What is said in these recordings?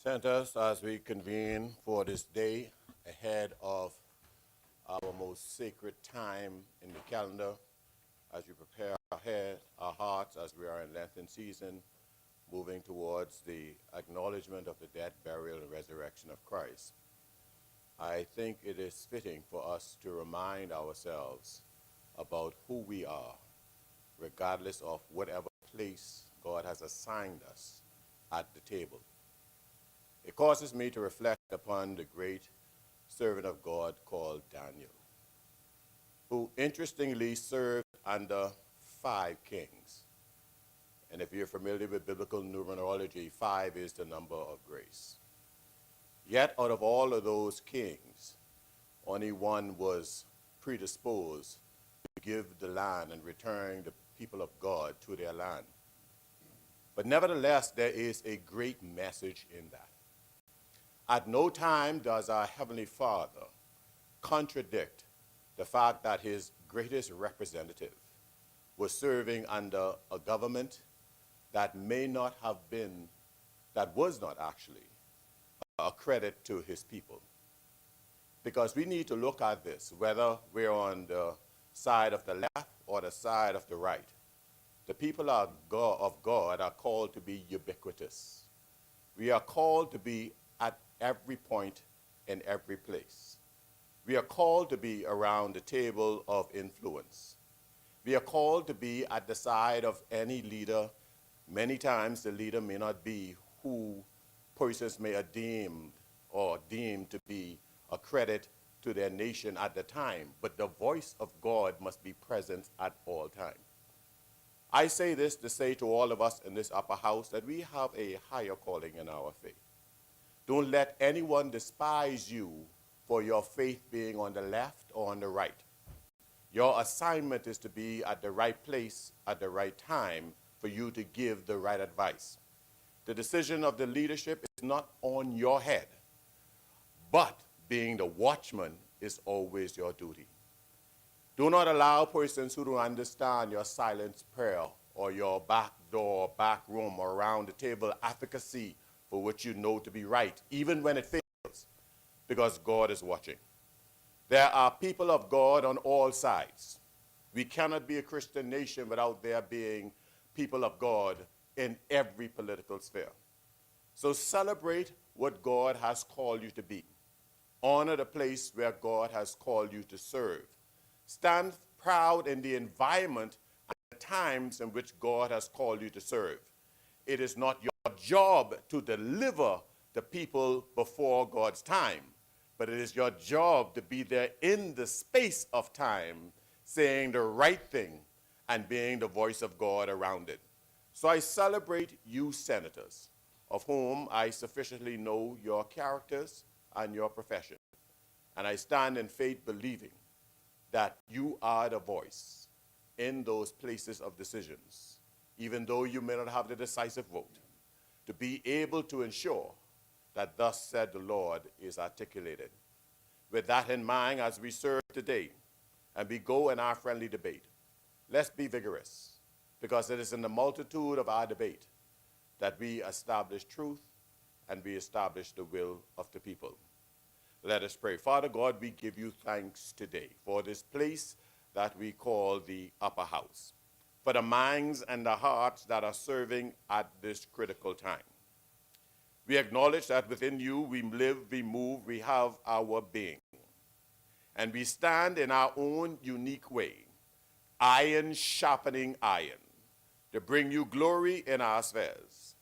Sent us as we convene for this day ahead of our most sacred time in the calendar as we prepare our head, our hearts as we are in Lenten season, moving towards the acknowledgement of the death, burial, and resurrection of Christ. I think it is fitting for us to remind ourselves about who we are, regardless of whatever place God has assigned us at the table. It causes me to reflect upon the great servant of God called Daniel, who interestingly served under 5 kings. And if you're familiar with biblical numerology, 5 is the number of grace. Yet out of all of those kings, only one was predisposed to give the land and return the people of God to their land. But nevertheless, there is a great message in that. At no time does our Heavenly Father contradict the fact that his greatest representative was serving under a government that may not have been, that was not actually a credit to his people. Because we need to look at this, whether we're on the side of the left or the side of the right. The people of God are called to be ubiquitous. We are called to be at every point in every place. We are called to be around the table of influence. We are called to be at the side of any leader. Many times the leader may not be who persons may have deemed to be a credit to their nation at the time, but the voice of God must be present at all times. I say this to say to all of us in this upper house that we have a higher calling in our faith. Don't let anyone despise you for your faith being on the left or on the right. Your assignment is to be at the right place at the right time for you to give the right advice. The decision of the leadership is not on your head, but being the watchman is always your duty. Do not allow persons who don't understand your silent prayer or your back door, back room, or around the table advocacy for what you know to be right, even when it fails, because God is watching. There are people of God on all sides. We cannot be a Christian nation without there being people of God in every political sphere. So celebrate what God has called you to be. Honor the place where God has called you to serve. Stand proud in the environment and the times in which God has called you to serve. It is not your job to deliver the people before God's time, but it is your job to be there in the space of time, saying the right thing and being the voice of God around it. So I celebrate you senators, of whom I sufficiently know your characters and your profession. And I stand in faith believing that you are the voice in those places of decisions, even though you may not have the decisive vote, to be able to ensure that thus said the Lord is articulated. With that in mind, as we serve today and we go in our friendly debate, let's be vigorous, because it is in the multitude of our debate that we establish truth and we establish the will of the people. Let us pray. Father God, we give you thanks today for this place that we call the upper house, for the minds and the hearts that are serving at this critical time. We acknowledge that within you we live, we move, we have our being. And we stand in our own unique way, iron sharpening iron, to bring you glory in our spheres.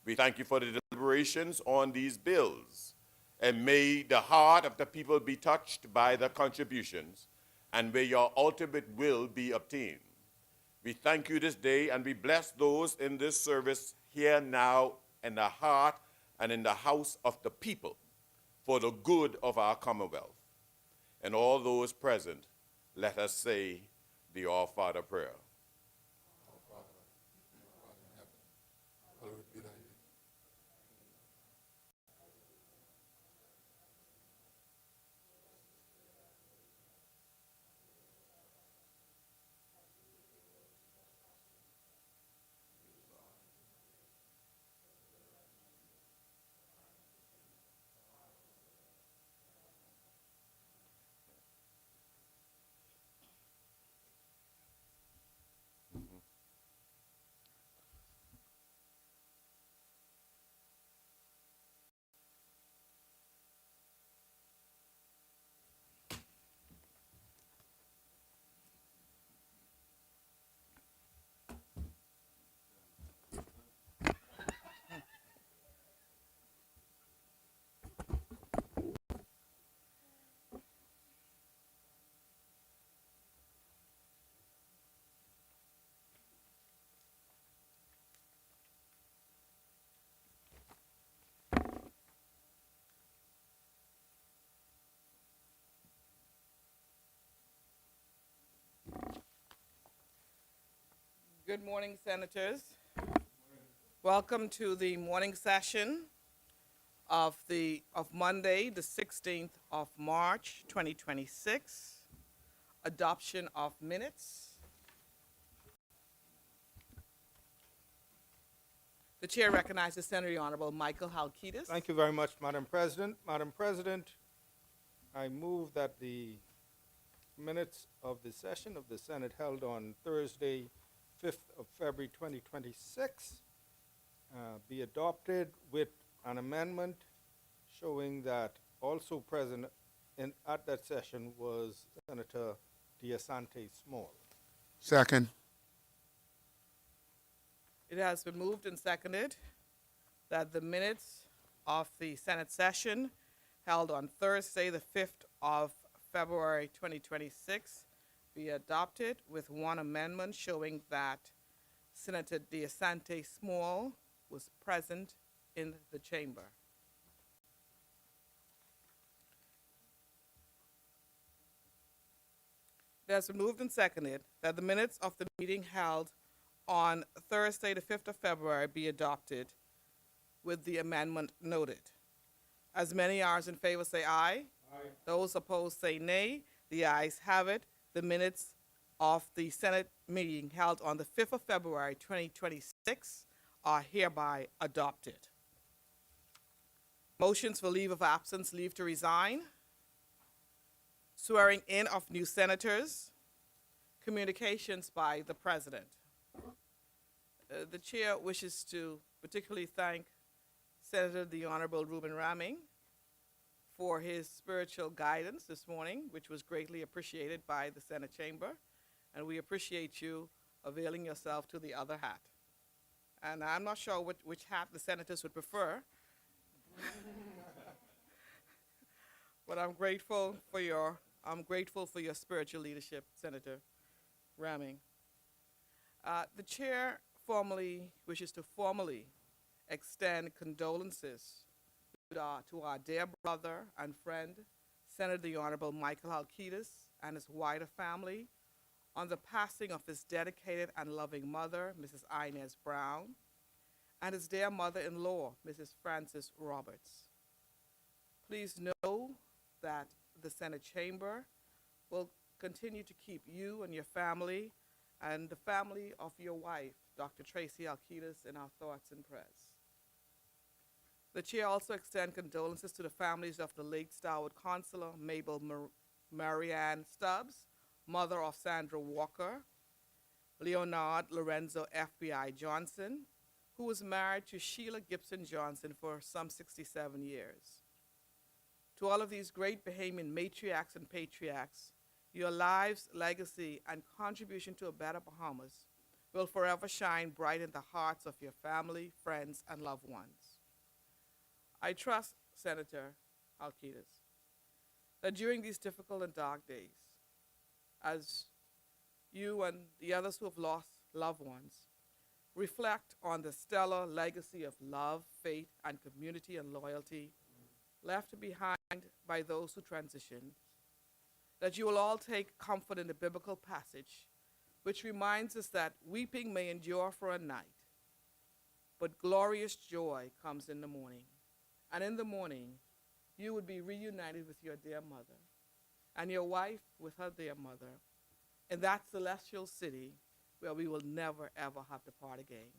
We thank you for the deliberations on these bills, and may the heart of the people be touched by the contributions, and may your ultimate will be obtained. We thank you this day, and we bless those in this service here now in the heart and in the house of the people for the good of our Commonwealth. And all those present, let us say the Our Father prayer. Our Father, who art in heaven, hallowed be thy name. Good morning, Senators. Welcome to the morning session of Monday, the 16th of March, 2026. Adoption of minutes. The chair recognizes Senator Honorable Michael Halkitis. Thank you very much, Madam President. Madam President, I move that the minutes of the session of the Senate held on Thursday, 5th of February 2026 be adopted with an amendment showing that also present at that session was Senator Diasante Small. Second. It has been moved and seconded that the minutes of the Senate session held on Thursday, the 5th of February 2026 be adopted with one amendment showing that Senator Diasante Small was present in the chamber. It has been moved and seconded that the minutes of the meeting held on Thursday, the 5th of February, be adopted with the amendment noted. As many are in favor, say aye. Aye. Those opposed, say nay. The ayes have it. The minutes of the Senate meeting held on the 5th of February, 2026 are hereby adopted. Motions for leave of absence, leave to resign, swearing in of new senators, communications by the President. The chair wishes to particularly thank Senator the Honorable Reuben Raming for his spiritual guidance this morning, which was greatly appreciated by the Senate chamber, and we appreciate you availing yourself to the other hat. And I'm not sure which hat the senators would prefer, but I'm grateful for your spiritual leadership, Senator Raming. The chair wishes to formally extend condolences to our dear brother and friend, Senator the Honorable Michael Halkitis and his wider family on the passing of his dedicated and loving mother, Mrs. Inez Brown, and his dear mother-in-law, Mrs. Frances Roberts. Please know that the Senate chamber will continue to keep you and your family and the family of your wife, Dr. Tracy Halkitis, in our thoughts and prayers. The chair also extends condolences to the families of the late Starwood Consular Mabel Marianne Stubbs, mother of Sandra Walker, Leonard Lorenzo FBI Johnson, who was married to Sheila Gibson Johnson for some 67 years. To all of these great Bahamian matriarchs and patriarchs, your lives, legacy, and contribution to a better Bahamas will forever shine bright in the hearts of your family, friends, and loved ones. I trust, Senator Halkitis, that during these difficult and dark days, as you and the others who have lost loved ones reflect on the stellar legacy of love, faith, and community and loyalty left behind by those who transitioned, that you will all take comfort in the biblical passage, which reminds us that weeping may endure for a night, but glorious joy comes in the morning. And in the morning, you would be reunited with your dear mother, and your wife with her dear mother, in that celestial city where we will never, ever have to part again.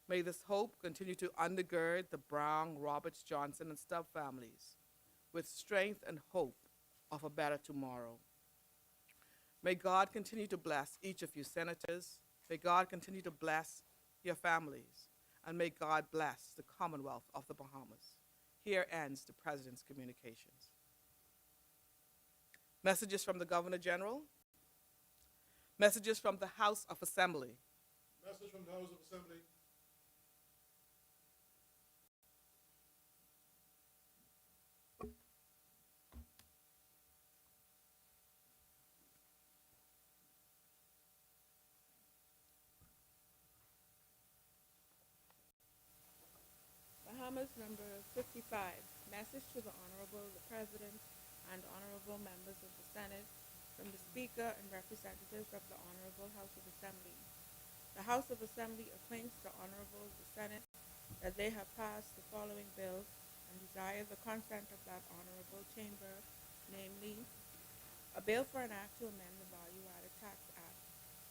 May this hope continue to undergird the Brown, Roberts, Johnson, and Stubb families with strength and hope of a better tomorrow. May God continue to bless each of you senators. May God continue to bless your families. And may God bless the Commonwealth of the Bahamas. Here ends the President's communications. Messages from the Governor General. Messages from the House of Assembly. Message from the House of Assembly. Bahamas number 55, message to the Honorable the President and Honorable members of the Senate from the Speaker and representatives of the Honorable House of Assembly. The House of Assembly acquaints the Honorable the Senate that they have passed the following bills and desire the consent of that Honorable Chamber, namely, a bill for an act to amend the Value-Added Tax Act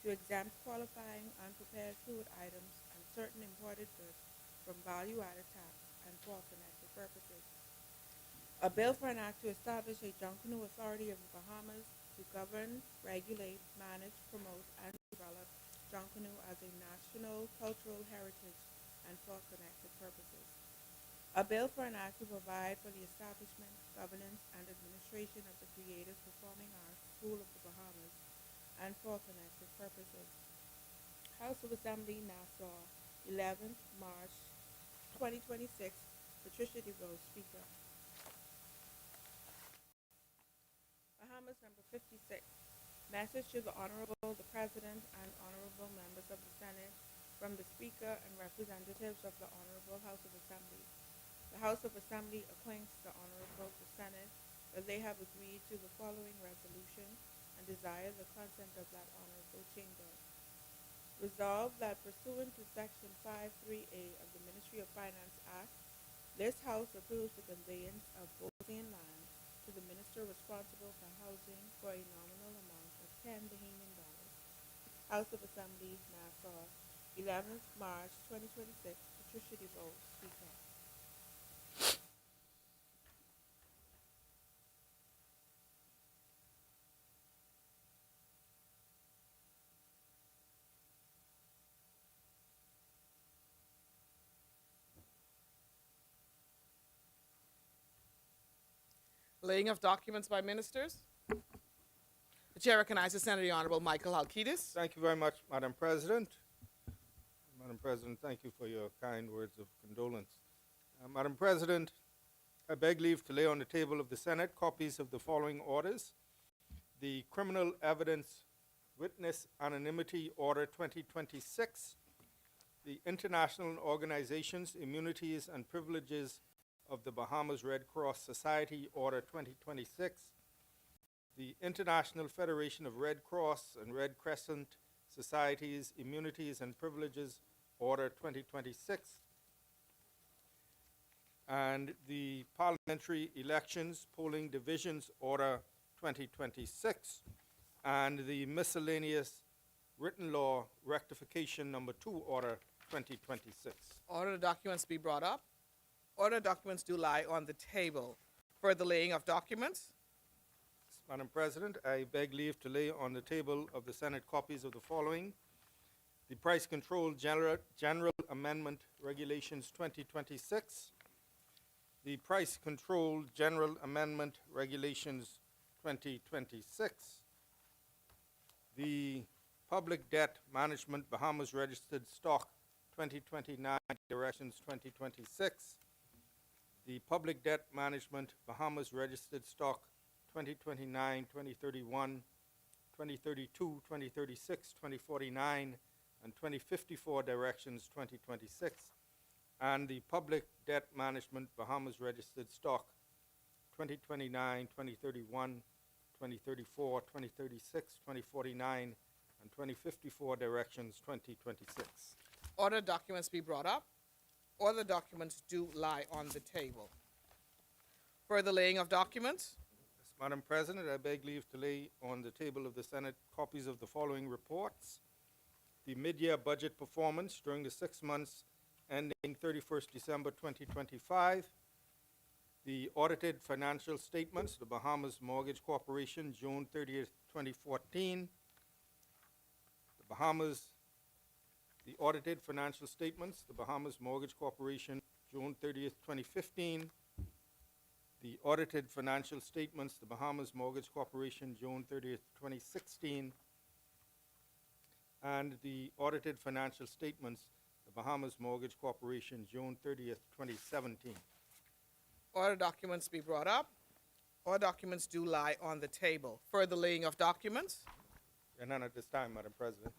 to exempt qualifying unprepared food items and certain imported goods from value-added tax and for connected purposes. A bill for an act to establish a Junkanoo Authority of the Bahamas to govern, regulate, manage, promote, and develop Junkanoo as a national cultural heritage and for connected purposes. A bill for an act to provide for the establishment, governance, and administration of the Creative Performing Arts School of the Bahamas and for connected purposes. House of Assembly, Nassau, 11th March 2026. Patricia DeVos, Speaker. Bahamas, number 56. Message to the Honorable the President and Honorable members of the Senate from the Speaker and representatives of the Honorable House of Assembly. The House of Assembly acquaints the Honorable the Senate that they have agreed to the following resolution and desire the consent of that Honorable Chamber. Resolved that pursuant to Section 53A of the Ministry of Finance Act, this House approves the conveyance of Bolivian land to the Minister responsible for housing for a nominal amount of $10 Bahamian. House of Assembly, Nassau, 11th March 2026. Patricia DeVos, Speaker. Laying of documents by ministers. The chair recognizes Senator the Honorable Michael Halkitis. Thank you very much, Madam President. Madam President, thank you for your kind words of condolence. Madam President, I beg leave to lay on the table of the Senate copies of the following orders. The Criminal Evidence Witness Anonymity Order 2026, the International Organizations, Immunities, and Privileges of the Bahamas Red Cross Society Order 2026, the International Federation of Red Cross and Red Crescent Societies, Immunities, and Privileges Order 2026, and the Parliamentary Elections Polling Divisions Order 2026, and the Miscellaneous Written Law Rectification Number 2 Order 2026. Order the documents be brought up. Order documents do lie on the table. For the laying of documents. Madam President, I beg leave to lay on the table of the Senate copies of the following: the Price Control General Amendment Regulations 2026, the Price Control General Amendment Regulations 2026, the Public Debt Management Bahamas Registered Stock 2029 Directions 2026, the Public Debt Management Bahamas Registered Stock 2029, 2031, 2032, 2036, 2049, and 2054 Directions 2026, and the Public Debt Management Bahamas Registered Stock 2029, 2031, 2034, 2036, 2049, and 2054 Directions 2026. Order documents be brought up. Order documents do lie on the table. For the laying of documents. Yes, Madam President, I beg leave to lay on the table of the Senate copies of the following reports: the mid-year budget performance during the 6 months ending 31st December 2025, the audited financial statements, the Bahamas Mortgage Corporation, June 30th, 2014, the audited financial statements, the Bahamas Mortgage Corporation, June 30th, 2015, the audited financial statements, the Bahamas Mortgage Corporation, June 30th, 2016, and the audited financial statements, the Bahamas Mortgage Corporation, June 30th, 2017. Order documents be brought up. Order documents do lie on the table. For the laying of documents. And none at this time, Madam President.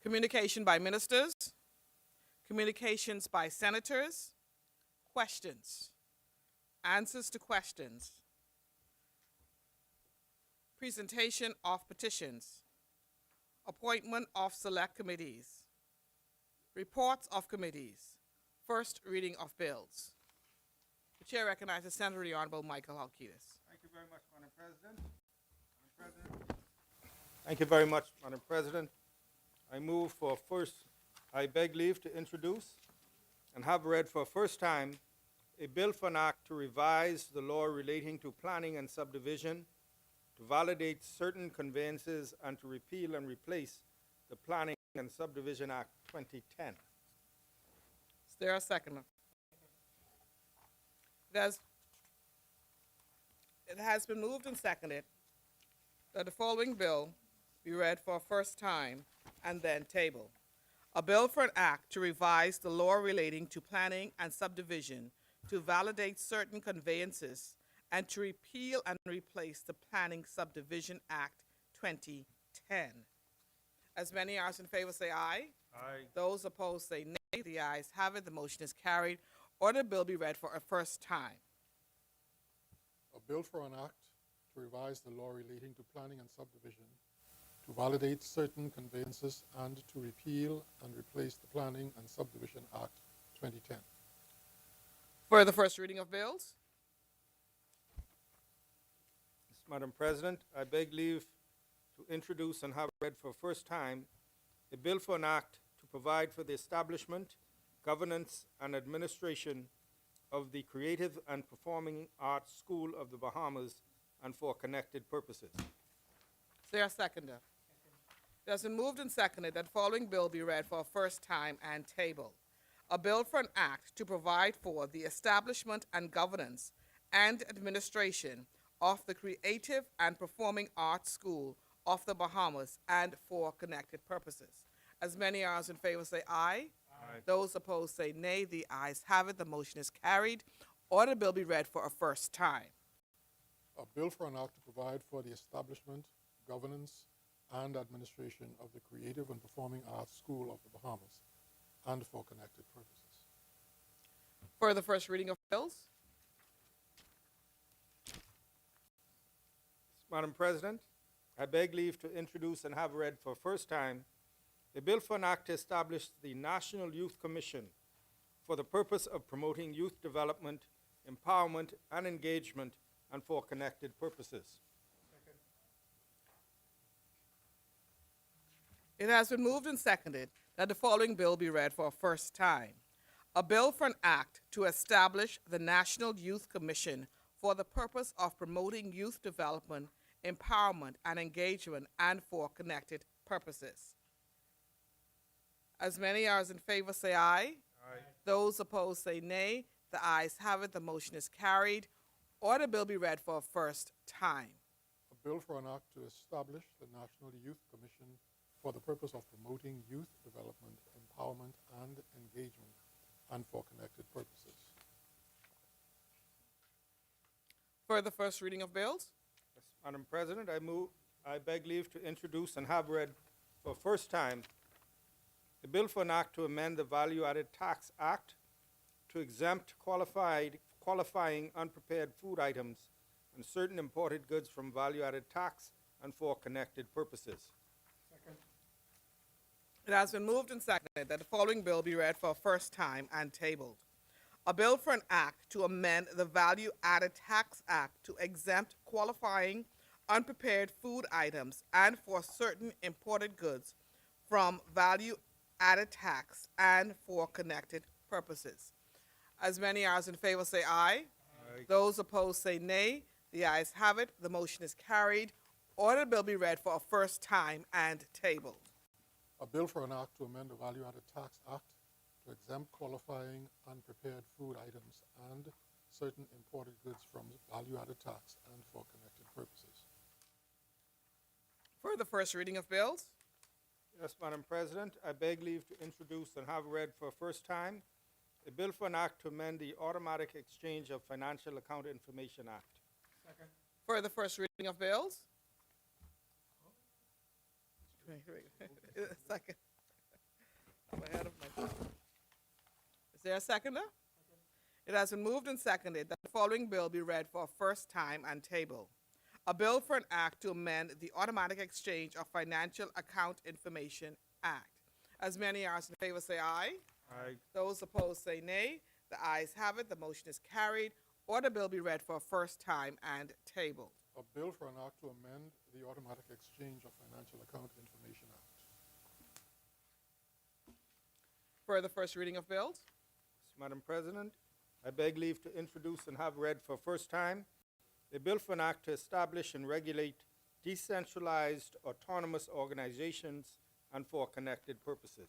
Communication by ministers. Communications by senators. Questions. Answers to questions. Presentation of petitions. Appointment of select committees. Reports of committees. First reading of bills. The chair recognizes Senator the Honorable Michael Halkitis. Thank you very much, Madam President. Thank you very much, Madam President. I move for I beg leave to introduce and have read for first time a bill for an act to revise the law relating to planning and subdivision, to validate certain conveyances, and to repeal and replace the Planning and Subdivision Act 2010. Is there a second? It has been moved and seconded that the following bill be read for a first time and then tabled. A bill for an act to revise the law relating to planning and subdivision, to validate certain conveyances, and to repeal and replace the Planning Subdivision Act 2010. As many as in favor say aye. Aye. Those opposed say nay. The ayes have it. The motion is carried. Order the bill be read for a first time. A bill for an act to revise the law relating to planning and subdivision, to validate certain conveyances, and to repeal and replace the Planning and Subdivision Act 2010. For the first reading of bills. Madam President, I beg leave to introduce and have read for first time a bill for an act to provide for the establishment, governance, and administration of the Creative and Performing Arts School of the Bahamas and for connected purposes. Is there a seconder? It has been moved and seconded that the following bill be read for a first time and tabled. A bill for an act to provide for the establishment and governance and administration of the Creative and Performing Arts School of the Bahamas and for connected purposes. As many as in favor say aye. Aye. Those opposed say nay. The ayes have it. The motion is carried. Order the bill be read for a first time. A bill for an act to provide for the establishment, governance, and administration of the Creative and Performing Arts School of the Bahamas and for connected purposes. For the first reading of bills. Madam President, I beg leave to introduce and have read for first time a bill for an act to establish the National Youth Commission for the purpose of promoting youth development, empowerment, and engagement, and for connected purposes. It has been moved and seconded that the following bill be read for a first time. A bill for an act to establish the National Youth Commission for the purpose of promoting youth development, empowerment, and engagement, and for connected purposes. As many as in favor say aye. Aye. Those opposed say nay. The ayes have it. The motion is carried. Order the bill be read for a first time. A bill for an act to establish the National Youth Commission for the purpose of promoting youth development, empowerment, and engagement, and for connected purposes. For the first reading of bills. Yes, Madam President, I beg leave to introduce and have read for first time a bill for an act to amend the Value-Added Tax Act to exempt qualifying unprepared food items and certain imported goods from value-added tax and for connected purposes. It has been moved and seconded that the following bill be read for a first time and tabled. A bill for an act to amend the Value-Added Tax Act to exempt qualifying unprepared food items and for certain imported goods from value-added tax and for connected purposes. As many as in favor say aye. Aye. Those opposed say nay. The ayes have it. The motion is carried. Order the bill be read for a first time and tabled. A bill for an act to amend the Value-Added Tax Act to exempt qualifying unprepared food items and certain imported goods from value-added tax and for connected purposes. For the first reading of bills. Yes, Madam President, I beg leave to introduce and have read for first time a bill for an act to amend the Automatic Exchange of Financial Account Information Act. For the first reading of bills. Second. I'm ahead of myself. Is there a seconder? It has been moved and seconded that the following bill be read for a first time and tabled. A bill for an act to amend the Automatic Exchange of Financial Account Information Act. As many are in favor, say aye. Aye. Those opposed, say nay. The ayes have it. The motion is carried. Order bill be read for a first time and tabled. A bill for an act to amend the Automatic Exchange of Financial Account Information Act. For the first reading of bills. Madam President, I beg leave to introduce and have read for first time a bill for an act to establish and regulate decentralized autonomous organizations and for connected purposes.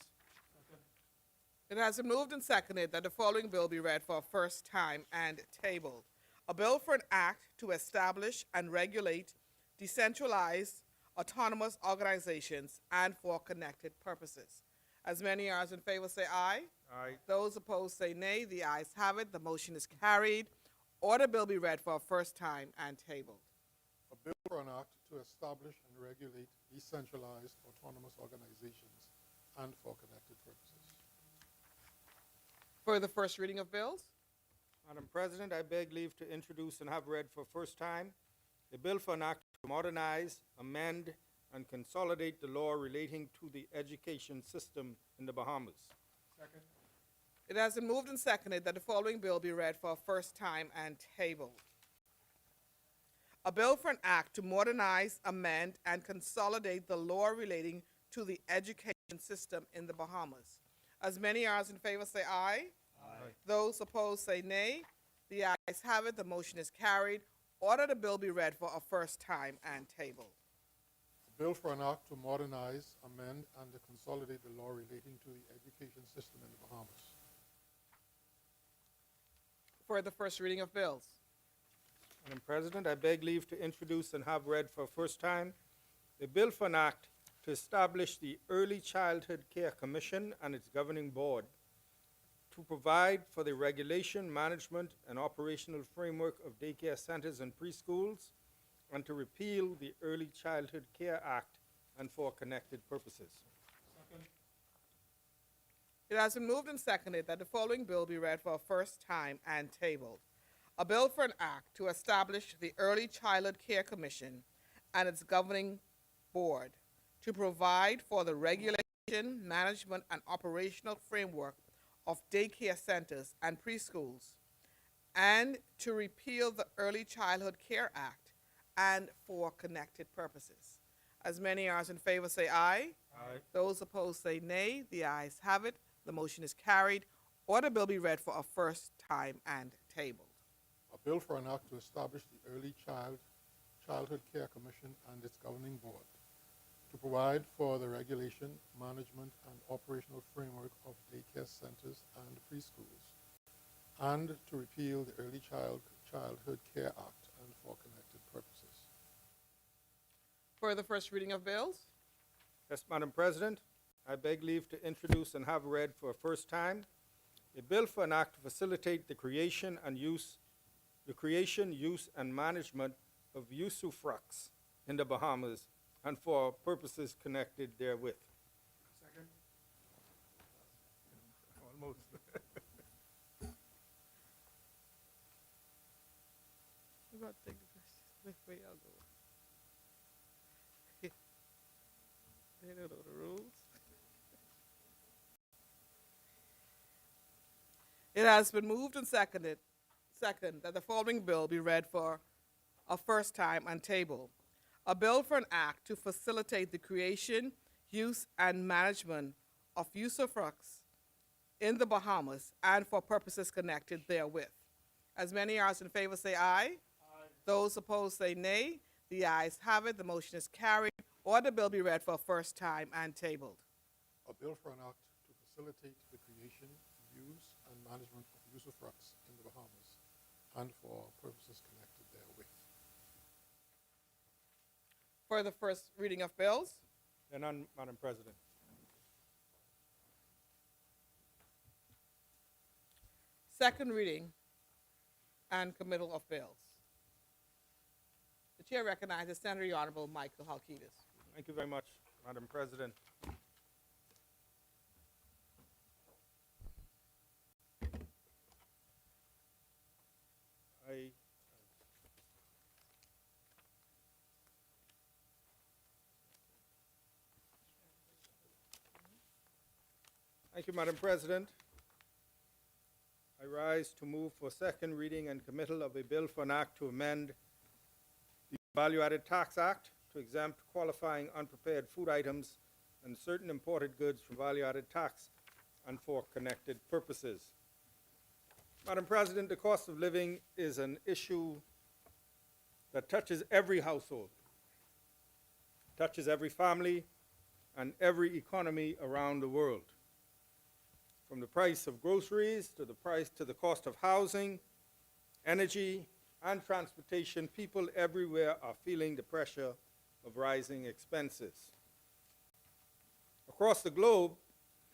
It has been moved and seconded that the following bill be read for a first time and tabled. A bill for an act to establish and regulate decentralized autonomous organizations and for connected purposes. As many as in favor say aye. Aye. Those opposed say nay. The ayes have it. The motion is carried. Order bill be read for a first time and tabled. A bill for an act to establish and regulate decentralized autonomous organizations and for connected purposes. For the first reading of bills. Madam President, I beg leave to introduce and have read for first time a bill for an act to modernize, amend, and consolidate the law relating to the education system in the Bahamas. Second. It has been moved and seconded that the following bill be read for a first time and tabled. A bill for an act to modernize, amend, and consolidate the law relating to the education system in the Bahamas. As many as in favor say aye. Aye. Those opposed say nay. The ayes have it. The motion is carried. Order the bill be read for a first time and tabled. A bill for an act to modernize, amend, and to consolidate the law relating to the education system in the Bahamas. For the first reading of bills. Madam President, I beg leave to introduce and have read for first time a bill for an act to establish the Early Childhood Care Commission and its governing board to provide for the regulation, management, and operational framework of daycare centers and preschools, and to repeal the Early Childhood Care Act and for connected purposes. It has been moved and seconded that the following bill be read for a first time and tabled. A bill for an act to establish the Early Childhood Care Commission and its governing board to provide for the regulation, management, and operational framework of daycare centers and preschools, and to repeal the Early Childhood Care Act and for connected purposes. As many as in favor say aye. Aye. Those opposed say nay. The ayes have it. The motion is carried. Order bill be read for a first time and tabled. A bill for an act to establish the Early Childhood Care Commission and its governing board to provide for the regulation, management, and operational framework of daycare centers and preschools, and to repeal the Early Childhood Care Act and for connected purposes. For the first reading of bills. Yes, Madam President, I beg leave to introduce and have read for a first time a bill for an act to facilitate the creation, use, and management of usufructs in the Bahamas and for purposes connected therewith. Second. Almost. I'm about to take the first. Which way y'all going? They don't know the rules. It has been moved and seconded that the following bill be read for a first time and tabled. A bill for an act to facilitate the creation, use, and management of usufructs in the Bahamas and for purposes connected therewith. As many as in favor say aye. Aye. Those opposed say nay. The ayes have it. The motion is carried. Order bill be read for a first time and tabled. A bill for an act to facilitate the creation, use, and management of usufructs in the Bahamas and for purposes connected therewith. For the first reading of bills. There are none, Madam President. Second reading and committal of bills. The chair recognizes Senator the Honorable Michael Halkitis. Thank you very much, Madam President. Thank you, Madam President. I rise to move for second reading and committal of a bill for an act to amend the Value-Added Tax Act to exempt qualifying unprepared food items and certain imported goods from value-added tax and for connected purposes. Madam President, the cost of living is an issue that touches every household, touches every family, and every economy around the world. From the price of groceries to the cost of housing, energy, and transportation, people everywhere are feeling the pressure of rising expenses. Across the globe,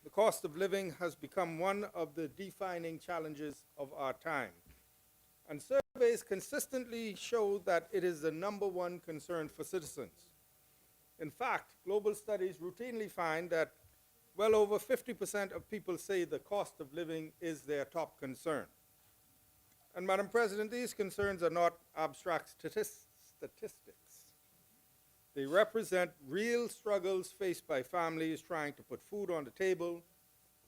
the cost of living has become one of the defining challenges of our time. And surveys consistently show that it is the #1 concern for citizens. In fact, global studies routinely find that well over 50% of people say the cost of living is their top concern. And Madam President, these concerns are not abstract statistics. They represent real struggles faced by families trying to put food on the table,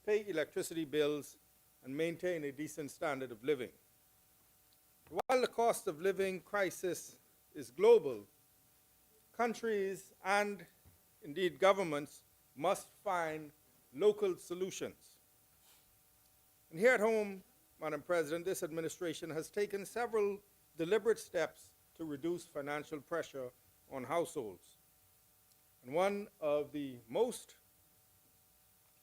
pay electricity bills, and maintain a decent standard of living. While the cost of living crisis is global, countries and indeed governments must find local solutions. And here at home, Madam President, this administration has taken several deliberate steps to reduce financial pressure on households. And one of the most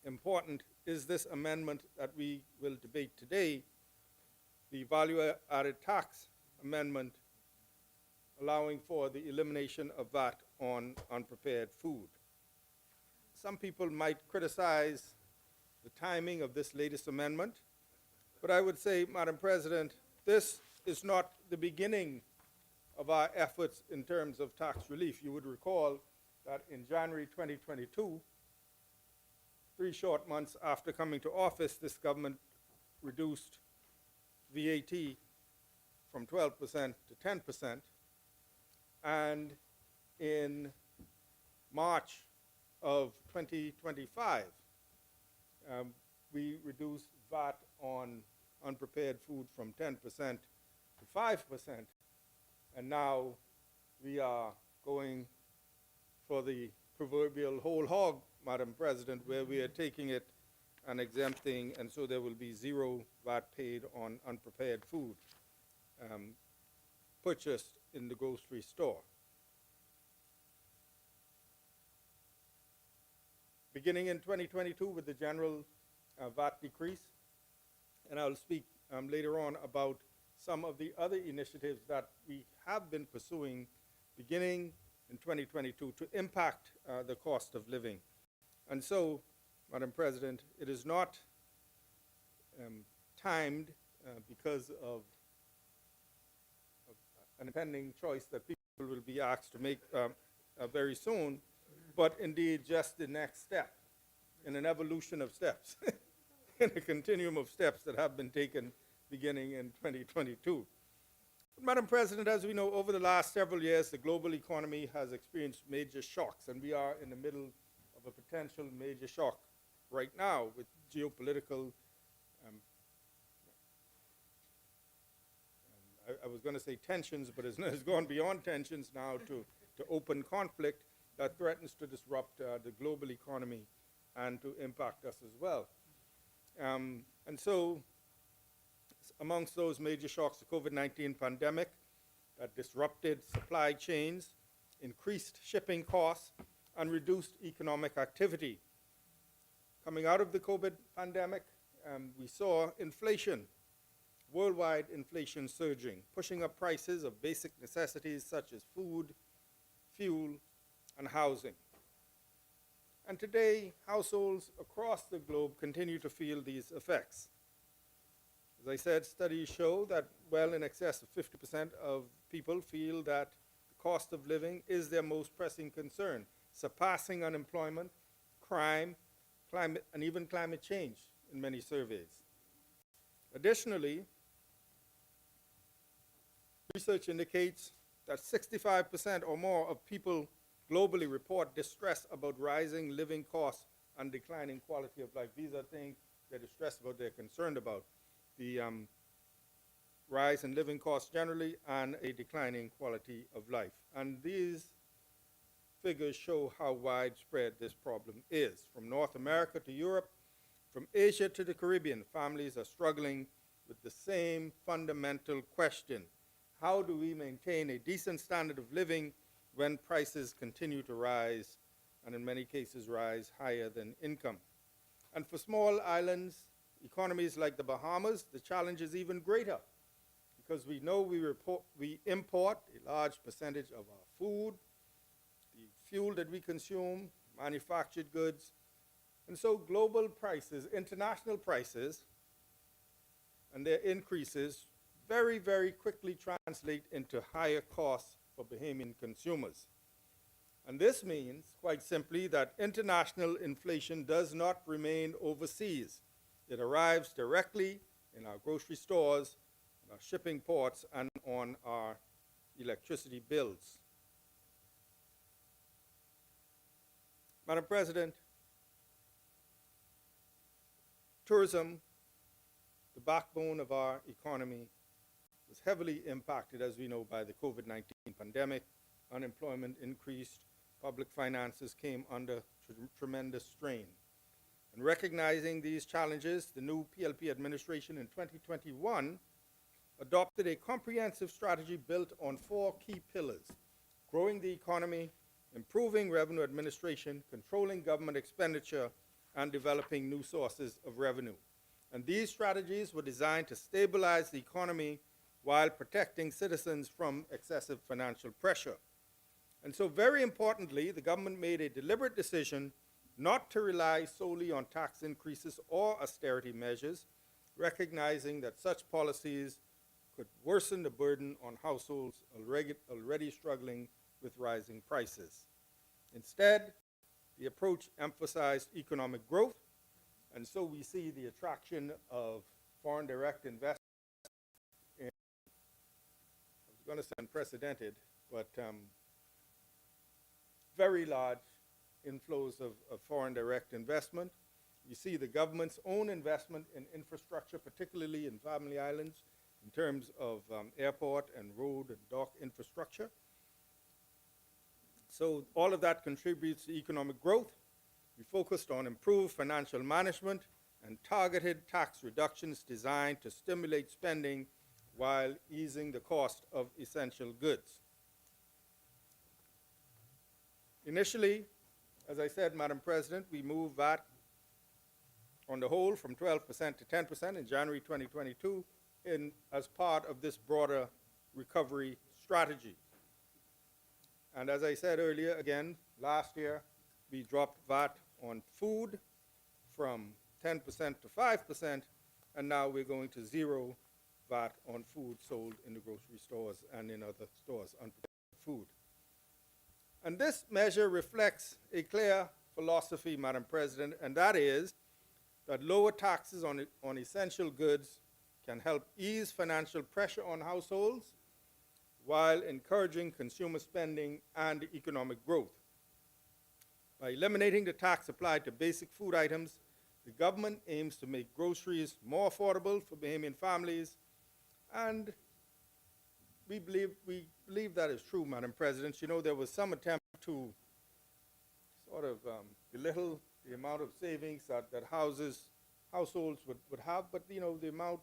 important is this amendment that we will debate today, the value-added tax amendment allowing for the elimination of VAT on unprepared food. Some people might criticize the timing of this latest amendment, but I would say, Madam President, this is not the beginning of our efforts in terms of tax relief. You would recall that in January 2022, 3 short months after coming to office, this government reduced VAT from 12% to 10%, and in March of 2025, we reduced VAT on unprepared food from 10% to 5%, and now we are going for the proverbial whole hog, Madam President, where we are taking it and exempting, and so there will be 0 VAT paid on unprepared food purchased in the grocery store. Beginning in 2022 with the general VAT decrease, and I'll speak later on about some of the other initiatives that we have been pursuing beginning in 2022 to impact the cost of living. And so, Madam President, it is not timed because of an impending choice that people will be asked to make very soon, but indeed just the next step in an evolution of steps, in a continuum of steps that have been taken beginning in 2022. But Madam President, as we know, over the last several years, the global economy has experienced major shocks, and we are in the middle of a potential major shock right now with geopolitical, I was going to say tensions, but it's gone beyond tensions now to open conflict that threatens to disrupt the global economy and to impact us as well. And so, amongst those major shocks, the COVID-19 pandemic that disrupted supply chains, increased shipping costs, and reduced economic activity. Coming out of the COVID pandemic, we saw inflation, worldwide inflation surging, pushing up prices of basic necessities such as food, fuel, and housing. And today, households across the globe continue to feel these effects. As I said, studies show that well in excess of 50% of people feel that the cost of living is their most pressing concern, surpassing unemployment, crime, climate, and even climate change in many surveys. Additionally, research indicates that 65% or more of people globally report distress about rising living costs and declining quality of life. These are things they're distressed about, they're concerned about. The rise in living costs generally and a declining quality of life. And these figures show how widespread this problem is. From North America to Europe, from Asia to the Caribbean, families are struggling with the same fundamental question. How do we maintain a decent standard of living when prices continue to rise, and in many cases rise higher than income? And for small islands, economies like the Bahamas, the challenge is even greater, because we know we import a large percentage of our food, the fuel that we consume, manufactured goods. And so global prices, international prices, and their increases very, very quickly translate into higher costs for Bahamian consumers. And this means, quite simply, that international inflation does not remain overseas. It arrives directly in our grocery stores, in our shipping ports, and on our electricity bills. Madam President, tourism, the backbone of our economy, was heavily impacted, as we know, by the COVID-19 pandemic. Unemployment increased, public finances came under tremendous strain. And recognizing these challenges, the new PLP administration in 2021 adopted a comprehensive strategy built on 4 key pillars: growing the economy, improving revenue administration, controlling government expenditure, and developing new sources of revenue. And these strategies were designed to stabilize the economy while protecting citizens from excessive financial pressure. And so, very importantly, the government made a deliberate decision not to rely solely on tax increases or austerity measures, recognizing that such policies could worsen the burden on households already struggling with rising prices. Instead, the approach emphasized economic growth, and so we see the attraction of foreign direct investment in, I was going to say unprecedented, but very large inflows of foreign direct investment. You see the government's own investment in infrastructure, particularly in family islands, in terms of airport and road and dock infrastructure. So all of that contributes to economic growth. We focused on improved financial management and targeted tax reductions designed to stimulate spending while easing the cost of essential goods. Initially, as I said, Madam President, we moved VAT on the whole from 12% to 10% in January 2022 as part of this broader recovery strategy. And as I said earlier, again, last year, we dropped VAT on food from 10% to 5%, and now we're going to zero VAT on food sold in the grocery stores and in other stores, unprotected food. And this measure reflects a clear philosophy, Madam President, and that is that lower taxes on essential goods can help ease financial pressure on households while encouraging consumer spending and economic growth. By eliminating the tax applied to basic food items, the government aims to make groceries more affordable for Bahamian families, and we believe that is true, Madam President. You know, there was some attempt to sort of belittle the amount of savings that households would have, but you know, the amount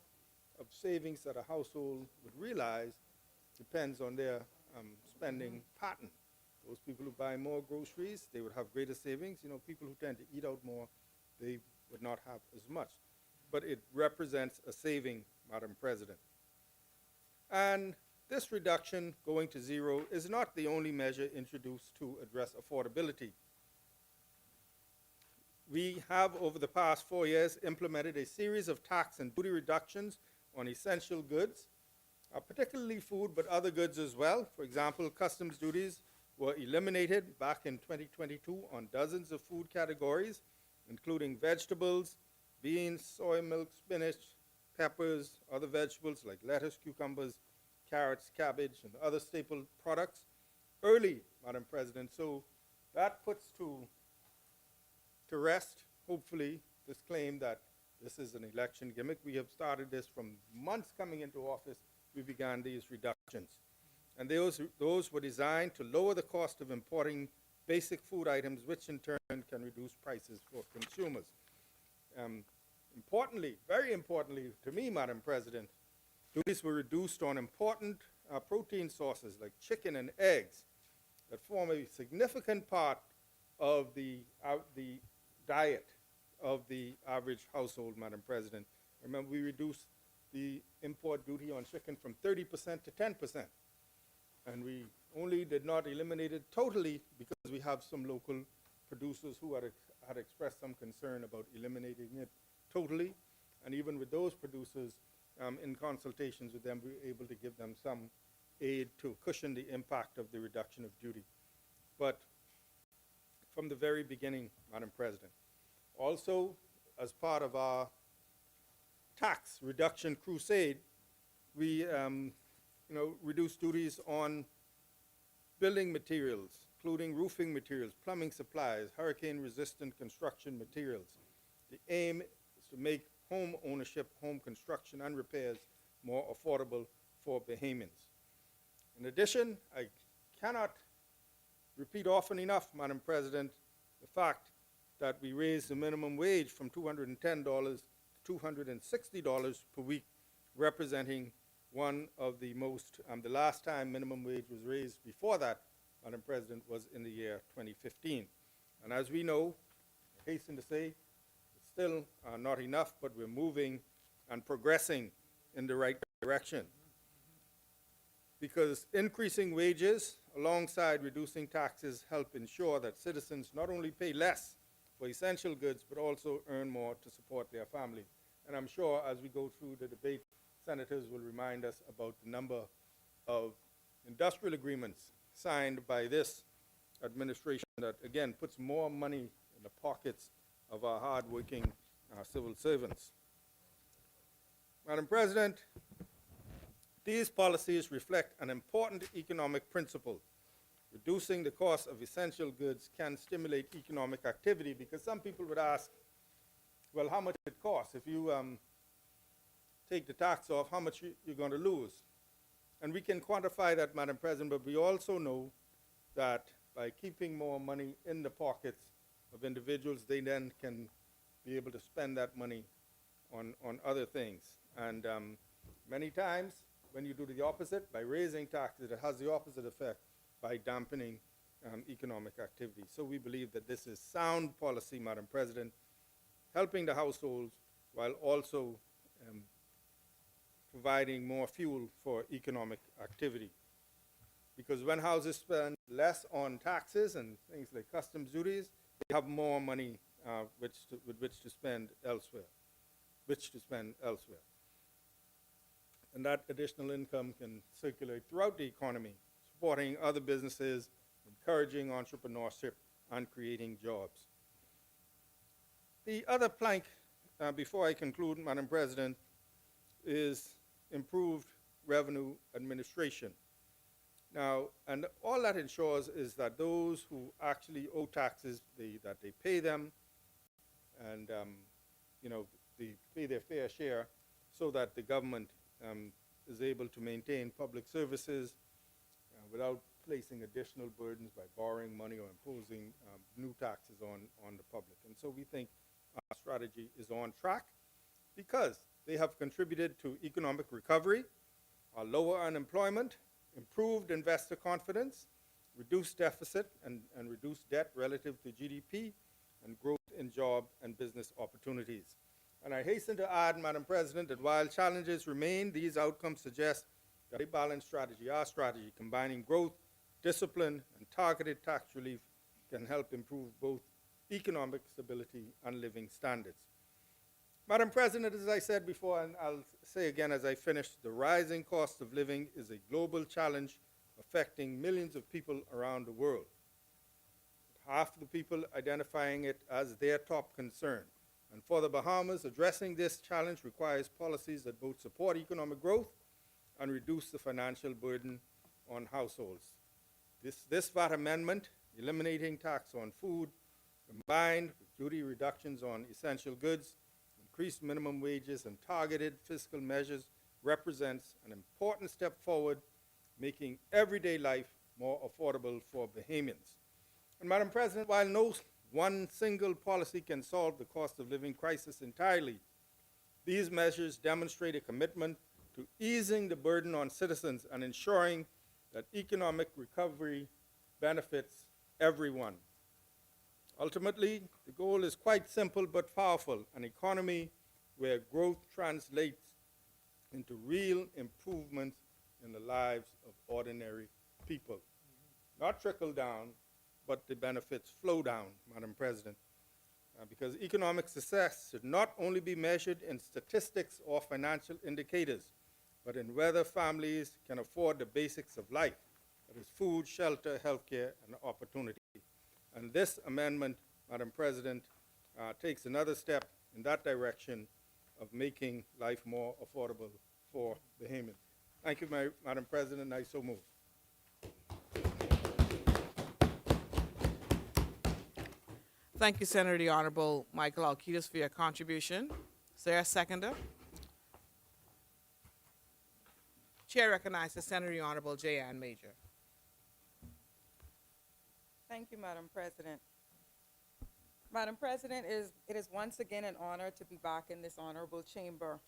of savings that a household would realize depends on their spending pattern. Those people who buy more groceries, they would have greater savings. You know, people who tend to eat out more, they would not have as much. But it represents a saving, Madam President. And this reduction going to zero is not the only measure introduced to address affordability. We have, over the past 4 years, implemented a series of tax and duty reductions on essential goods, particularly food, but other goods as well. For example, customs duties were eliminated back in 2022 on dozens of food categories, including vegetables, beans, soy milk, spinach, peppers, other vegetables like lettuce, cucumbers, carrots, cabbage, and other staple products early, Madam President. So that puts to to rest, hopefully, this claim that this is an election gimmick. We have started this from months coming into office. We began these reductions. And those were designed to lower the cost of importing basic food items, which in turn can reduce prices for consumers. Importantly, very importantly to me, Madam President, duties were reduced on important protein sources like chicken and eggs that form a significant part of the diet of the average household, Madam President. Remember, we reduced the import duty on chicken from 30% to 10%. And we only did not eliminate it totally because we have some local producers who had expressed some concern about eliminating it totally. And even with those producers, in consultations with them, we were able to give them some aid to cushion the impact of the reduction of duty. But from the very beginning, Madam President, also as part of our tax reduction crusade, we reduced duties on building materials, including roofing materials, plumbing supplies, hurricane-resistant construction materials. The aim is to make home ownership, home construction, and repairs more affordable for Bahamians. In addition, I cannot repeat often enough, Madam President, the fact that we raised the minimum wage from $210 to $260 per week, representing one of the most, the last time minimum wage was raised before that, Madam President, was in the year 2015. And as we know, I hasten to say, it's still not enough, but we're moving and progressing in the right direction. Because increasing wages alongside reducing taxes help ensure that citizens not only pay less for essential goods, but also earn more to support their families. And I'm sure as we go through the debate, senators will remind us about the number of industrial agreements signed by this administration that, again, puts more money in the pockets of our hardworking civil servants. Madam President, these policies reflect an important economic principle. Reducing the cost of essential goods can stimulate economic activity, because some people would ask, well, how much it costs? If you take the tax off, how much you're going to lose? And we can quantify that, Madam President, but we also know that by keeping more money in the pockets of individuals, they then can be able to spend that money on other things. And many times, when you do the opposite, by raising taxes, it has the opposite effect by dampening economic activity. So we believe that this is sound policy, Madam President, helping the households while also providing more fuel for economic activity. Because when houses spend less on taxes and things like customs duties, they have more money with which to spend elsewhere. And that additional income can circulate throughout the economy, supporting other businesses, encouraging entrepreneurship, and creating jobs. The other plank, before I conclude, Madam President, is improved revenue administration. Now, and all that ensures is that those who actually owe taxes, that they pay them, and they pay their fair share, so that the government is able to maintain public services without placing additional burdens by borrowing money or imposing new taxes on the public. And so we think our strategy is on track because they have contributed to economic recovery, lower unemployment, improved investor confidence, reduced deficit and reduced debt relative to GDP, and growth in job and business opportunities. And I hasten to add, Madam President, that while challenges remain, these outcomes suggest that a balanced strategy, our strategy, combining growth, discipline, and targeted tax relief, can help improve both economic stability and living standards. Madam President, as I said before, and I'll say again as I finish, the rising cost of living is a global challenge affecting millions of people around the world. Half of the people identifying it as their top concern. And for the Bahamas, addressing this challenge requires policies that both support economic growth and reduce the financial burden on households. This VAT amendment, eliminating tax on food, combined with duty reductions on essential goods, increased minimum wages, and targeted fiscal measures, represents an important step forward, making everyday life more affordable for Bahamians. And Madam President, while no one single policy can solve the cost of living crisis entirely, these measures demonstrate a commitment to easing the burden on citizens and ensuring that economic recovery benefits everyone. Ultimately, the goal is quite simple but powerful: an economy where growth translates into real improvements in the lives of ordinary people. Not trickle down, but the benefits flow down, Madam President. Because economic success should not only be measured in statistics or financial indicators, but in whether families can afford the basics of life, that is food, shelter, healthcare, and opportunity. And this amendment, Madam President, takes another step in that direction of making life more affordable for Bahamians. Thank you, Madam President. I so move. Thank you, Senator the Honorable Michael Alcides, for your contribution. Is there a seconder? Chair recognizes Senator the Honorable J. Ann Major. Thank you, Madam President. Madam President, it is once again an honor to be back in this honorable chamber.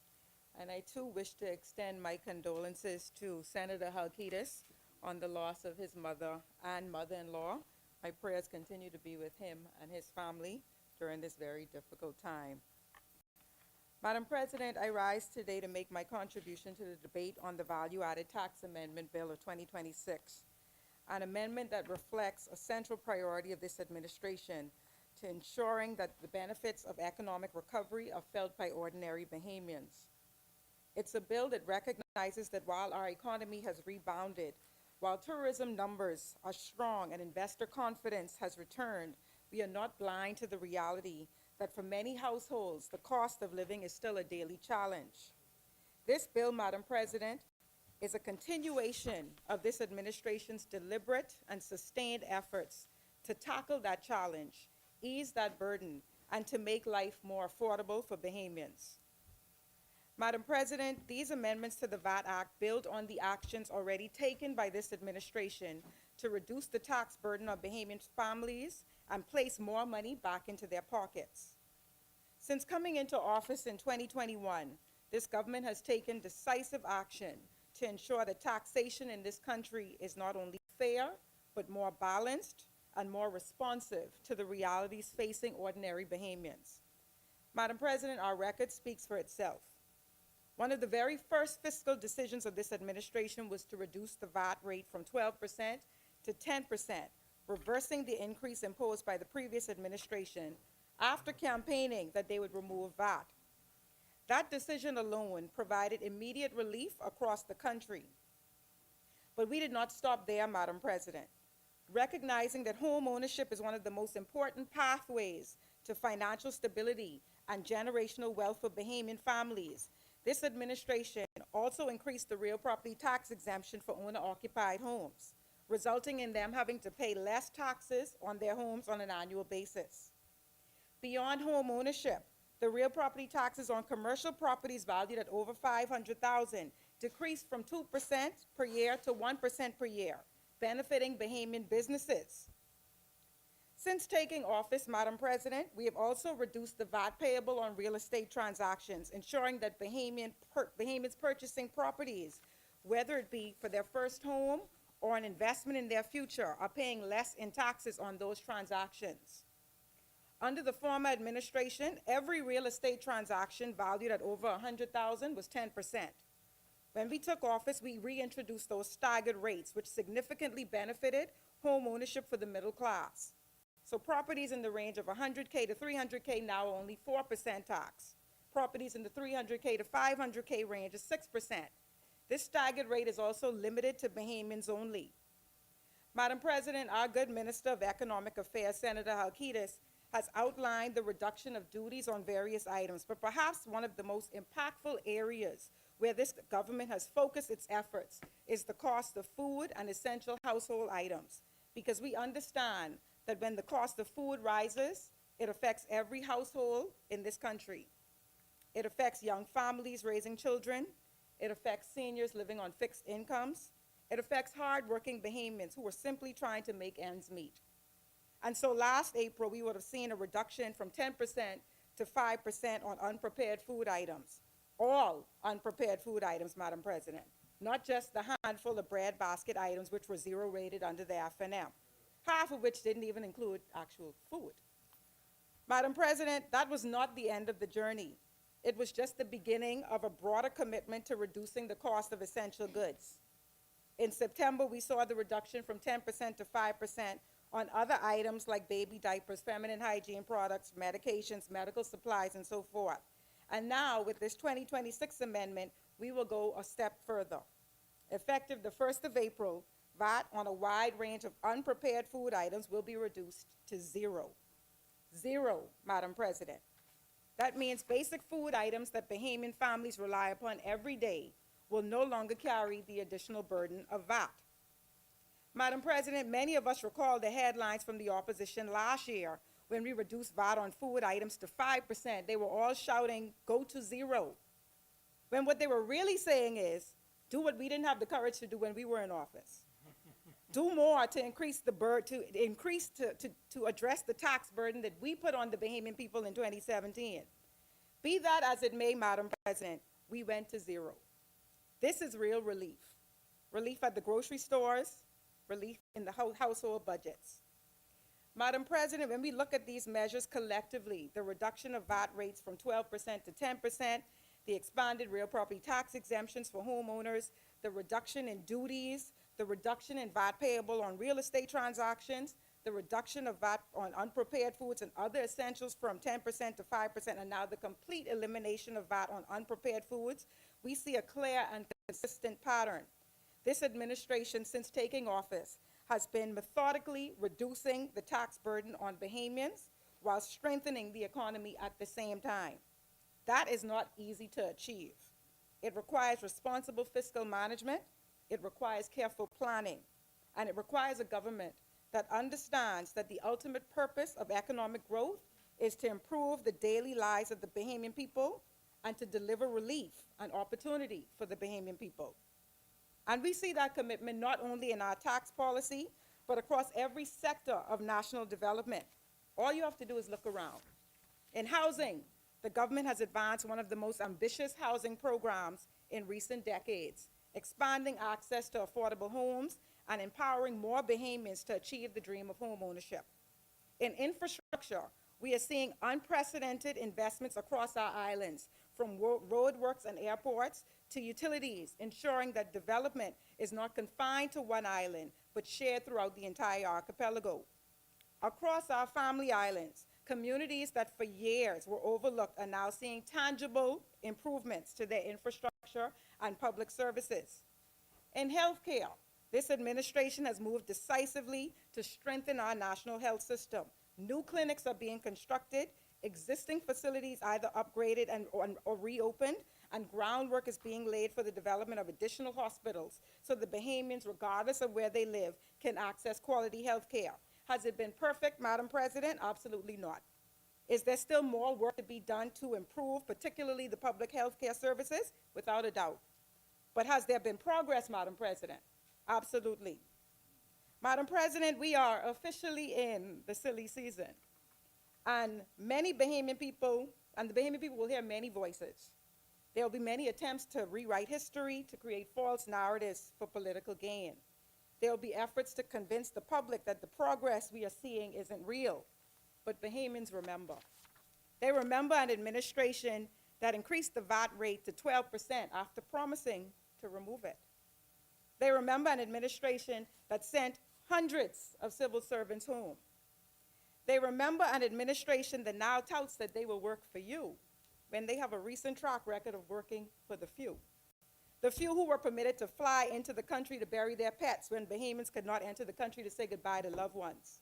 And I too wish to extend my condolences to Senator Alcides on the loss of his mother and mother-in-law. My prayers continue to be with him and his family during this very difficult time. Madam President, I rise today to make my contribution to the debate on the Value-Added Tax Amendment Bill of 2026, an amendment that reflects a central priority of this administration to ensuring that the benefits of economic recovery are felt by ordinary Bahamians. It's a bill that recognizes that while our economy has rebounded, while tourism numbers are strong and investor confidence has returned, we are not blind to the reality that for many households, the cost of living is still a daily challenge. This bill, Madam President, is a continuation of this administration's deliberate and sustained efforts to tackle that challenge, ease that burden, and to make life more affordable for Bahamians. Madam President, these amendments to the VAT Act build on the actions already taken by this administration to reduce the tax burden on Bahamian families and place more money back into their pockets. Since coming into office in 2021, this government has taken decisive action to ensure that taxation in this country is not only fair, but more balanced and more responsive to the realities facing ordinary Bahamians. Madam President, our record speaks for itself. One of the very first fiscal decisions of this administration was to reduce the VAT rate from 12% to 10%, reversing the increase imposed by the previous administration after campaigning that they would remove VAT. That decision alone provided immediate relief across the country. But we did not stop there, Madam President. Recognizing that home ownership is one of the most important pathways to financial stability and generational wealth for Bahamian families, this administration also increased the real property tax exemption for owner-occupied homes, resulting in them having to pay less taxes on their homes on an annual basis. Beyond home ownership, the real property taxes on commercial properties valued at over $500,000 decreased from 2% per year to 1% per year, benefiting Bahamian businesses. Since taking office, Madam President, we have also reduced the VAT payable on real estate transactions, ensuring that Bahamians purchasing properties, whether it be for their first home or an investment in their future, are paying less in taxes on those transactions. Under the former administration, every real estate transaction valued at over $100,000 was 10%. When we took office, we reintroduced those staggered rates, which significantly benefited home ownership for the middle class. So properties in the range of $100K to $300K now are only 4% tax. Properties in the $300K to $500K range is 6%. This staggered rate is also limited to Bahamians only. Madam President, our good Minister of Economic Affairs, Senator Alcides, has outlined the reduction of duties on various items, but perhaps one of the most impactful areas where this government has focused its efforts is the cost of food and essential household items, because we understand that when the cost of food rises, it affects every household in this country. It affects young families raising children. It affects seniors living on fixed incomes. It affects hardworking Bahamians who are simply trying to make ends meet. And so last April, we would have seen a reduction from 10% to 5% on unprepared food items. All unprepared food items, Madam President, not just the handful of bread basket items which were zero rated under the F&M, half of which didn't even include actual food. Madam President, that was not the end of the journey. It was just the beginning of a broader commitment to reducing the cost of essential goods. In September, we saw the reduction from 10% to 5% on other items like baby diapers, feminine hygiene products, medications, medical supplies, and so forth. And now, with this 2026 amendment, we will go a step further. Effective the 1st of April, VAT on a wide range of unprepared food items will be reduced to zero. Zero, Madam President. That means basic food items that Bahamian families rely upon every day will no longer carry the additional burden of VAT. Madam President, many of us recall the headlines from the opposition last year when we reduced VAT on food items to 5%. They were all shouting, go to zero. When what they were really saying is, do what we didn't have the courage to do when we were in office. Do more to increase the to address the tax burden that we put on the Bahamian people in 2017. Be that as it may, Madam President, we went to zero. This is real relief. Relief at the grocery stores, relief in the household budgets. Madam President, when we look at these measures collectively, the reduction of VAT rates from 12% to 10%, the expanded real property tax exemptions for homeowners, the reduction in duties, the reduction in VAT payable on real estate transactions, the reduction of VAT on unprepared foods and other essentials from 10% to 5%, and now the complete elimination of VAT on unprepared foods, we see a clear and consistent pattern. This administration, since taking office, has been methodically reducing the tax burden on Bahamians while strengthening the economy at the same time. That is not easy to achieve. It requires responsible fiscal management, it requires careful planning, and it requires a government that understands that the ultimate purpose of economic growth is to improve the daily lives of the Bahamian people and to deliver relief and opportunity for the Bahamian people. And we see that commitment not only in our tax policy, but across every sector of national development. All you have to do is look around. In housing, the government has advanced one of the most ambitious housing programs in recent decades, expanding access to affordable homes and empowering more Bahamians to achieve the dream of home ownership. In infrastructure, we are seeing unprecedented investments across our islands, from roadworks and airports to utilities, ensuring that development is not confined to one island, but shared throughout the entire archipelago. Across our family islands, communities that for years were overlooked are now seeing tangible improvements to their infrastructure and public services. In healthcare, this administration has moved decisively to strengthen our national health system. New clinics are being constructed, existing facilities either upgraded or reopened, and groundwork is being laid for the development of additional hospitals so the Bahamians, regardless of where they live, can access quality health care. Has it been perfect, Madam President? Absolutely not. Is there still more work to be done to improve, particularly the public health care services? Without a doubt. But has there been progress, Madam President? Absolutely. Madam President, we are officially in the silly season. And many Bahamian people, and the Bahamian people will hear many voices. There will be many attempts to rewrite history, to create false narratives for political gain. There will be efforts to convince the public that the progress we are seeing isn't real. But Bahamians remember. They remember an administration that increased the VAT rate to 12% after promising to remove it. They remember an administration that sent hundreds of civil servants home. They remember an administration that now touts that they will work for you when they have a recent track record of working for the few. The few who were permitted to fly into the country to bury their pets when Bahamians could not enter the country to say goodbye to loved ones.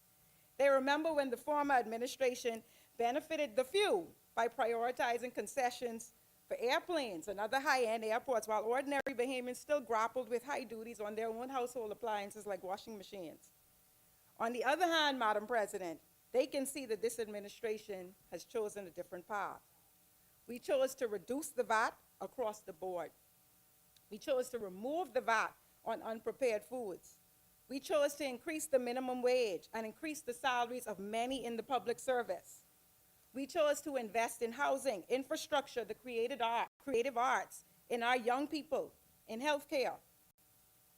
They remember when the former administration benefited the few by prioritizing concessions for airplanes and other high-end airports, while ordinary Bahamians still grappled with high duties on their own household appliances like washing machines. On the other hand, Madam President, they can see that this administration has chosen a different path. We chose to reduce the VAT across the board. We chose to remove the VAT on unprepared foods. We chose to increase the minimum wage and increase the salaries of many in the public service. We chose to invest in housing, infrastructure, the creative arts, in our young people, in healthcare.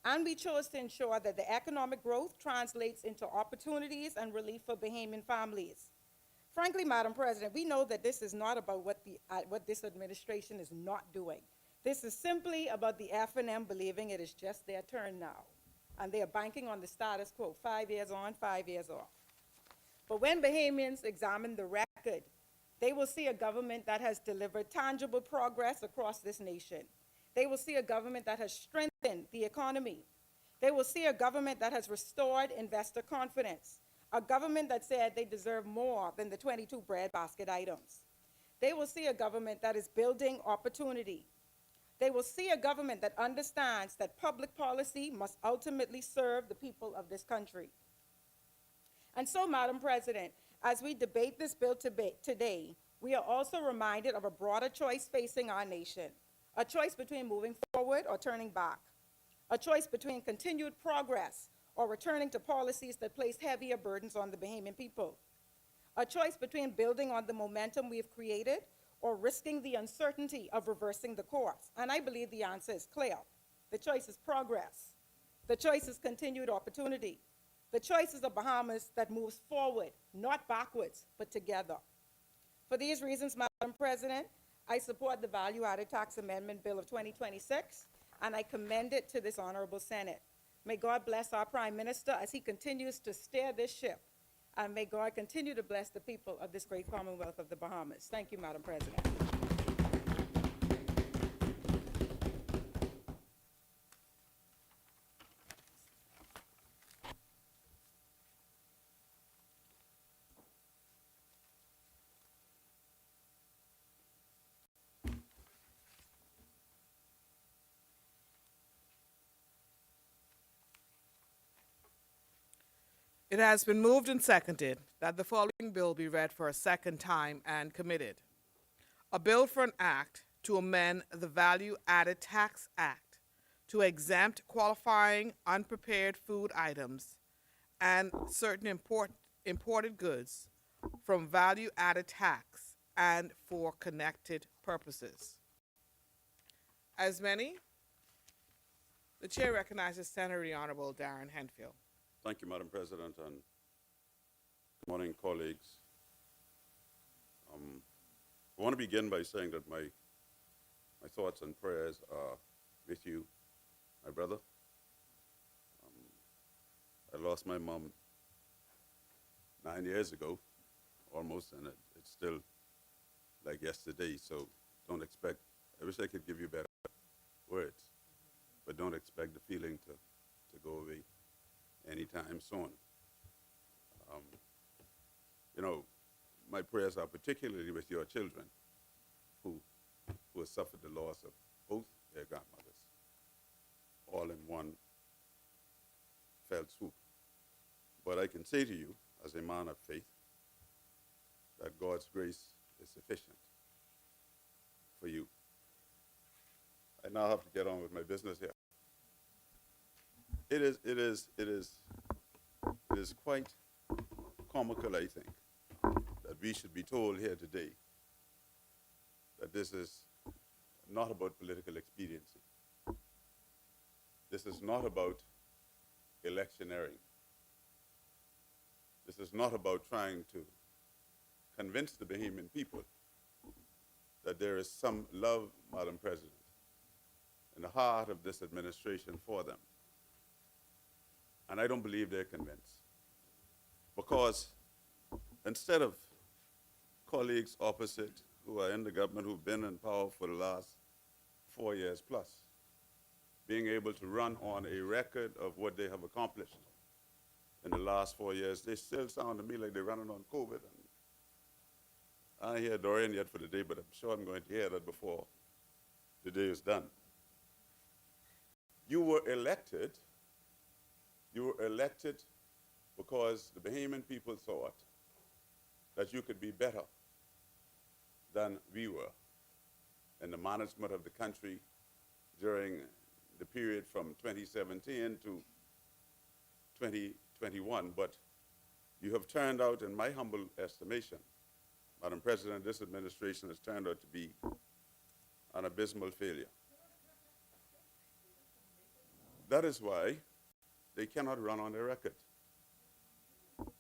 And we chose to ensure that the economic growth translates into opportunities and relief for Bahamian families. Frankly, Madam President, we know that this is not about what this administration is not doing. This is simply about the F&M believing it is just their turn now. And they are banking on the status quo, 5 years on, 5 years off. But when Bahamians examine the record, they will see a government that has delivered tangible progress across this nation. They will see a government that has strengthened the economy. They will see a government that has restored investor confidence, a government that said they deserve more than the 22 breadbasket items. They will see a government that is building opportunity. They will see a government that understands that public policy must ultimately serve the people of this country. And so, Madam President, as we debate this bill today, we are also reminded of a broader choice facing our nation, a choice between moving forward or turning back, a choice between continued progress or returning to policies that place heavier burdens on the Bahamian people, a choice between building on the momentum we have created or risking the uncertainty of reversing the course. And I believe the answer is clear. The choice is progress. The choice is continued opportunity. The choice is a Bahamas that moves forward, not backwards, but together. For these reasons, Madam President, I support the Value-Added Tax Amendment Bill of 2026, and I commend it to this honorable Senate. May God bless our Prime Minister as he continues to steer this ship, and may God continue to bless the people of this great Commonwealth of the Bahamas. Thank you, Madam President. It has been moved and seconded that the following bill be read for a second time and committed. A bill for an act to amend the Value-Added Tax Act to exempt qualifying unprepared food items and certain imported goods from value-added tax and for connected purposes. As many, the chair recognizes Senator the Honorable Darren Henfield. Thank you, Madam President, and good morning, colleagues. I want to begin by saying that my thoughts and prayers are with you, my brother. I lost my mom 9 years ago, almost, and it's still like yesterday, so don't expect, I wish I could give you better words, but don't expect the feeling to go away anytime soon. You know, my prayers are particularly with your children who have suffered the loss of both their grandmothers, all in one fell swoop. But I can say to you, as a man of faith, that God's grace is sufficient for you. I now have to get on with my business here. It is quite comical, I think, that we should be told here today that this is not about political expediency. This is not about electioneering. This is not about trying to convince the Bahamian people that there is some love, Madam President, in the heart of this administration for them. And I don't believe they're convinced. Because instead of colleagues opposite who are in the government, who've been in power for the last 4 years plus, being able to run on a record of what they have accomplished in the last 4 years, they still sound to me like they're running on COVID. And I don't hear Dorian yet for the day, but I'm sure I'm going to hear that before the day is done. You were elected because the Bahamian people thought that you could be better than we were in the management of the country during the period from 2017 to 2021. But you have turned out, in my humble estimation, Madam President, this administration has turned out to be an abysmal failure. That is why they cannot run on their record.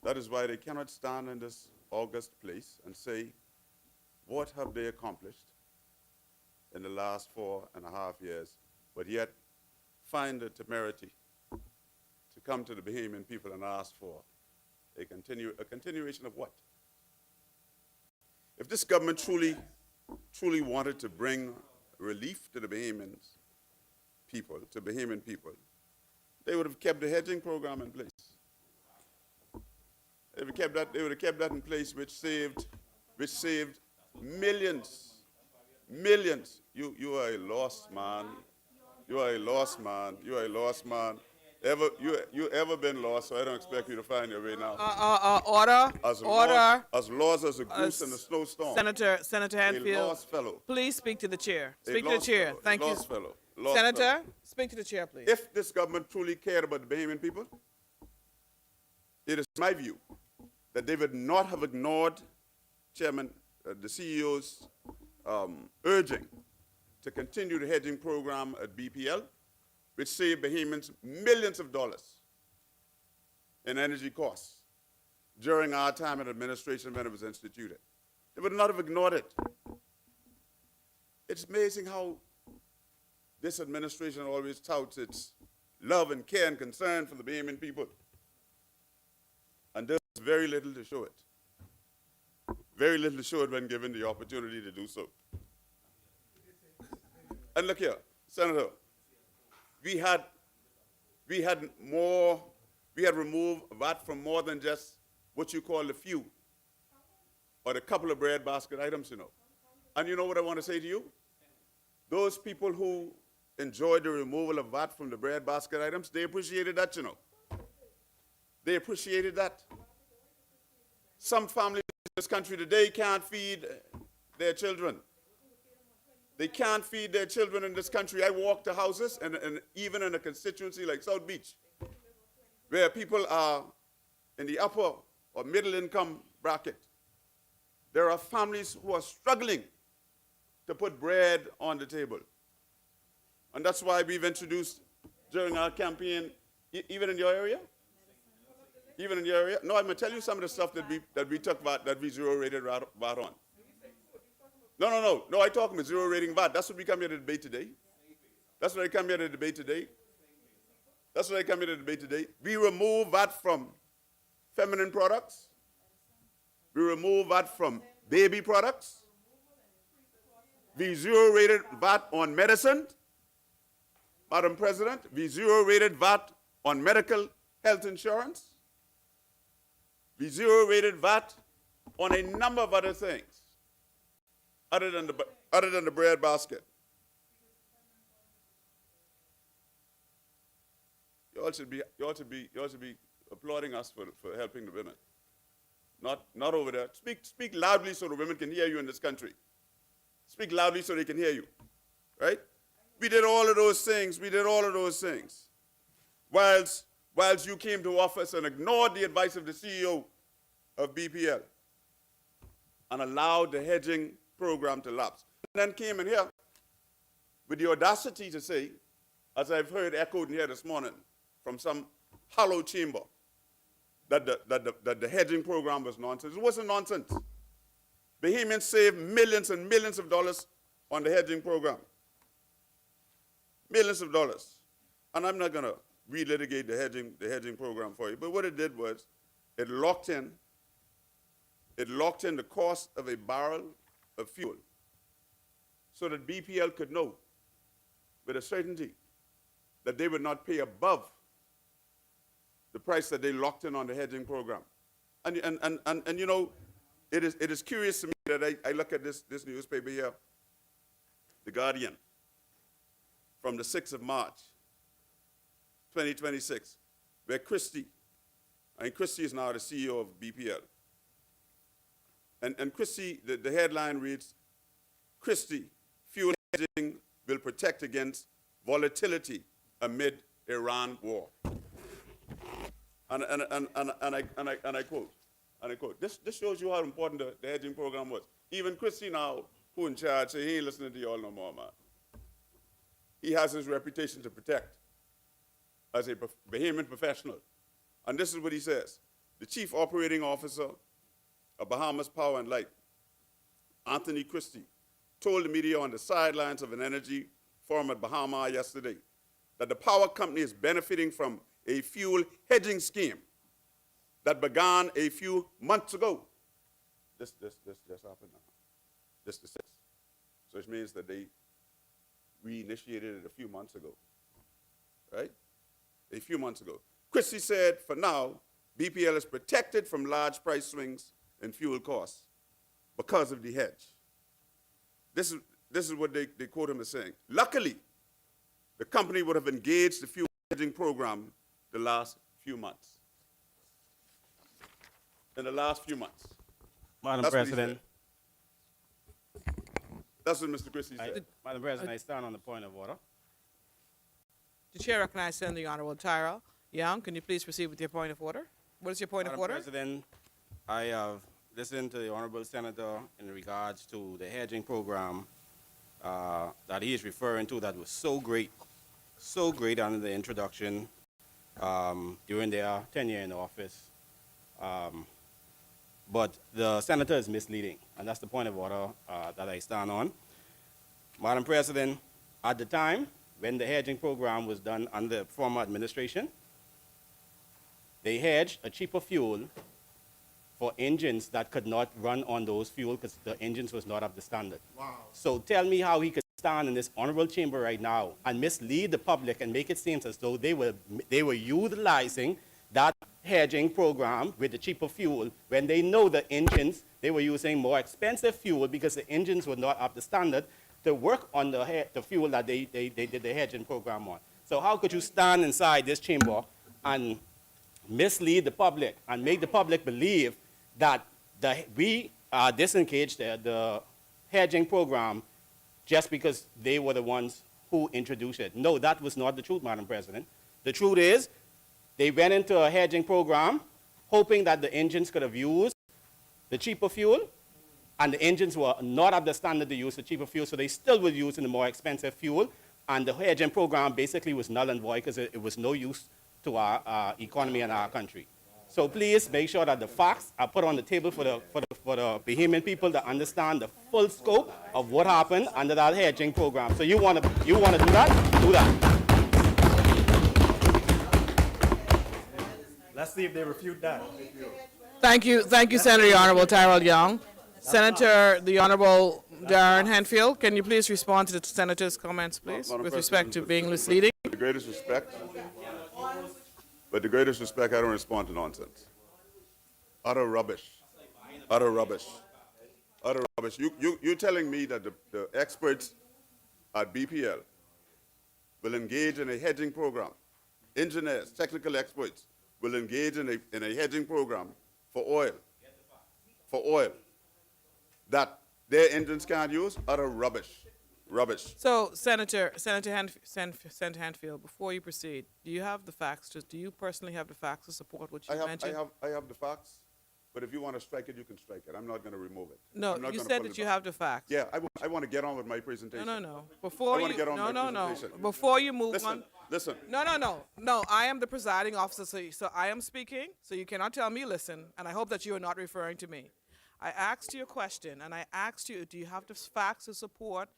That is why they cannot stand in this august place and say, what have they accomplished in the last 4.5 years, but yet find the temerity to come to the Bahamian people and ask for a continuation of what? If this government truly wanted to bring relief to the Bahamian people, they would have kept the hedging program in place. They would have kept that in place, which saved millions. You are a lost man. You are a lost man. You are a lost man. You ever been lost, so I don't expect you to find your way now. Order. Order. As lost as a goose in a snowstorm. Senator A Hatfield, lost fellow. please speak to the chair. A Speak to the lost chair. fellow. Thank A you. lost fellow. Lost Senator, fellow. speak to the chair, please. If this government truly cared about the Bahamian people, it is my view that they would not have ignored the CEO's urging to continue the hedging program at BPL, which saved Bahamians millions of dollars in energy costs during our time in administration when it was instituted. They would not have ignored it. It's amazing how this administration always touts its love and care and concern for the Bahamian people. And there's very little to show it. Very little to show it when given the opportunity to do so. And look here, Senator, we had removed VAT from more than just what you call the few or the couple of bread basket items, you know. And you know what I want to say to you? Those people who enjoyed the removal of VAT from the bread basket items, they appreciated that, you know. They appreciated that. Some families in this country today can't feed their children. They can't feed their children in this country. I walk to houses, and even in a constituency like South Beach, where people are in the upper or middle income bracket, there are families who are struggling to put bread on the table. And that's why we've introduced during our campaign, even in your area? Even in your area? No, I'm going to tell you some of the stuff that we took VAT, that we zero-rated VAT on. No, I talk about zero-rating VAT. That's what we come here to debate today. That's what I come here to debate today. That's what I come here to debate today. We remove VAT from feminine products. We remove VAT from baby products. We zero-rated VAT on medicine. Madam President, we zero-rated VAT on medical health insurance. We zero-rated VAT on a number of other things other than the bread basket. You all should be applauding us for helping the women. Not over there. Speak loudly so the women can hear you in this country. Speak loudly so they can hear you. Right? We did all of those things. Whilst you came to office and ignored the advice of the CEO of BPL and allowed the hedging program to lapse. And then came in here with the audacity to say, as I've heard echoed in here this morning from some hollow chamber, that the hedging program was nonsense. It wasn't nonsense. Bahamians saved millions and millions of dollars on the hedging program. Millions of dollars. And I'm not going to relitigate the hedging program for you, but what it did was it locked in the cost of a barrel of fuel so that BPL could know with a certainty that they would not pay above the price that they locked in on the hedging program. And you know, it is curious to me that I look at this newspaper here, The Guardian, from the 6th of March, 2026, where Christie And Christie is now the CEO of BPL. And Christie, the headline reads, Christie, fuel hedging will protect against volatility amid Iran war. And I quote, this shows you how important the hedging program was. Even Christie now, who in charge, say he ain't listening to y'all no more, man. He has his reputation to protect as a Bahamian professional. And this is what he says. The chief operating officer of Bahamas Power and Light, Anthony Christie, told the media on the sidelines of an energy forum at Bahamas yesterday that the power company is benefiting from a fuel hedging scheme that began a few months ago. This happened now. This the 6th. So it means that they reinitiated it a few months ago, right? A few months ago. Christie said, for now, BPL is protected from large price swings in fuel costs because of the hedge. This is what they quote him as saying. Luckily, the company would have engaged the fuel hedging program the last few months. In the last few months. Madam That's what he President. That's what Mr. Christie said. Madam President, I stand on the point of order. The chair recognizes the Honorable Tyrell Young. Can you please proceed with your point of order? What is your point of Madam order? President, I have listened to the Honorable Senator in regards to the hedging program that he is referring to that was so great under the introduction during their tenure in office. But the senator is misleading, and that's the point of order that I stand on. Madam President, at the time when the hedging program was done under the former administration, they hedged a cheaper fuel for engines that could not run on those fuel because the engines was not up to standard. Wow. So tell me how he could stand in this honorable chamber right now and mislead the public and make it seem as though they were utilizing that hedging program with the cheaper fuel when they know the engines, they were using more expensive fuel because the engines were not up to standard to work on the fuel that they did the hedging program on. So how could you stand inside this chamber and mislead the public and make the public believe that we disengaged the hedging program just because they were the ones who introduced it? No, that was not the truth, Madam President. The truth is, they went into a hedging program hoping that the engines could have used the cheaper fuel, and the engines were not up to standard to use the cheaper fuel, so they still were using the more expensive fuel, and the hedging program basically was null and void because it was no use to our economy and our country. So please make sure that the facts are put on the table for the Bahamian people to understand the full scope of what happened under that hedging program. So you want to do that? Do that. Let's see if they refute that. Thank you, Senator Honorable Tyrell Young. Senator, the Honorable Darren Hanfield, can you please respond to the senator's comments, please, Madam with respect to President, being misleading? With the greatest respect, I don't respond to nonsense. Utter rubbish. Utter rubbish. Utter rubbish. You're telling me that the experts at BPL will engage in a hedging program. Engineers, technical experts will engage in a hedging program for oil. For oil. That their engines can't use? Utter rubbish. Rubbish. So, Senator Hanfield, before you proceed, do you have the facts? Do you personally have the facts to support what you mentioned? I have the facts, but if you want to strike it, you can strike it. I'm not going to remove it. No, you said that you have the facts. Yeah, I want to get on with my presentation. No. Before you, no. Presentation. Before you move on. Listen. No. I am the presiding officer, so I am speaking. So you cannot tell me listen, and I hope that you are not referring to me. I asked you a question, and I asked you, do you have the facts to support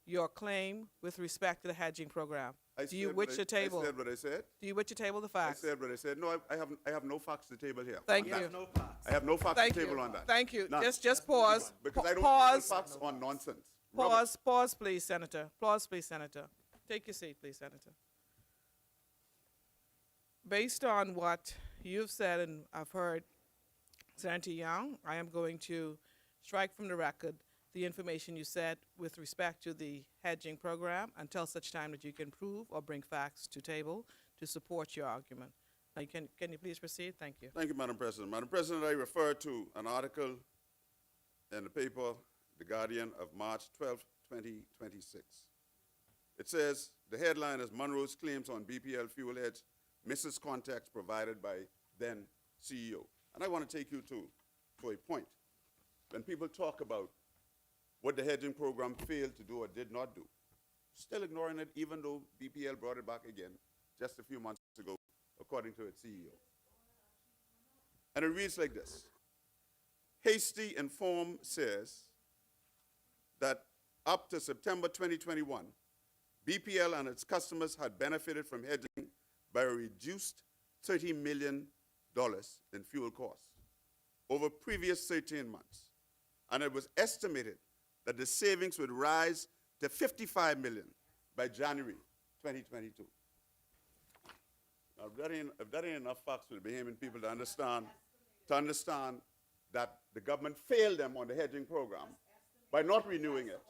your claim with respect to the hedging program? Do you wish to table? I said what I said. Do you wish to table the facts? I said what I said. No, I have no facts to table here. Thank you. I have no facts Thank to table you. on that. Thank you. None. Just pause. Because I don't pause. table facts on nonsense. Rubbish. Pause, please, Senator. Pause, please, Senator. Take your seat, please, Senator. Based on what you've said and I've heard, Senator Young, I am going to strike from the record the information you said with respect to the hedging program until such time that you can prove or bring facts to table to support your argument. Now, can you please proceed? Thank you. Thank you, Madam President. Madam President, I refer to an article in the paper, The Guardian, of March 12, 2026. It says, the headline is Monroe's claims on BPL fuel hedge misses context provided by then CEO. And I want to take you to a point. When people talk about what the hedging program failed to do or did not do, still ignoring it even though BPL brought it back again just a few months ago, according to its CEO. And it reads like this. Hasty Inform says that up to September 2021, BPL and its customers had benefited from hedging by a reduced $30 million in fuel costs over previous 13 months. And it was estimated that the savings would rise to $55 million by January 2022. Now, if that ain't enough facts for the Bahamian people to understand that the government failed them on the hedging program by not renewing it,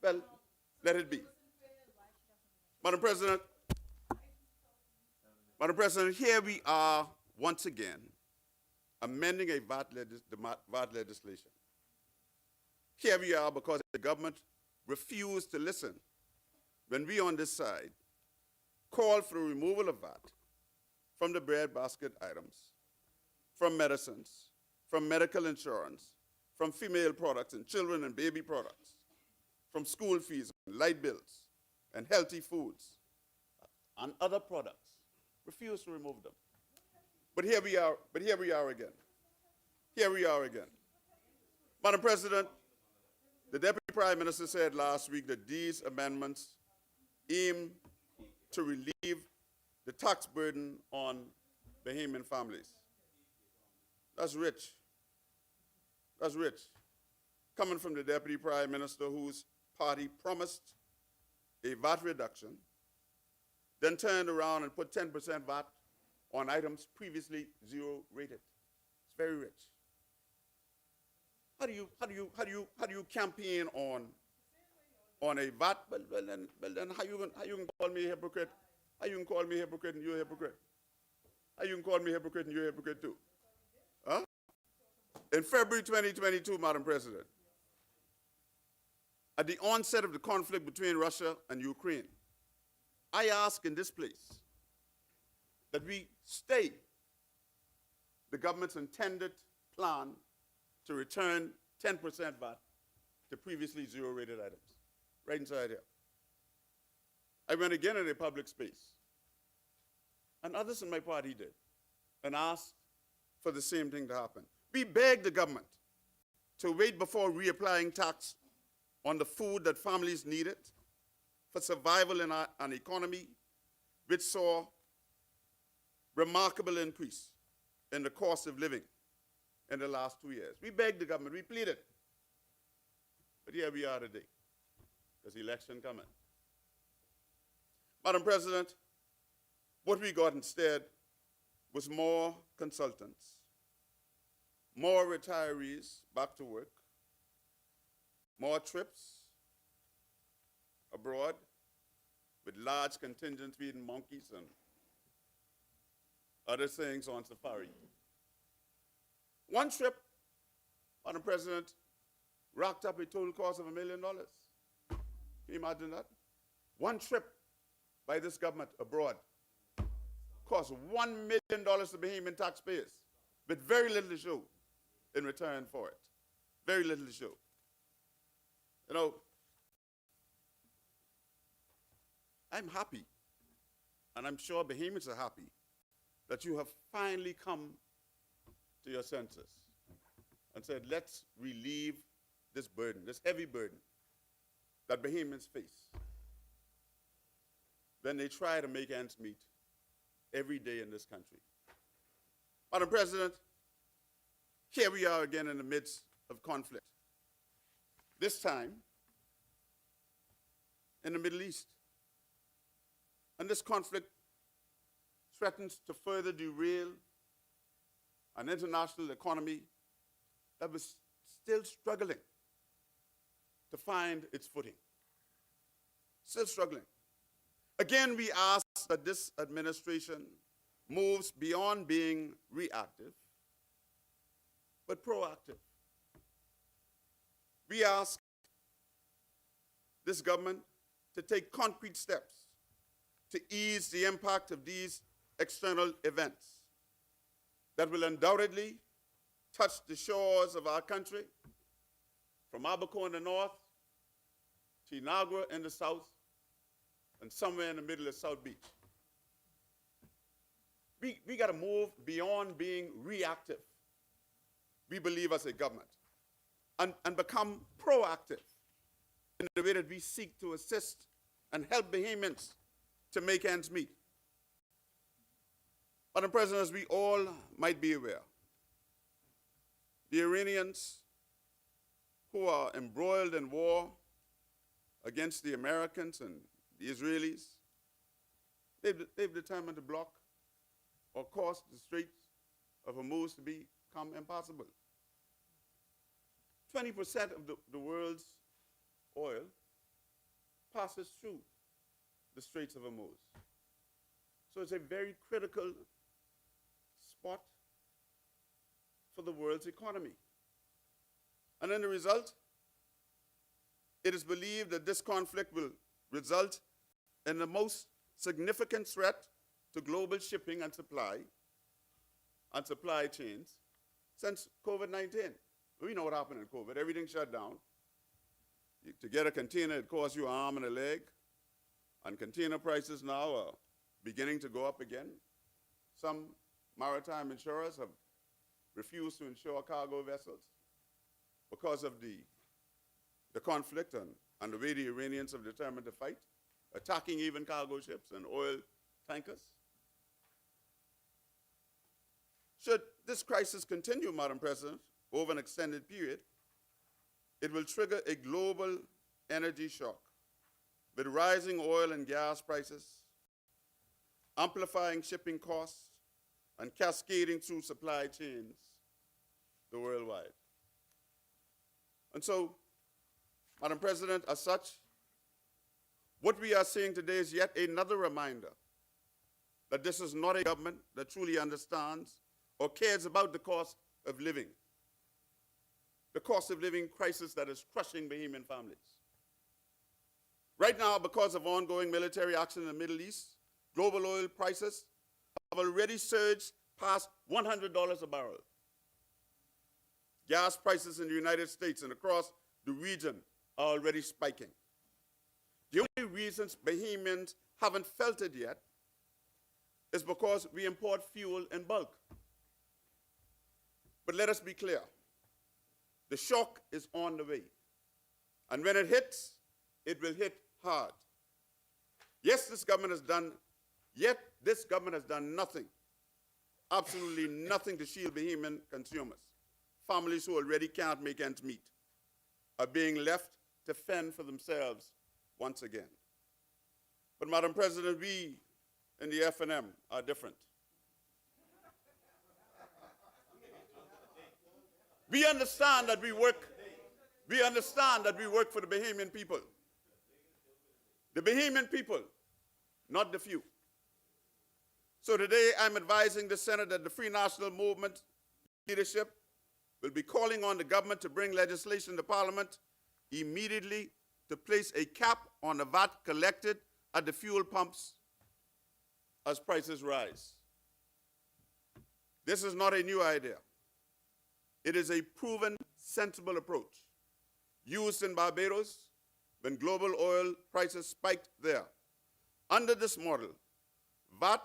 well, let it be. Madam President, here we are once again amending a VAT legislation. Here we are because the government refused to listen when we on this side called for the removal of VAT from the breadbasket items, from medicines, from medical insurance, from female products and children and baby products, from school fees and light bills and healthy foods and other products. Refused to remove them. But here we are again. Here we are again. Madam President, the Deputy Prime Minister said last week that these amendments aim to relieve the tax burden on Bahamian families. That's rich. That's rich. Coming from the Deputy Prime Minister whose party promised a VAT reduction, then turned around and put 10% VAT on items previously zero rated. It's very rich. How do you campaign on a VAT? Well, then how you can call me a hypocrite? How you can call me a hypocrite and you're a hypocrite? How you can call me a hypocrite and you're a hypocrite too? Huh? In February 2022, Madam President, at the onset of the conflict between Russia and Ukraine, I ask in this place that we stay the government's intended plan to return 10% VAT to previously zero-rated items, right inside here. I went again in a public space, and others in my party did, and asked for the same thing to happen. We begged the government to wait before reapplying tax on the food that families needed for survival in an economy which saw remarkable increase in the cost of living in the last 2 years. We begged the government, we pleaded. But here we are today. There's election coming. Madam President, what we got instead was more consultants, more retirees back to work, more trips abroad with large contingents feeding monkeys and other things on safari. One trip, Madam President, racked up a total cost of $1 million. Can you imagine that? One trip by this government abroad cost $1 million to Bahamian taxpayers with very little to show in return for it. Very little to show. You know, I'm happy, and I'm sure Bahamians are happy, that you have finally come to your senses and said, let's relieve this burden, this heavy burden that Bahamians face when they try to make ends meet every day in this country. Madam President, here we are again in the midst of conflict. This time in the Middle East. And this conflict threatens to further derail an international economy that was still struggling to find its footing. Still struggling. Again, we ask that this administration moves beyond being reactive, but proactive. We ask this government to take concrete steps to ease the impact of these external events that will undoubtedly touch the shores of our country, from Abaco in the north to Inagua in the south, and somewhere in the middle of South Beach. We got to move beyond being reactive, we believe, as a government, and become proactive in the way that we seek to assist and help Bahamians to make ends meet. Madam President, as we all might be aware, the Iranians, who are embroiled in war against the Americans and the Israelis, they've determined to block or cause the Straits of Hormuz to become impassable. 20% of the world's oil passes through the Straits of Hormuz. So it's a very critical spot for the world's economy. And in the result, it is believed that this conflict will result in the most significant threat to global shipping and supply chains since COVID-19. We know what happened in COVID. Everything shut down. To get a container, it costs you an arm and a leg. And container prices now are beginning to go up again. Some maritime insurers have refused to insure cargo vessels because of the conflict and the way the Iranians have determined to fight, attacking even cargo ships and oil tankers. Should this crisis continue, Madam President, over an extended period, it will trigger a global energy shock with rising oil and gas prices, amplifying shipping costs, and cascading through supply chains worldwide. And so, Madam President, as such, what we are seeing today is yet another reminder that this is not a government that truly understands or cares about the cost of living crisis that is crushing Bahamian families. Right now, because of ongoing military action in the Middle East, global oil prices have already surged past $100 a barrel. Gas prices in the United States and across the region are already spiking. The only reasons Bahamians haven't felt it yet is because we import fuel in bulk. But let us be clear. The shock is on the way. And when it hits, it will hit hard. This government has done nothing, absolutely nothing to shield Bahamian consumers. Families who already can't make ends meet are being left to fend for themselves once again. But Madam President, we in the F&M are different. We understand that we work for the Bahamian people. The Bahamian people, not the few. So today I'm advising the Senate that the Free National Movement leadership will be calling on the government to bring legislation to Parliament immediately to place a cap on the VAT collected at the fuel pumps as prices rise. This is not a new idea. It is a proven, sensible approach used in Barbados when global oil prices spiked there. Under this model, VAT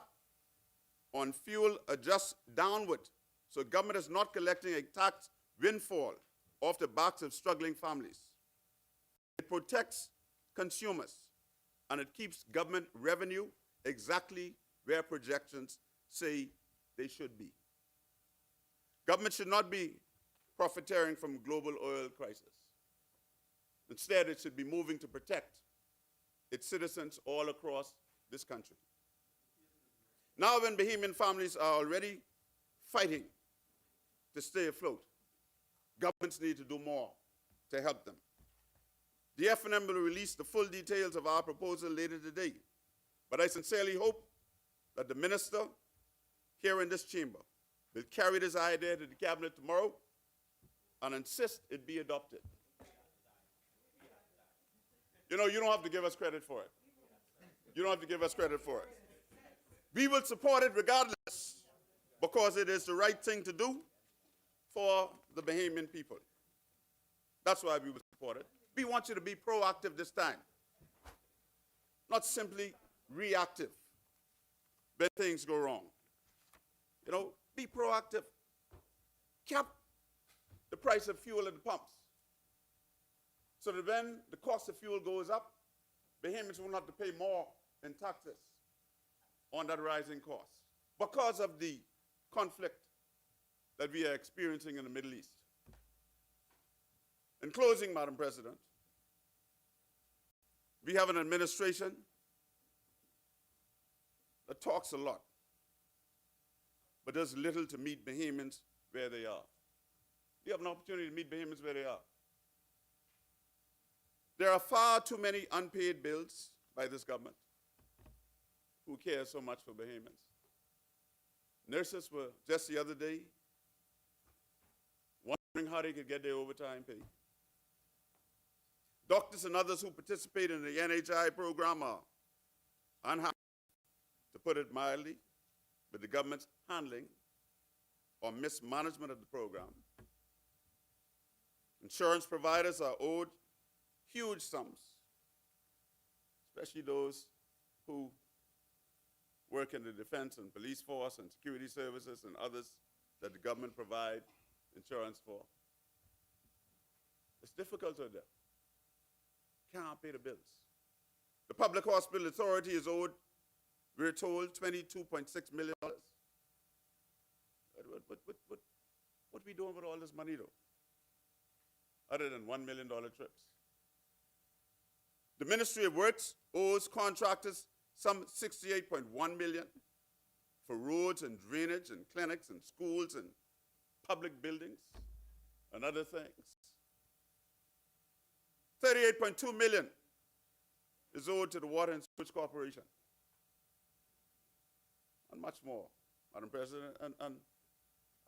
on fuel adjusts downward, so government is not collecting a tax windfall off the backs of struggling families. It protects consumers, and it keeps government revenue exactly where projections say they should be. Government should not be profiteering from global oil crisis. Instead, it should be moving to protect its citizens all across this country. Now, when Bahamian families are already fighting to stay afloat, governments need to do more to help them. The F&M will release the full details of our proposal later today, but I sincerely hope that the minister here in this chamber will carry this idea to the cabinet tomorrow and insist it be adopted. You know, you don't have to give us credit for it. You don't have to give us credit for it. We will support it regardless because it is the right thing to do for the Bahamian people. That's why we will support it. We want you to be proactive this time, not simply reactive when things go wrong. You know, be proactive. Cap the price of fuel at the pumps so that when the cost of fuel goes up, Bahamians won't have to pay more in taxes on that rising cost because of the conflict that we are experiencing in the Middle East. In closing, Madam President, we have an administration that talks a lot, but does little to meet Bahamians where they are. We have an opportunity to meet Bahamians where they are. There are far too many unpaid bills by this government who cares so much for Bahamians. Nurses were just the other day wondering how they could get their overtime pay. Doctors and others who participate in the NHI program are unhappy, to put it mildly, with the government's handling or mismanagement of the program. Insurance providers are owed huge sums, especially those who work in the defense and police force and security services and others that the government provide insurance for. It's difficult out there. Can't pay the bills. The Public Hospital Authority is owed, we're told, $22.6 million. What are we doing with all this money, though? Other than $1 million trips. The Ministry of Works owes contractors some $68.1 million for roads and drainage and clinics and schools and public buildings and other things. $38.2 million is owed to the Water and Sewage Corporation. And much more, Madam President. And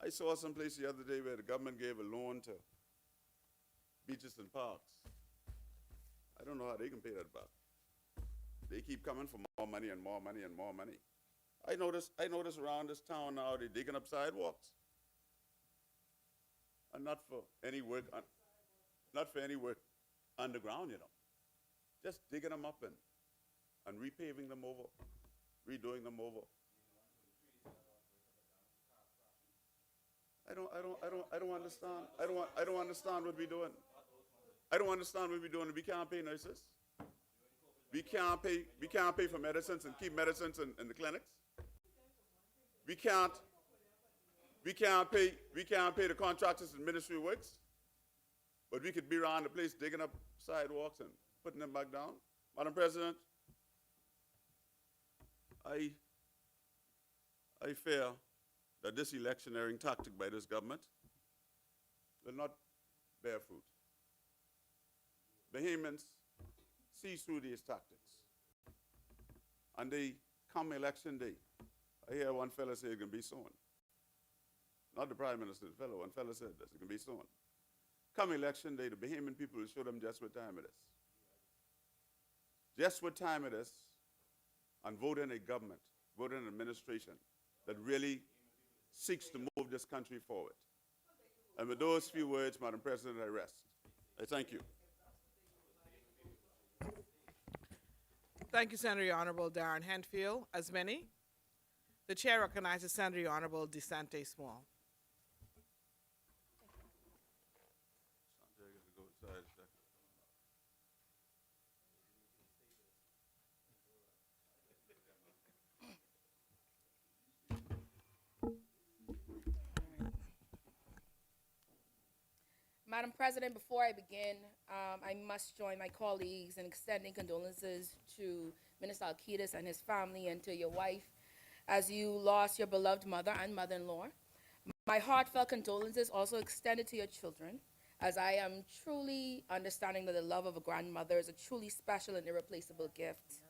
I saw someplace the other day where the government gave a loan to beaches and parks. I don't know how they can pay that back. They keep coming for more money and more money and more money. I notice around this town now they're digging up sidewalks. And not for any work underground, you know. Just digging them up and repaving them over, redoing them over. I don't understand. I don't understand what we're doing. I don't understand what we're doing. We can't pay nurses. We can't pay for medicines and keep medicines in the clinics. We can't pay the contractors in Ministry of Works. But we could be around the place digging up sidewalks and putting them back down. Madam President, I fear that this electioneering tactic by this government will not bear fruit. Bahamians see through these tactics. And they come election day. I hear one fellow say it can be soon. Not the Prime Minister, the fellow. One fellow said this, it can be soon. Come election day, the Bahamian people will show them just what time it is. Just what time it is, and vote in a government, vote in an administration that really seeks to move this country forward. And with those few words, Madam President, I rest. I thank you. Thank you, Senator Honorable Darren Hentfield. As many, the chair recognizes Senator Honorable DeSante Small. Madam President, before I begin, I must join my colleagues in extending condolences to Minister Alcides and his family and to your wife as you lost your beloved mother and mother-in-law. My heartfelt condolences also extended to your children, as I am truly understanding that the love of a grandmother is a truly special and irreplaceable gift.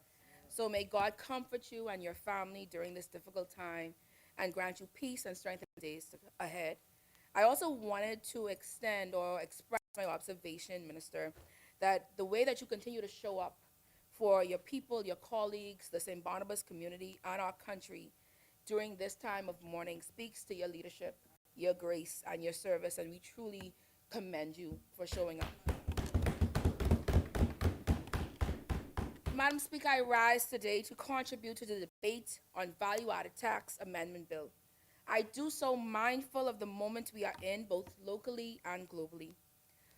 So may God comfort you and your family during this difficult time, and grant you peace and strength in the days ahead. I also wanted to extend or express my observation, Minister, that the way that you continue to show up for your people, your colleagues, the St. Barnabas community, and our country during this time of mourning speaks to your leadership, your grace, and your service, and we truly commend you for showing up. Madam Speaker, I rise today to contribute to the debate on value-added tax amendment bill. I do so mindful of the moment we are in, both locally and globally.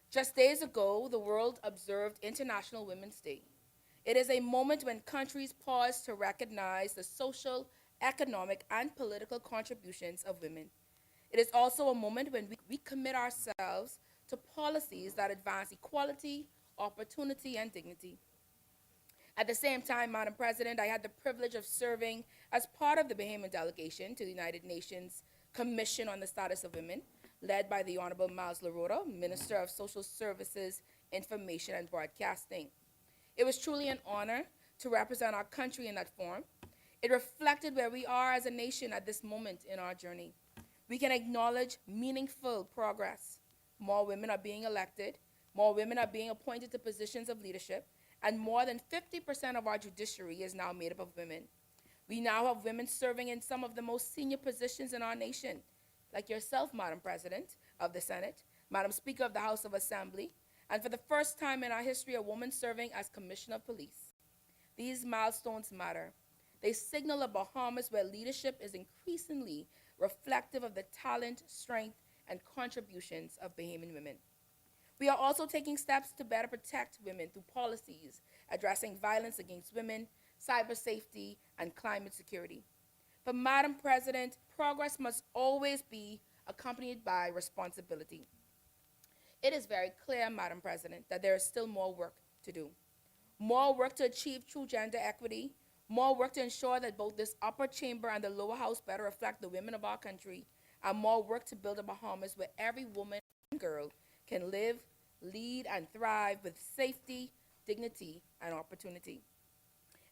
Just days ago, the world observed International Women's Day. It is a moment when countries pause to recognize the social, economic, and political contributions of women. It is also a moment when we commit ourselves to policies that advance equality, opportunity, and dignity. At the same time, Madam President, I had the privilege of serving as part of the Bahamian delegation to the United Nations Commission on the Status of Women, led by the Honorable Miles LaRota, Minister of Social Services, Information, and Broadcasting. It was truly an honor to represent our country in that forum. It reflected where we are as a nation at this moment in our journey. We can acknowledge meaningful progress. More women are being elected, more women are being appointed to positions of leadership, and more than 50% of our judiciary is now made up of women. We now have women serving in some of the most senior positions in our nation, like yourself, Madam President of the Senate, Madam Speaker of the House of Assembly, and for the first time in our history, a woman serving as Commissioner of Police. These milestones matter. They signal a Bahamas where leadership is increasingly reflective of the talent, strength, and contributions of Bahamian women. We are also taking steps to better protect women through policies addressing violence against women, cyber safety, and climate security. But Madam President, progress must always be accompanied by responsibility. It is very clear, Madam President, that there is still more work to do. More work to achieve true gender equity, more work to ensure that both this upper chamber and the lower house better reflect the women of our country, and more work to build a Bahamas where every woman and girl can live, lead, and thrive with safety, dignity, and opportunity.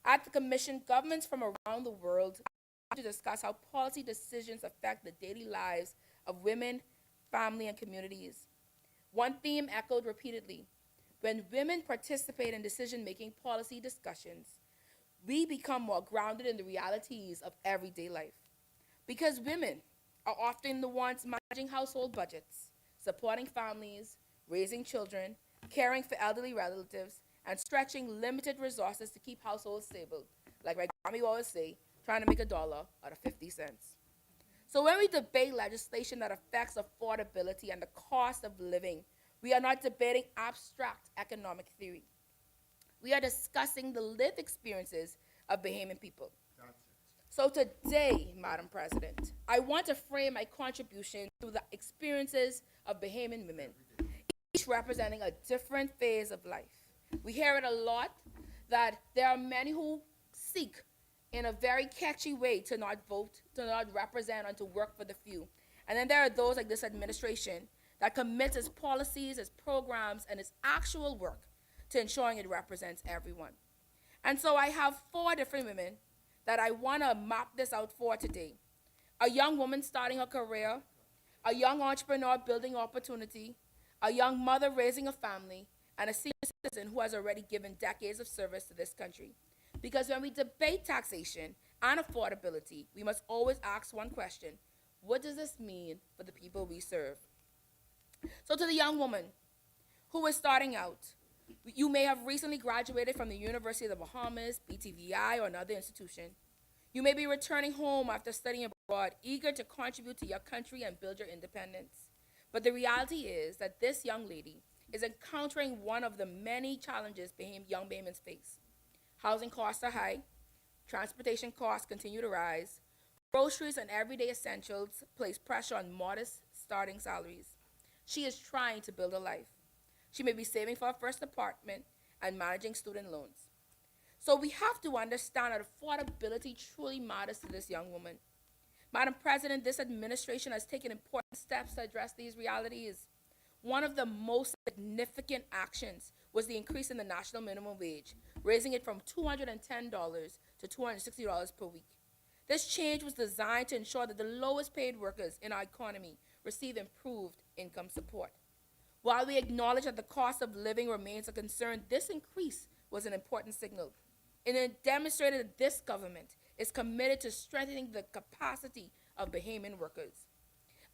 At the Commission, governments from around the world to discuss how policy decisions affect the daily lives of women, family, and communities. One theme echoed repeatedly: when women participate in decision-making policy discussions, we become more grounded in the realities of everyday life. Because women are often the ones managing household budgets, supporting families, raising children, caring for elderly relatives, and stretching limited resources to keep households stable. Like my grandma always say, trying to make a dollar out of 50 cents. So when we debate legislation that affects affordability and the cost of living, we are not debating abstract economic theory. We are discussing the lived experiences of Bahamian people. So today, Madam President, I want to frame my contribution through the experiences of Bahamian women, each representing a different phase of life. We hear it a lot that there are many who seek in a very catchy way to not vote, to not represent, and to work for the few. And then there are those like this administration that commits its policies, its programs, and its actual work to ensuring it represents everyone. And so I have 4 different women that I want to map this out for today. A young woman starting her career, a young entrepreneur building opportunity, a young mother raising a family, and a senior citizen who has already given decades of service to this country. Because when we debate taxation and affordability, we must always ask one question: what does this mean for the people we serve? So to the young woman who is starting out, you may have recently graduated from the University of the Bahamas, BTVI, or another institution. You may be returning home after studying abroad, eager to contribute to your country and build your independence. But the reality is that this young lady is encountering one of the many challenges young Bahamians face. Housing costs are high, transportation costs continue to rise, groceries and everyday essentials place pressure on modest starting salaries. She is trying to build a life. She may be saving for her first apartment and managing student loans. So we have to understand that affordability truly matters to this young woman. Madam President, this administration has taken important steps to address these realities. One of the most significant actions was the increase in the national minimum wage, raising it from $210 to $260 per week. This change was designed to ensure that the lowest paid workers in our economy receive improved income support. While we acknowledge that the cost of living remains a concern, this increase was an important signal. And it demonstrated that this government is committed to strengthening the capacity of Bahamian workers.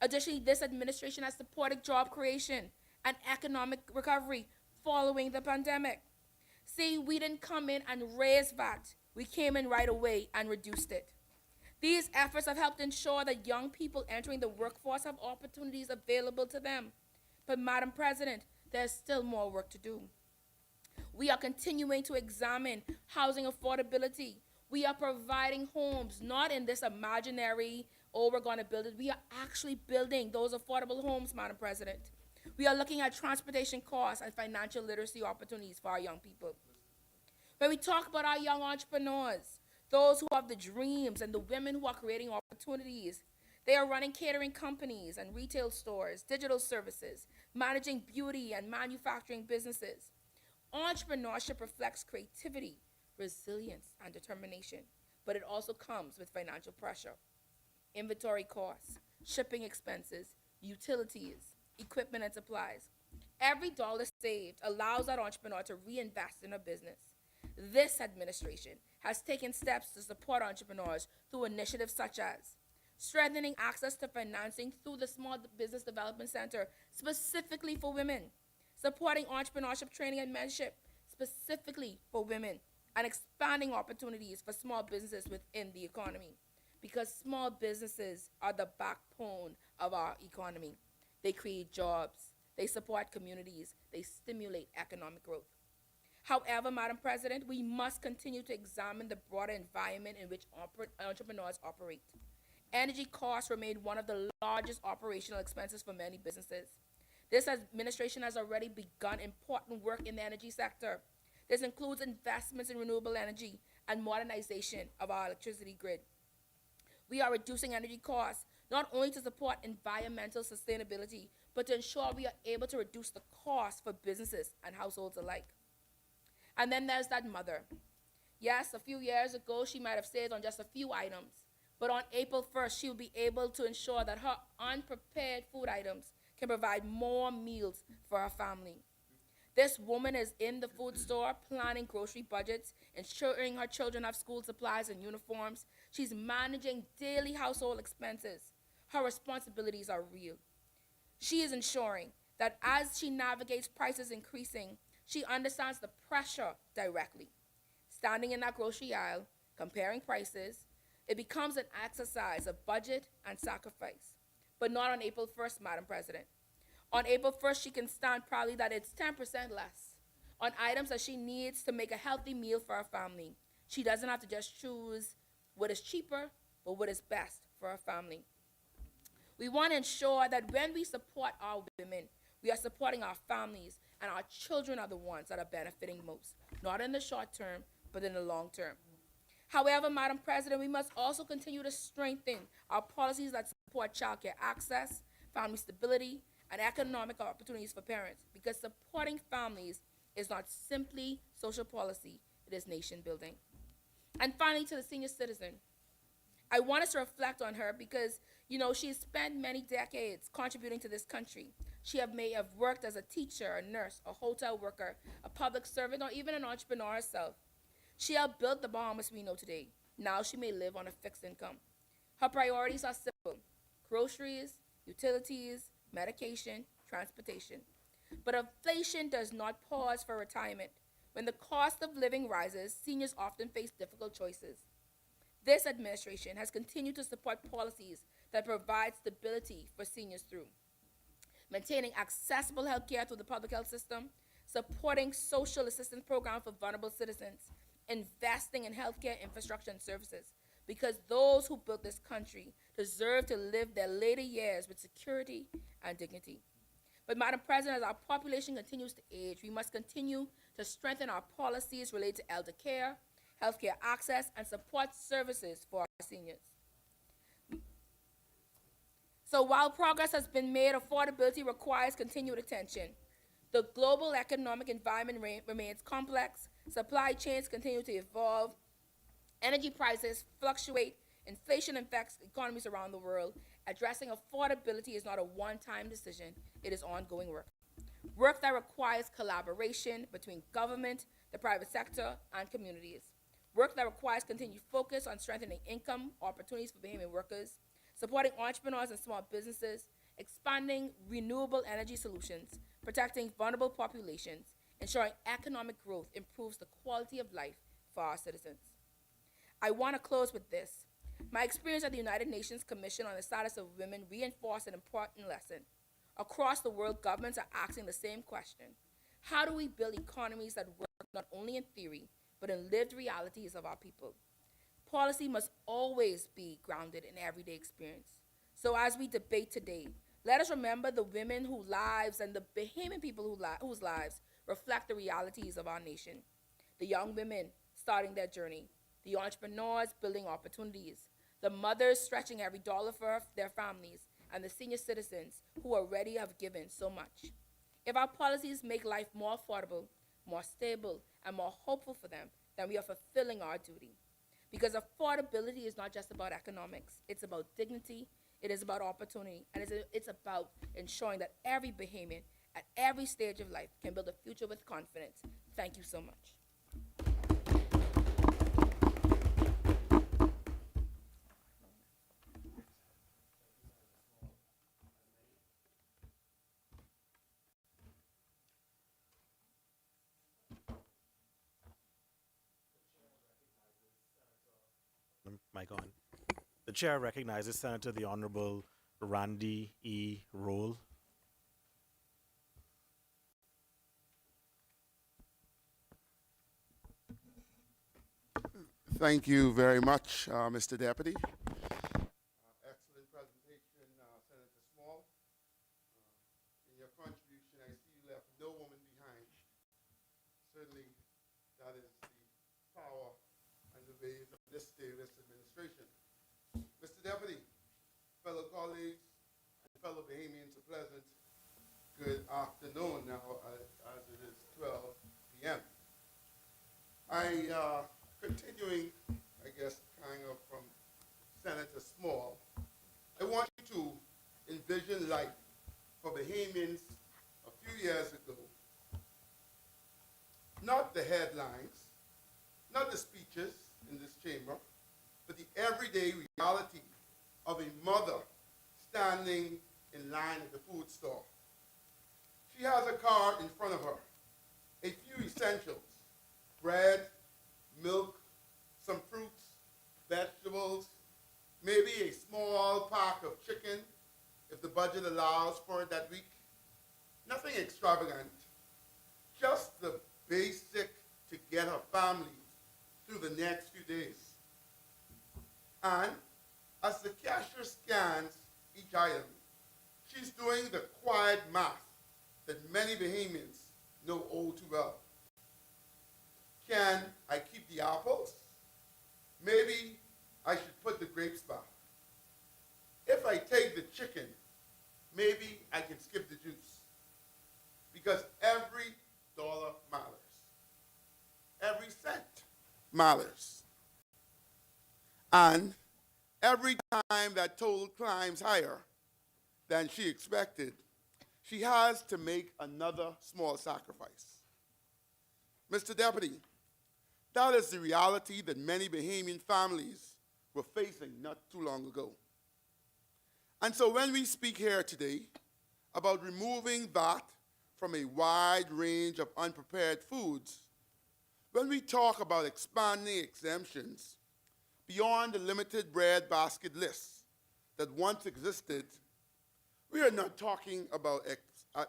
Additionally, this administration has supported job creation and economic recovery following the pandemic. See, we didn't come in and raise VAT. We came in right away and reduced it. These efforts have helped ensure that young people entering the workforce have opportunities available to them. But, Madam President, there's still more work to do. We are continuing to examine housing affordability. We are providing homes, not in this imaginary, oh, we're going to build it. We are actually building those affordable homes, Madam President. We are looking at transportation costs and financial literacy opportunities for our young people. When we talk about our young entrepreneurs, those who have the dreams and the women who are creating opportunities, they are running catering companies and retail stores, digital services, managing beauty and manufacturing businesses. Entrepreneurship reflects creativity, resilience, and determination, but it also comes with financial pressure. Inventory costs, shipping expenses, utilities, equipment and supplies. Every dollar saved allows that entrepreneur to reinvest in a business. This administration has taken steps to support entrepreneurs through initiatives such as strengthening access to financing through the Small Business Development Center specifically for women, supporting entrepreneurship training and mentorship specifically for women, and expanding opportunities for small businesses within the economy, because small businesses are the backbone of our economy. They create jobs, they support communities, they stimulate economic growth. However, Madam President, we must continue to examine the broader environment in which entrepreneurs operate. Energy costs remain one of the largest operational expenses for many businesses. This administration has already begun important work in the energy sector. This includes investments in renewable energy and modernization of our electricity grid. We are reducing energy costs not only to support environmental sustainability, but to ensure we are able to reduce the cost for businesses and households alike. And then there's that mother. Yes, a few years ago, she might have saved on just a few items, but on April 1st, she'll be able to ensure that her unprepared food items can provide more meals for her family. This woman is in the food store planning grocery budgets, ensuring her children have school supplies and uniforms. She's managing daily household expenses. Her responsibilities are real. She is ensuring that as she navigates prices increasing, she understands the pressure directly. Standing in that grocery aisle, comparing prices, it becomes an exercise of budget and sacrifice. But not on April 1st, Madam President. On April 1st, she can stand proudly that it's 10% less on items that she needs to make a healthy meal for her family. She doesn't have to just choose what is cheaper, but what is best for her family. We want to ensure that when we support our women, we are supporting our families, and our children are the ones that are benefiting most, not in the short term, but in the long term. However, Madam President, we must also continue to strengthen our policies that support childcare access, family stability, and economic opportunities for parents, because supporting families is not simply social policy, it is nation building. And finally, to the senior citizen, I want us to reflect on her because, she's spent many decades contributing to this country. She may have worked as a teacher, a nurse, a hotel worker, a public servant, or even an entrepreneur herself. She helped build the Bahamas we know today. Now she may live on a fixed income. Her priorities are simple: groceries, utilities, medication, transportation. But inflation does not pause for retirement. When the cost of living rises, seniors often face difficult choices. This administration has continued to support policies that provide stability for seniors through maintaining accessible health care through the public health system, supporting social assistance programs for vulnerable citizens, investing in healthcare infrastructure and services, because those who built this country deserve to live their later years with security and dignity. But, Madam President, as our population continues to age, we must continue to strengthen our policies related to elder care, healthcare access, and support services for our seniors. So while progress has been made, affordability requires continued attention. The global economic environment remains complex, supply chains continue to evolve, energy prices fluctuate Inflation affects economies around the world. Addressing affordability is not a one-time decision, it is ongoing work. Work that requires collaboration between government, the private sector, and communities. Work that requires continued focus on strengthening income opportunities for Bahamian workers, supporting entrepreneurs and small businesses, expanding renewable energy solutions, protecting vulnerable populations, ensuring economic growth improves the quality of life for our citizens. I want to close with this. My experience at the United Nations Commission on the Status of Women reinforced an important lesson. Across the world, governments are asking the same question. How do we build economies that work not only in theory, but in lived realities of our people? Policy must always be grounded in everyday experience. So as we debate today, let us remember the women whose lives and the Bahamian people whose lives reflect the realities of our nation. The young women starting their journey, the entrepreneurs building opportunities, the mothers stretching every dollar for their families, and the senior citizens who already have given so much. If our policies make life more affordable, more stable, and more hopeful for them, then we are fulfilling our duty. Because affordability is not just about economics, it's about dignity, it is about opportunity, and it's about ensuring that every Bahamian at every stage of life can build a future with confidence. Thank you so much. Mic on. The chair recognizes Senator the Honorable Randy E. Roll. Thank you very much, Mr. Deputy. Excellent presentation, Senator Small. In your contribution, I see you left no woman behind. Certainly, that is the power and the ways of this this administration. Mr. Deputy, fellow colleagues, and fellow Bahamians, a pleasant good afternoon now, as it is 12 p.m. Continuing, I guess, kind of from Senator Small, I want you to envision life for Bahamians a few years ago. Not the headlines, not the speeches in this chamber, but the everyday reality of a mother standing in line at the food store. She has a cart in front of her, a few essentials, bread, milk, some fruits, vegetables, maybe a small pack of chicken if the budget allows for it that week. Nothing extravagant, just the basic to get her family through the next few days. And as the cashier scans each item, she's doing the quiet math that many Bahamians know all too well. Can I keep the apples? Maybe I should put the grapes back. If I take the chicken, maybe I can skip the juice. Because every dollar matters. Every cent matters. And every time that total climbs higher than she expected, she has to make another small sacrifice. Mr. Deputy, that is the reality that many Bahamian families were facing not too long ago. And so when we speak here today about removing VAT from a wide range of unprepared foods, when we talk about expanding exemptions beyond the limited bread basket list that once existed, we are not talking about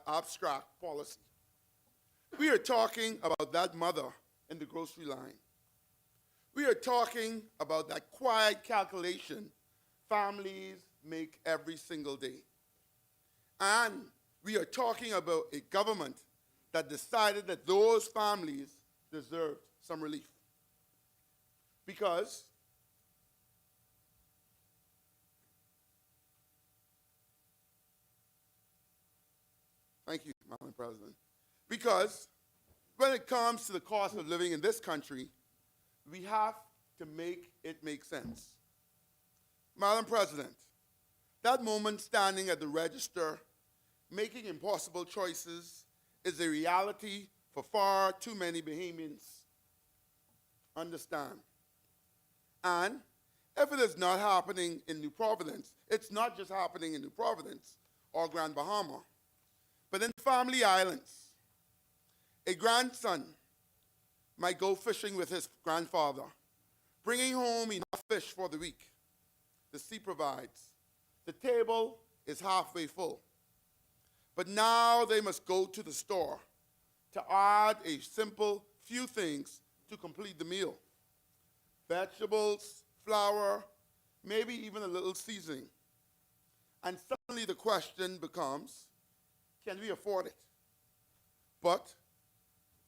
abstract policy. We are talking about that mother in the grocery line. We are talking about that quiet calculation families make every single day. And we are talking about a government that decided that those families deserved some relief. Because thank you, Madam President. Because when it comes to the cost of living in this country, we have to make it make sense. Madam President, that moment standing at the register, making impossible choices, is a reality for far too many Bahamians understand. And if it is not happening in New Providence, it's not just happening in New Providence or Grand Bahama, but in Family Islands. A grandson might go fishing with his grandfather, bringing home enough fish for the week. The sea provides. The table is halfway full. But now they must go to the store to add a simple few things to complete the meal. Vegetables, flour, maybe even a little seasoning. And suddenly the question becomes, can we afford it? But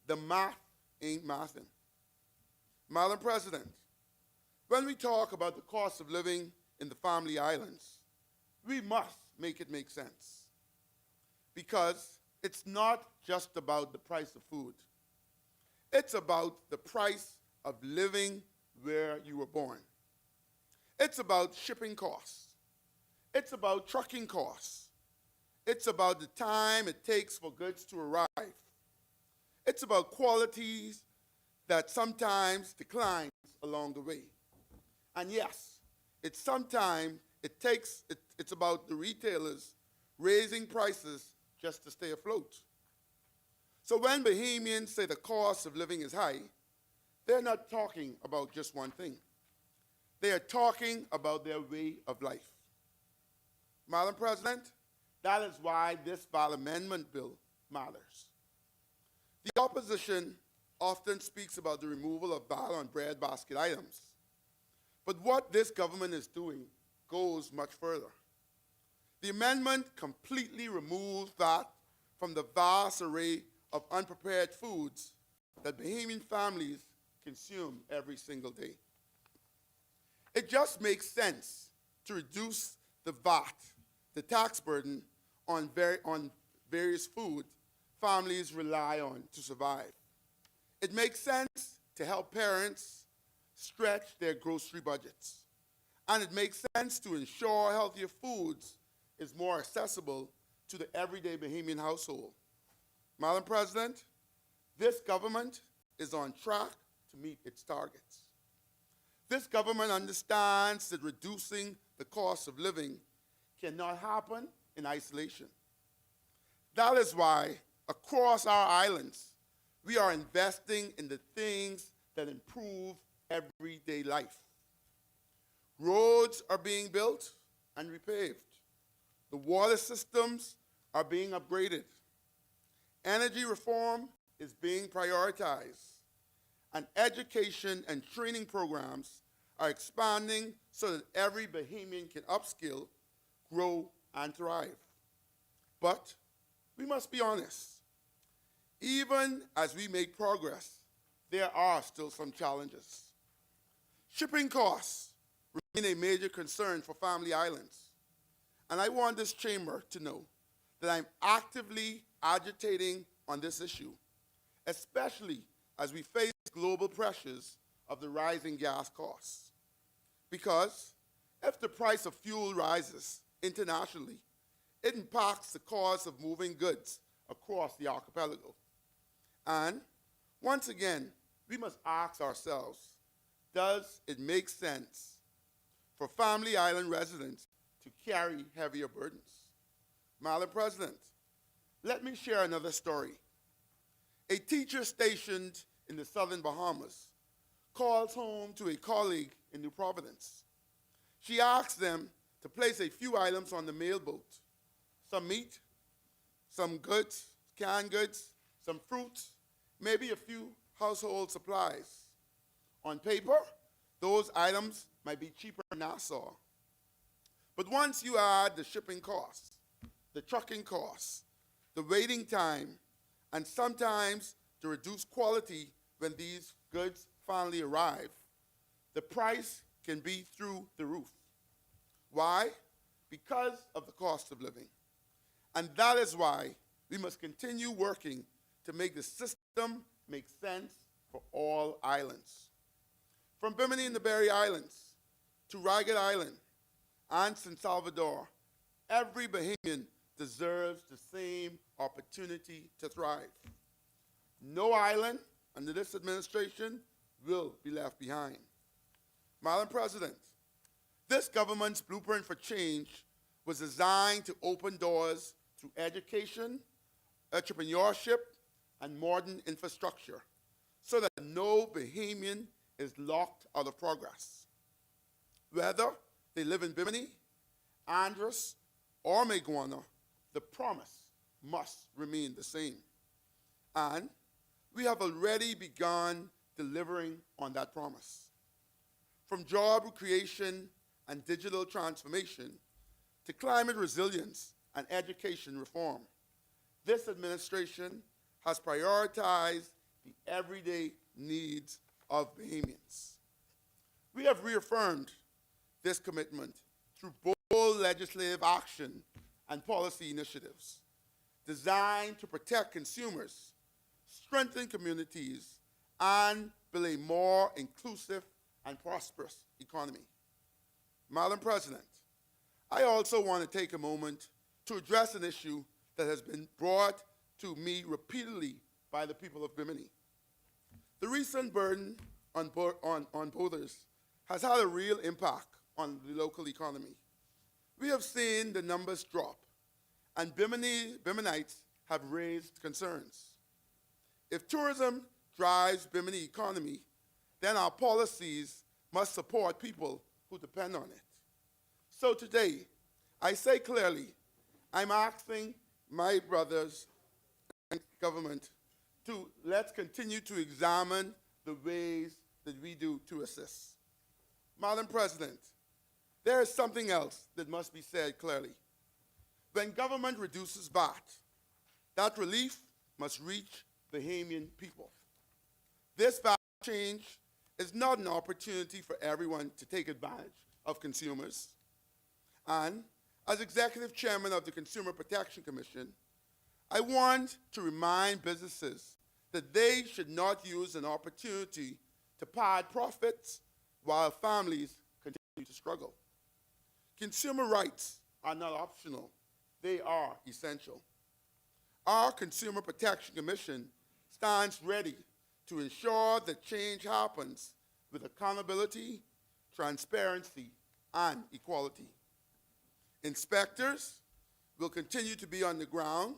the math ain't mathing. Madam President, when we talk about the cost of living in the Family Islands, we must make it make sense. Because it's not just about the price of food. It's about the price of living where you were born. It's about shipping costs. It's about trucking costs. It's about the time it takes for goods to arrive. It's about qualities that sometimes declines along the way. And yes, it's about the retailers raising prices just to stay afloat. So when Bahamians say the cost of living is high, they're not talking about just one thing. They are talking about their way of life. Madam President, that is why this ballot amendment bill matters. The opposition often speaks about the removal of VAT on bread basket items. But what this government is doing goes much further. The amendment completely removes VAT from the vast array of unprepared foods that Bahamian families consume every single day. It just makes sense to reduce the VAT, the tax burden on various food families rely on to survive. It makes sense to help parents stretch their grocery budgets. And it makes sense to ensure healthier foods is more accessible to the everyday Bahamian household. Madam President, this government is on track to meet its targets. This government understands that reducing the cost of living cannot happen in isolation. That is why, across our islands, we are investing in the things that improve everyday life. Roads are being built and repaved. The water systems are being upgraded. Energy reform is being prioritized. And education and training programs are expanding so that every Bahamian can upskill, grow, and thrive. But we must be honest. Even as we make progress, there are still some challenges. Shipping costs remain a major concern for Family Islands. And I want this chamber to know that I'm actively agitating on this issue, especially as we face global pressures of the rising gas costs. Because if the price of fuel rises internationally, it impacts the cost of moving goods across the archipelago. And once again, we must ask ourselves, does it make sense for Family Island residents to carry heavier burdens? Madam President, let me share another story. A teacher stationed in the southern Bahamas calls home to a colleague in New Providence. She asks them to place a few items on the mailboat: some meat, some goods, canned goods, some fruits, maybe a few household supplies. On paper, those items might be cheaper in Nassau. But once you add the shipping costs, the trucking costs, the waiting time, and sometimes the reduced quality when these goods finally arrive, the price can be through the roof. Why? Because of the cost of living. And that is why we must continue working to make the system make sense for all islands. From Bimini and the Berry Islands to Ragged Island, and San Salvador, every Bahamian deserves the same opportunity to thrive. No island under this administration will be left behind. Madam President, this government's blueprint for change was designed to open doors through education, entrepreneurship, and modern infrastructure so that no Bahamian is locked out of progress. Whether they live in Bimini, Andros, or Maguana, the promise must remain the same. And we have already begun delivering on that promise. From job creation and digital transformation to climate resilience and education reform, this administration has prioritized the everyday needs of Bahamians. We have reaffirmed this commitment through bold legislative action and policy initiatives designed to protect consumers, strengthen communities, and build a more inclusive and prosperous economy. Madam President, I also want to take a moment to address an issue that has been brought to me repeatedly by the people of Bimini. The recent burden on boaters has had a real impact on the local economy. We have seen the numbers drop, and Biminites have raised concerns. If tourism drives Bimini economy, then our policies must support people who depend on it. So today, I say clearly, I'm asking my brothers and government to let's continue to examine the ways that we do to assist. Madam President, there is something else that must be said clearly. When government reduces VAT, that relief must reach Bahamian people. This VAT change is not an opportunity for everyone to take advantage of consumers. And as Executive Chairman of the Consumer Protection Commission, I want to remind businesses that they should not use an opportunity to pad profits while families continue to struggle. Consumer rights are not optional, they are essential. Our Consumer Protection Commission stands ready to ensure that change happens with accountability, transparency, and equality. Inspectors will continue to be on the ground,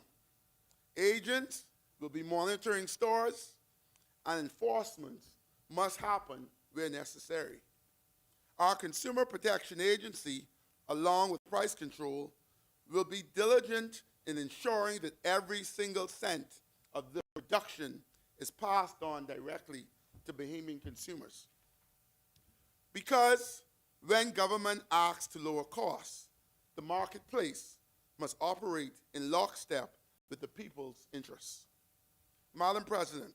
agents will be monitoring stores, and enforcement must happen where necessary. Our Consumer Protection Agency, along with price control, will be diligent in ensuring that every single cent of the reduction is passed on directly to Bahamian consumers. Because when government acts to lower costs, the marketplace must operate in lockstep with the people's interests. Madam President,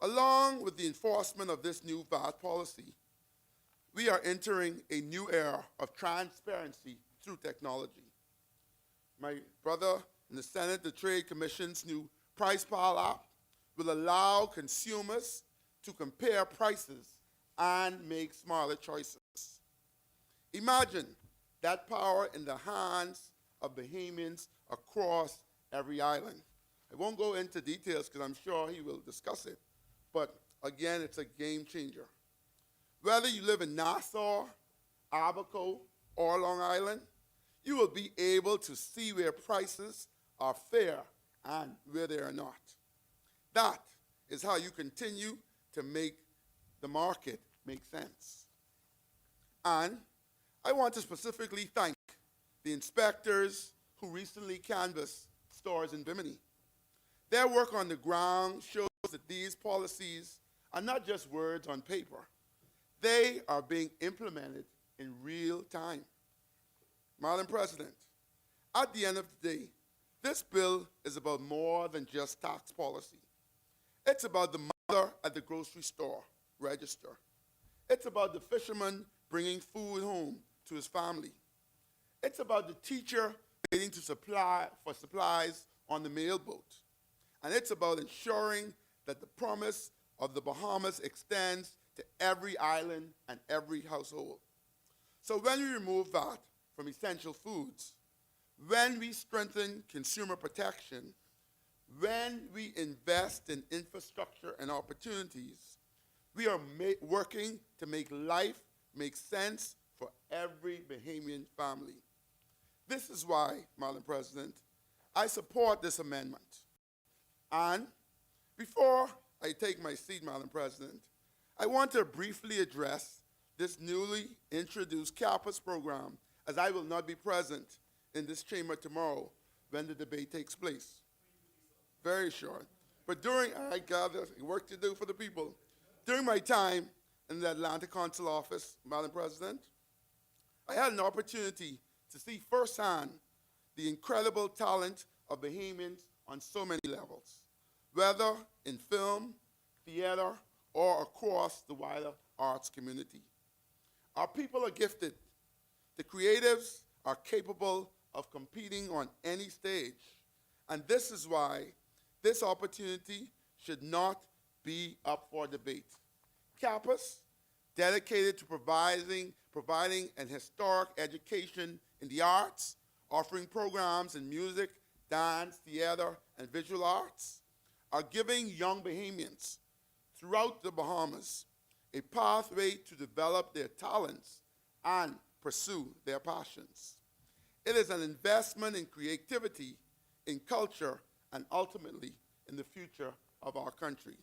along with the enforcement of this new VAT policy, we are entering a new era of transparency through technology. My brother in the Senate, the Trade Commission's new Price Pal app will allow consumers to compare prices and make smarter choices. Imagine that power in the hands of Bahamians across every island. I won't go into details because I'm sure he will discuss it, but again, it's a game changer. Whether you live in Nassau, Abaco, or Long Island, you will be able to see where prices are fair and where they are not. That is how you continue to make the market make sense. And I want to specifically thank the inspectors who recently canvassed stores in Bimini. Their work on the ground shows that these policies are not just words on paper. They are being implemented in real time. Madam President, at the end of the day, this bill is about more than just tax policy. It's about the mother at the grocery store register. It's about the fisherman bringing food home to his family. It's about the teacher waiting for supplies on the mail boat. And it's about ensuring that the promise of the Bahamas extends to every island and every household. So when we remove VAT from essential foods, when we strengthen consumer protection, when we invest in infrastructure and opportunities, we are working to make life make sense for every Bahamian family. This is why, Madam President, I support this amendment. And before I take my seat, Madam President, I want to briefly address this newly introduced CAPAS program, as I will not be present in this chamber tomorrow when the debate takes place. Very short. But I got work to do for the people. During my time in the Atlanta Consul office, Madam President, I had an opportunity to see firsthand the incredible talent of Bahamians on so many levels, whether in film, theater, or across the wider arts community. Our people are gifted. The creatives are capable of competing on any stage, and this is why this opportunity should not be up for debate. CAPAS, dedicated to providing an historic education in the arts, offering programs in music, dance, theater, and visual arts, are giving young Bahamians throughout the Bahamas a pathway to develop their talents and pursue their passions. It is an investment in creativity, in culture, and ultimately in the future of our country.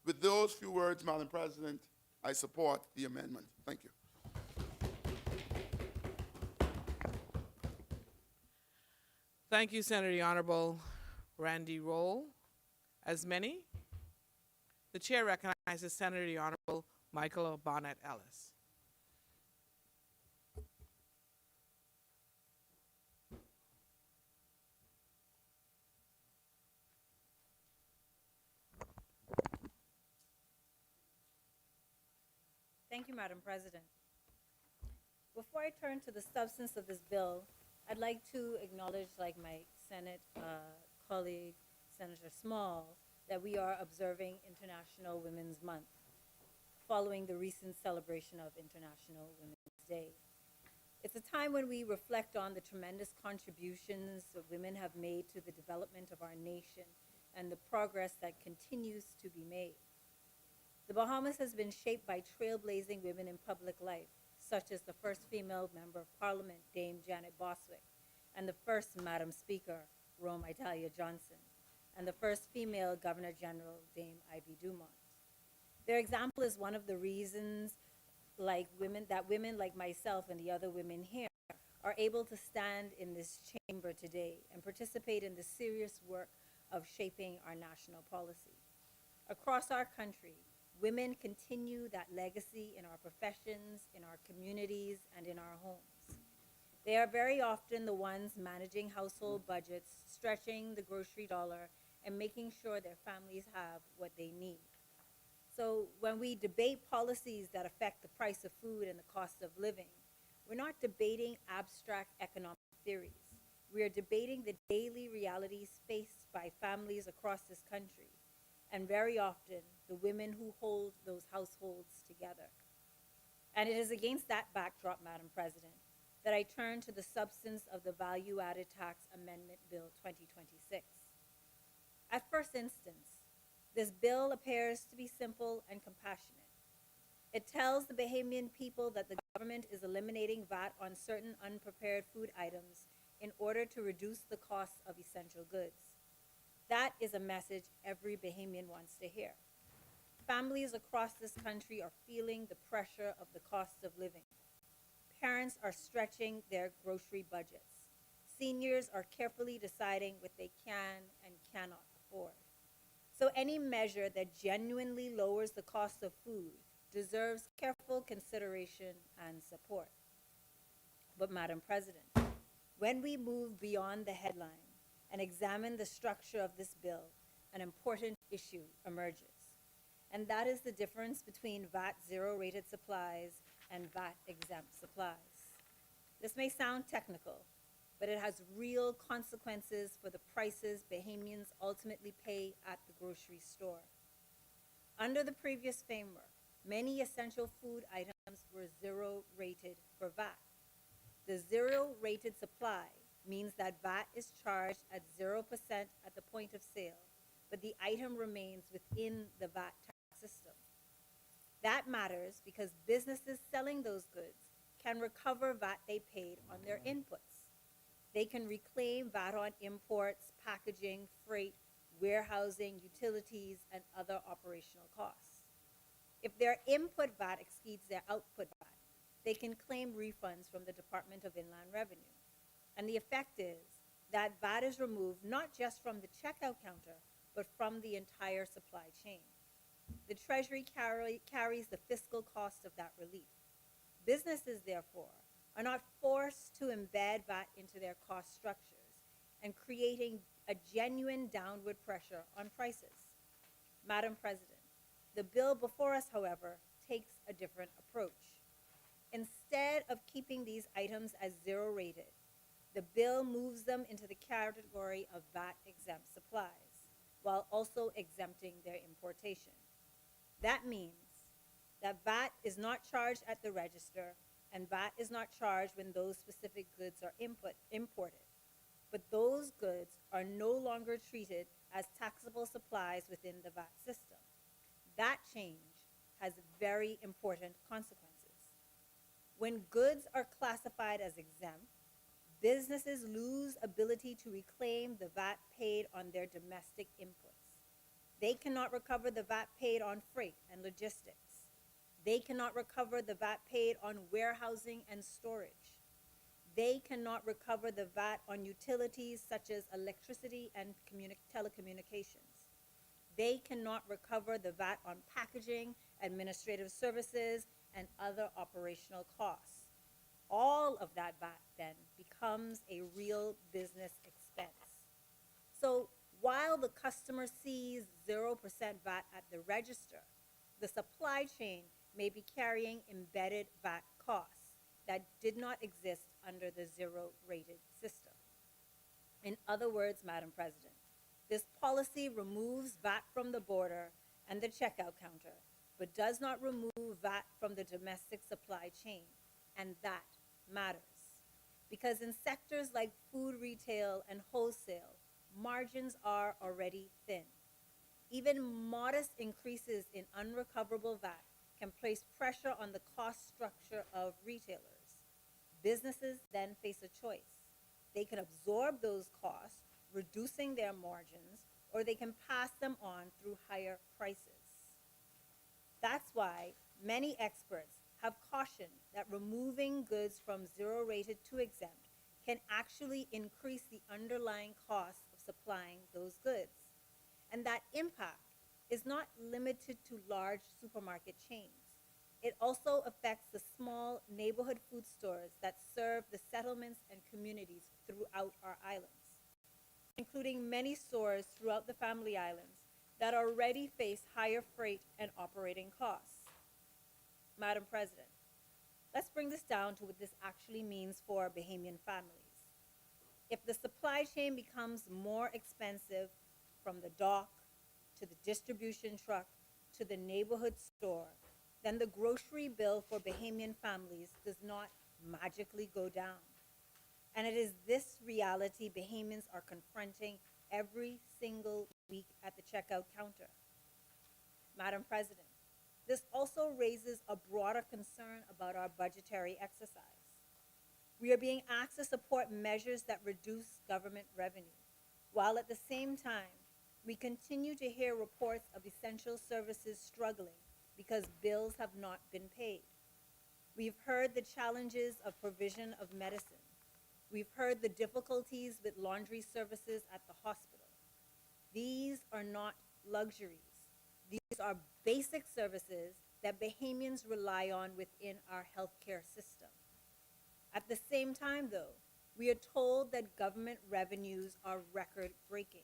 With those few words, Madam President, I support the amendment. Thank you. Thank you, Senator the Honorable Randy Roll. As many, the chair recognizes Senator the Honorable Michael Barnett Ellis. Thank you, Madam President. Before I turn to the substance of this bill, I'd like to acknowledge, like my Senate colleague, Senator Small, that we are observing International Women's Month following the recent celebration of International Women's Day. It's a time when we reflect on the tremendous contributions that women have made to the development of our nation and the progress that continues to be made. The Bahamas has been shaped by trailblazing women in public life, such as the first female member of Parliament, Dame Janet Boswick, and the first Madam Speaker, Rome Italia Johnson, and the first female Governor General, Dame Ivy Dumont. Their example is one of the reasons that women like myself and the other women here are able to stand in this chamber today and participate in the serious work of shaping our national policy. Across our country, women continue that legacy in our professions, in our communities, and in our homes. They are very often the ones managing household budgets, stretching the grocery dollar, and making sure their families have what they need. So when we debate policies that affect the price of food and the cost of living, we're not debating abstract economic theories. We are debating the daily realities faced by families across this country, and very often the women who hold those households together. And it is against that backdrop, Madam President, that I turn to the substance of the Value-Added Tax Amendment Bill 2026. At first instance, this bill appears to be simple and compassionate. It tells the Bahamian people that the government is eliminating VAT on certain unprepared food items in order to reduce the cost of essential goods. That is a message every Bahamian wants to hear. Families across this country are feeling the pressure of the cost of living. Parents are stretching their grocery budgets. Seniors are carefully deciding what they can and cannot afford. So any measure that genuinely lowers the cost of food deserves careful consideration and support. But Madam President, when we move beyond the headline and examine the structure of this bill, an important issue emerges. And that is the difference between VAT zero-rated supplies and VAT exempt supplies. This may sound technical, but it has real consequences for the prices Bahamians ultimately pay at the grocery store. Under the previous framework, many essential food items were zero-rated for VAT. The zero-rated supply means that VAT is charged at 0% at the point of sale, but the item remains within the VAT tax system. That matters because businesses selling those goods can recover VAT they paid on their inputs. They can reclaim VAT on imports, packaging, freight, warehousing, utilities, and other operational costs. If their input VAT exceeds their output VAT, they can claim refunds from the Department of Inland Revenue. And the effect is that VAT is removed not just from the checkout counter, but from the entire supply chain. The Treasury carries the fiscal cost of that relief. Businesses, therefore, are not forced to embed VAT into their cost structures and creating a genuine downward pressure on prices. Madam President, the bill before us, however, takes a different approach. Instead of keeping these items as zero-rated, the bill moves them into the category of VAT-exempt supplies, while also exempting their importation. That means that VAT is not charged at the register, and VAT is not charged when those specific goods are imported. But those goods are no longer treated as taxable supplies within the VAT system. That change has very important consequences. When goods are classified as exempt, businesses lose ability to reclaim the VAT paid on their domestic inputs. They cannot recover the VAT paid on freight and logistics. They cannot recover the VAT paid on warehousing and storage. They cannot recover the VAT on utilities such as electricity and telecommunications. They cannot recover the VAT on packaging, administrative services, and other operational costs. All of that VAT then becomes a real business expense. So while the customer sees 0% VAT at the register, the supply chain may be carrying embedded VAT costs that did not exist under the zero-rated system. In other words, Madam President, this policy removes VAT from the border and the checkout counter, but does not remove VAT from the domestic supply chain, and that matters. Because in sectors like food retail and wholesale, margins are already thin. Even modest increases in unrecoverable VAT can place pressure on the cost structure of retailers. Businesses then face a choice. They can absorb those costs, reducing their margins, or they can pass them on through higher prices. That's why many experts have cautioned that removing goods from zero-rated to exempt can actually increase the underlying cost of supplying those goods. And that impact is not limited to large supermarket chains. It also affects the small neighborhood food stores that serve the settlements and communities throughout our islands, including many stores throughout the Family Islands that already face higher freight and operating costs. Madam President, let's bring this down to what this actually means for Bahamian families. If the supply chain becomes more expensive from the dock to the distribution truck to the neighborhood store, then the grocery bill for Bahamian families does not magically go down. And it is this reality Bahamians are confronting every single week at the checkout counter. Madam President, this also raises a broader concern about our budgetary exercise. We are being asked to support measures that reduce government revenue, while at the same time, we continue to hear reports of essential services struggling because bills have not been paid. We've heard the challenges of provision of medicine. We've heard the difficulties with laundry services at the hospital. These are not luxuries. These are basic services that Bahamians rely on within our healthcare system. At the same time, though, we are told that government revenues are record-breaking.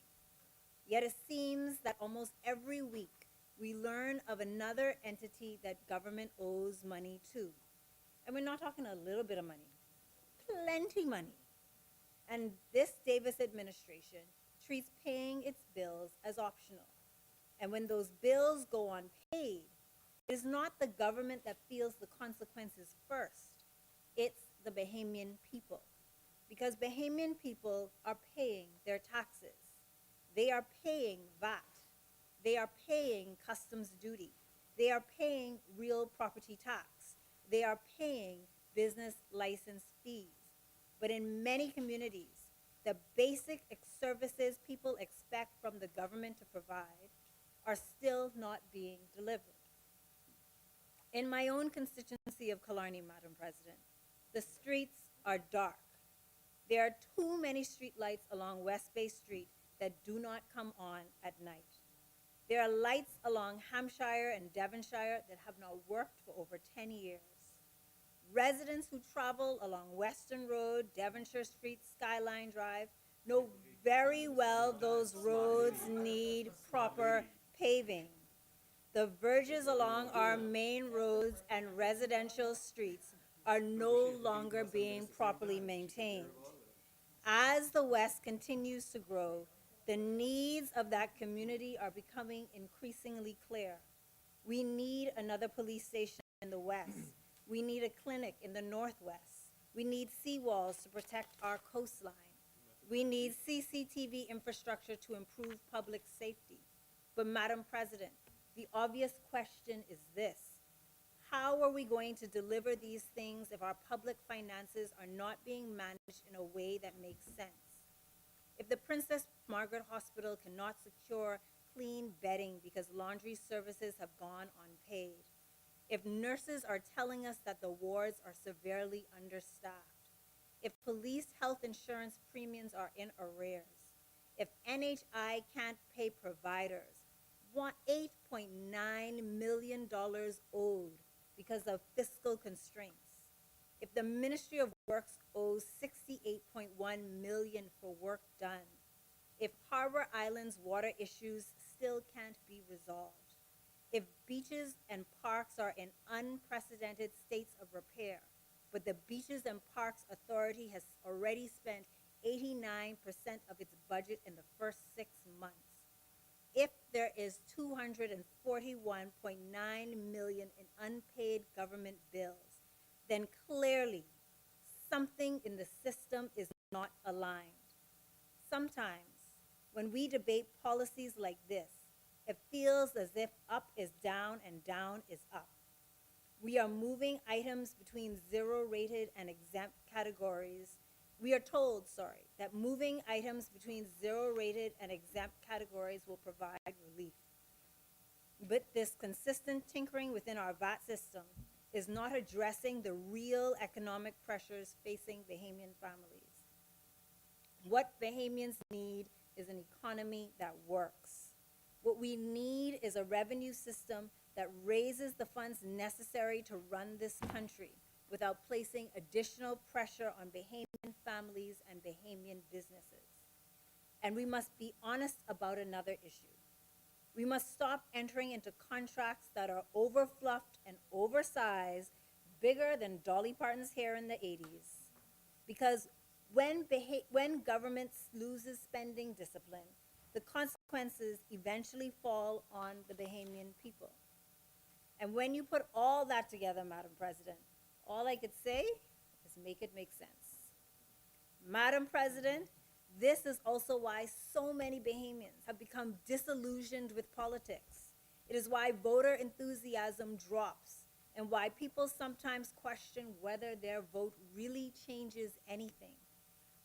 Yet it seems that almost every week we learn of another entity that government owes money to. And we're not talking a little bit of money, plenty money. And this Davis administration treats paying its bills as optional. And when those bills go unpaid, it is not the government that feels the consequences first. It's the Bahamian people, because Bahamian people are paying their taxes. They are paying VAT. They are paying customs duty. They are paying real property tax. They are paying business license fees. But in many communities, the basic services people expect from the government to provide are still not being delivered. In my own constituency of Killarney, Madam President, the streets are dark. There are too many street lights along West Bay Street that do not come on at night. There are lights along Hampshire and Devonshire that have not worked for over 10 years. Residents who travel along Western Road, Devonshire Street, Skyline Drive know very well those roads need proper paving. The verges along our main roads and residential streets are no longer being properly maintained. As the West continues to grow, the needs of that community are becoming increasingly clear. We need another police station in the West. We need a clinic in the Northwest. We need seawalls to protect our coastline. We need CCTV infrastructure to improve public safety. But Madam President, the obvious question is this: how are we going to deliver these things if our public finances are not being managed in a way that makes sense? If the Princess Margaret Hospital cannot secure clean bedding because laundry services have gone unpaid, if nurses are telling us that the wards are severely understaffed, if police health insurance premiums are in arrears, if NHI can't pay providers, $8.9 million owed because of fiscal constraints, if the Ministry of Works owes $68.1 million for work done, if Harbor Island's water issues still can't be resolved, if beaches and parks are in unprecedented states of repair, but the Beaches and Parks Authority has already spent 89% of its budget in the first 6 months, if there is $241.9 million in unpaid government bills, then clearly something in the system is not aligned. Sometimes, when we debate policies like this, it feels as if up is down and down is up. We are moving items between zero-rated and exempt categories. We are told, that moving items between zero-rated and exempt categories will provide relief. But this consistent tinkering within our VAT system is not addressing the real economic pressures facing Bahamian families. What Bahamians need is an economy that works. What we need is a revenue system that raises the funds necessary to run this country without placing additional pressure on Bahamian families and Bahamian businesses. And we must be honest about another issue. We must stop entering into contracts that are overfluffed and oversized, bigger than Dolly Parton's hair in the 80s. Because when government loses spending discipline, the consequences eventually fall on the Bahamian people. And when you put all that together, Madam President, all I could say is make it make sense. Madam President, this is also why so many Bahamians have become disillusioned with politics. It is why voter enthusiasm drops and why people sometimes question whether their vote really changes anything.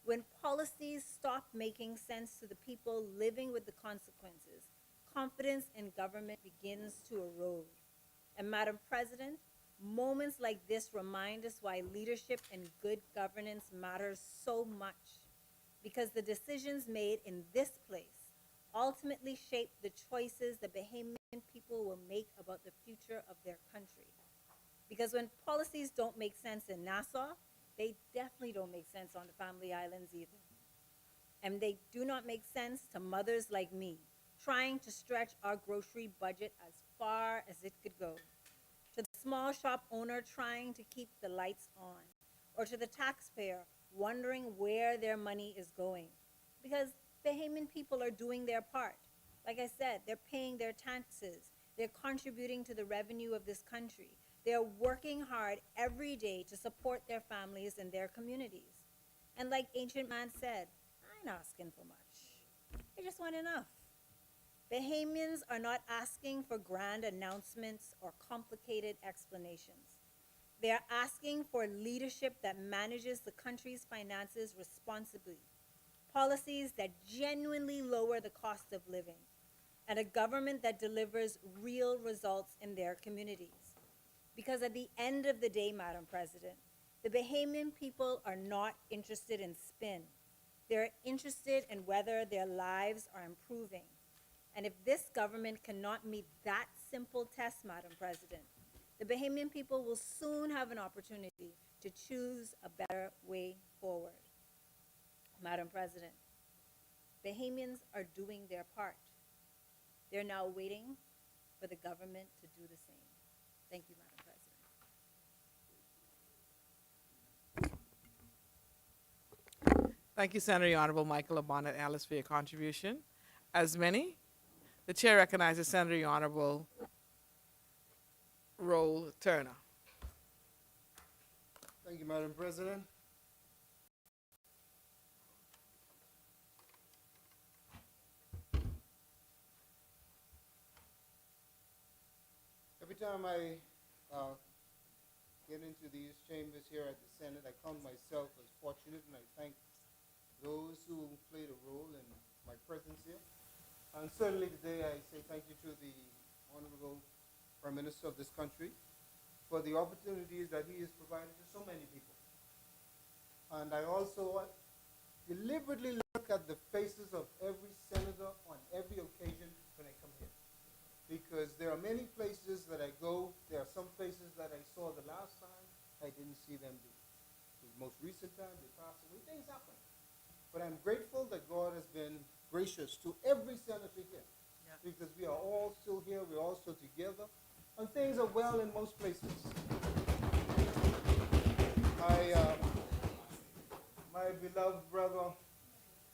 When policies stop making sense to the people living with the consequences, confidence in government begins to erode. And Madam President, moments like this remind us why leadership and good governance matters so much, because the decisions made in this place ultimately shape the choices the Bahamian people will make about the future of their country. Because when policies don't make sense in Nassau, they definitely don't make sense on the Family Islands either. And they do not make sense to mothers like me, trying to stretch our grocery budget as far as it could go, to the small shop owner trying to keep the lights on, or to the taxpayer wondering where their money is going. Because Bahamian people are doing their part. Like I said, they're paying their taxes, they're contributing to the revenue of this country, They're working hard every day to support their families and their communities. And like Ancient Man said, I ain't asking for much. I just want enough. Bahamians are not asking for grand announcements or complicated explanations. They are asking for leadership that manages the country's finances responsibly, policies that genuinely lower the cost of living, and a government that delivers real results in their communities. Because at the end of the day, Madam President, the Bahamian people are not interested in spin. They're interested in whether their lives are improving. And if this government cannot meet that simple test, Madam President, the Bahamian people will soon have an opportunity to choose a better way forward. Madam President, Bahamians are doing their part. They're now waiting for the government to do the same. Thank you, Madam President. Thank you, Senator Honorable Michael Abonnet Alice, for your contribution. As many, the chair recognizes Senator Honorable Roll Turner. Thank you, Madam President. Every time I get into these chambers here at the Senate, I count myself as fortunate, and I thank those who played a role in my presence here. And certainly today I say thank you to the Honorable Prime Minister of this country for the opportunities that he has provided to so many people. And I also deliberately look at the faces of every senator on every occasion when I come here. Because there are many places that I go, there are some faces that I saw the last time, I didn't see them the most recent time, they passed away, things happen. But I'm grateful that God has been gracious to every senator here. Yeah. Because we are all still here, we're all still together, and things are well in most places. My beloved brother,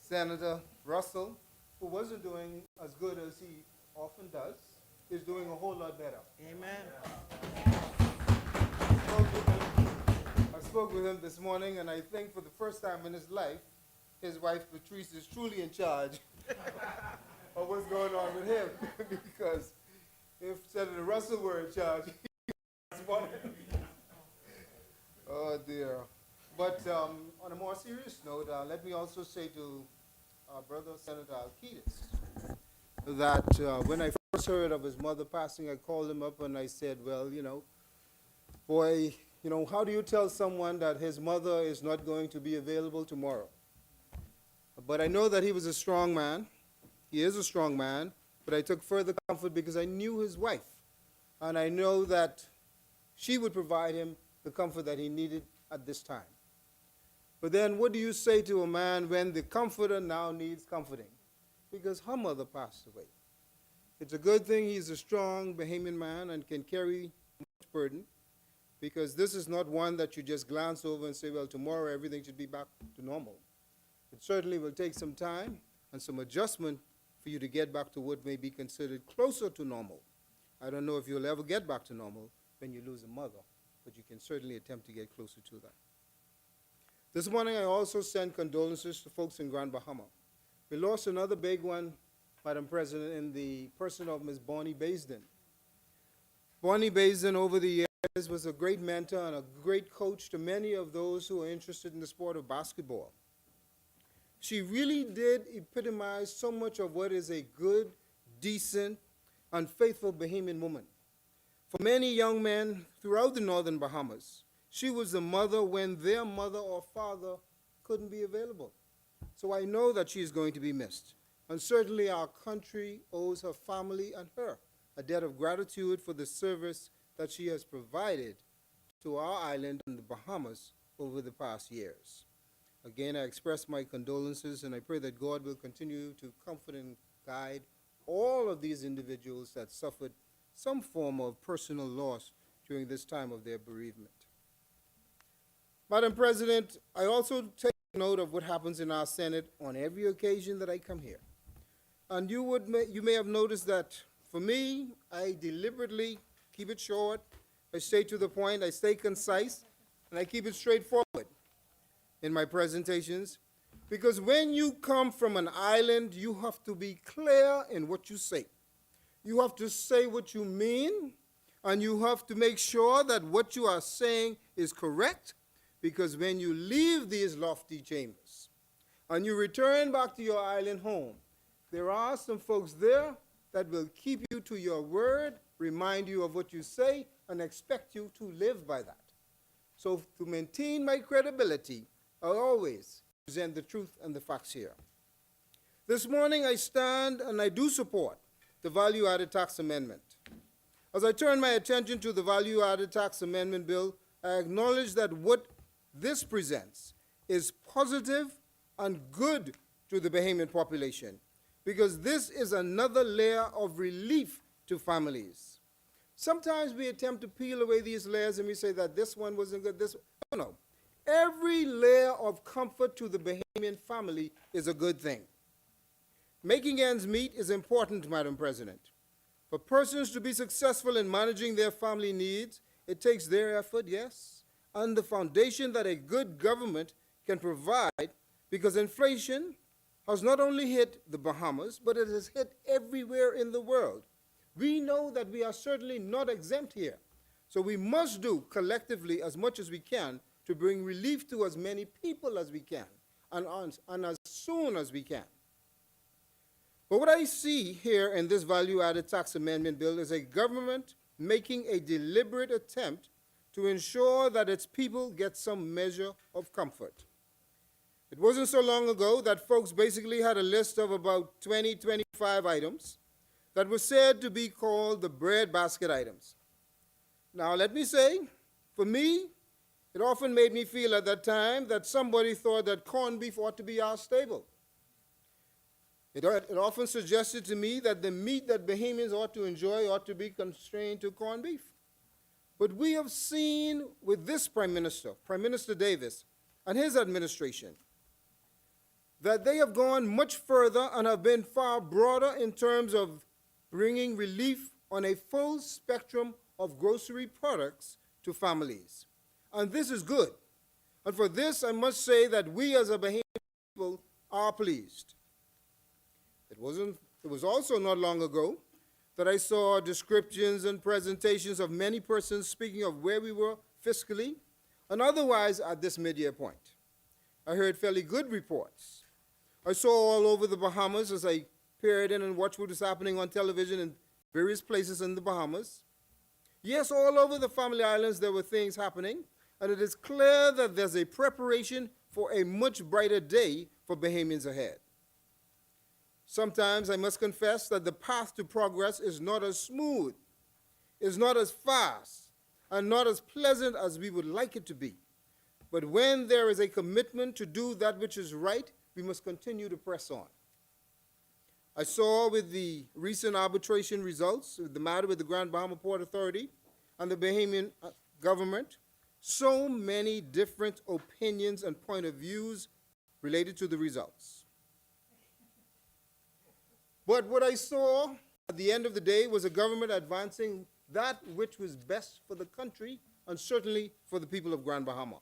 Senator Russell, who wasn't doing as good as he often does, is doing a whole lot better. Amen. I spoke with him this morning, and I think for the first time in his life, his wife Patrice is truly in charge of what's going on with him. Because if Senator Russell were in charge, oh dear. But on a more serious note, let me also say to our brother Senator Alcides that when I first heard of his mother passing, I called him up and I said, well, boy, how do you tell someone that his mother is not going to be available tomorrow? But I know that he was a strong man. He is a strong man, but I took further comfort because I knew his wife. And I know that she would provide him the comfort that he needed at this time. But then what do you say to a man when the comforter now needs comforting? Because her mother passed away. It's a good thing he's a strong Bahamian man and can carry much burden, because this is not one that you just glance over and say, well, tomorrow everything should be back to normal. It certainly will take some time and some adjustment for you to get back to what may be considered closer to normal. I don't know if you'll ever get back to normal when you lose a mother, but you can certainly attempt to get closer to that. This morning I also sent condolences to folks in Grand Bahama. We lost another big one, Madam President, in the person of Ms. Bonnie Baisden. Bonnie Baisden over the years was a great mentor and a great coach to many of those who are interested in the sport of basketball. She really did epitomize so much of what is a good, decent, and faithful Bahamian woman. For many young men throughout the northern Bahamas, she was the mother when their mother or father couldn't be available. So I know that she is going to be missed. And certainly our country owes her family and her a debt of gratitude for the service that she has provided to our island and the Bahamas over the past years. Again, I express my condolences, and I pray that God will continue to comfort and guide all of these individuals that suffered some form of personal loss during this time of their bereavement. Madam President, I also take note of what happens in our Senate on every occasion that I come here. And you may have noticed that for me, I deliberately keep it short, I stay to the point, I stay concise, and I keep it straightforward in my presentations. Because when you come from an island, you have to be clear in what you say. You have to say what you mean, and you have to make sure that what you are saying is correct, because when you leave these lofty chambers and you return back to your island home, there are some folks there that will keep you to your word, remind you of what you say, and expect you to live by that. So to maintain my credibility, I always present the truth and the facts here. This morning I stand and I do support the value-added tax amendment. As I turn my attention to the value-added tax amendment bill, I acknowledge that what this presents is positive and good to the Bahamian population, because this is another layer of relief to families. Sometimes we attempt to peel away these layers and we say that this one wasn't good, no. Every layer of comfort to the Bahamian family is a good thing. Making ends meet is important, Madam President. For persons to be successful in managing their family needs, it takes their effort, yes, and the foundation that a good government can provide, because inflation has not only hit the Bahamas, but it has hit everywhere in the world. We know that we are certainly not exempt here. So we must do collectively as much as we can to bring relief to as many people as we can, and as soon as we can. But what I see here in this value-added tax amendment bill is a government making a deliberate attempt to ensure that its people get some measure of comfort. It wasn't so long ago that folks basically had a list of about 20, 25 items that were said to be called the breadbasket items. Now, let me say, for me, it often made me feel at that time that somebody thought that corned beef ought to be our staple. It often suggested to me that the meat that Bahamians ought to enjoy ought to be constrained to corned beef. But we have seen with this Prime Minister Davis, and his administration, that they have gone much further and have been far broader in terms of bringing relief on a full spectrum of grocery products to families. And this is good. And for this, I must say that we as a Bahamian people are pleased. It was also not long ago that I saw descriptions and presentations of many persons speaking of where we were fiscally and otherwise at this mid-year point. I heard fairly good reports. I saw all over the Bahamas as I peered in and watched what was happening on television in various places in the Bahamas. Yes, all over the family islands there were things happening, and it is clear that there's a preparation for a much brighter day for Bahamians ahead. Sometimes I must confess that the path to progress is not as smooth, is not as fast, and not as pleasant as we would like it to be. But when there is a commitment to do that which is right, we must continue to press on. I saw with the recent arbitration results, the matter with the Grand Bahama Port Authority and the Bahamian government, so many different opinions and point of views related to the results. But what I saw at the end of the day was a government advancing that which was best for the country and certainly for the people of Grand Bahama.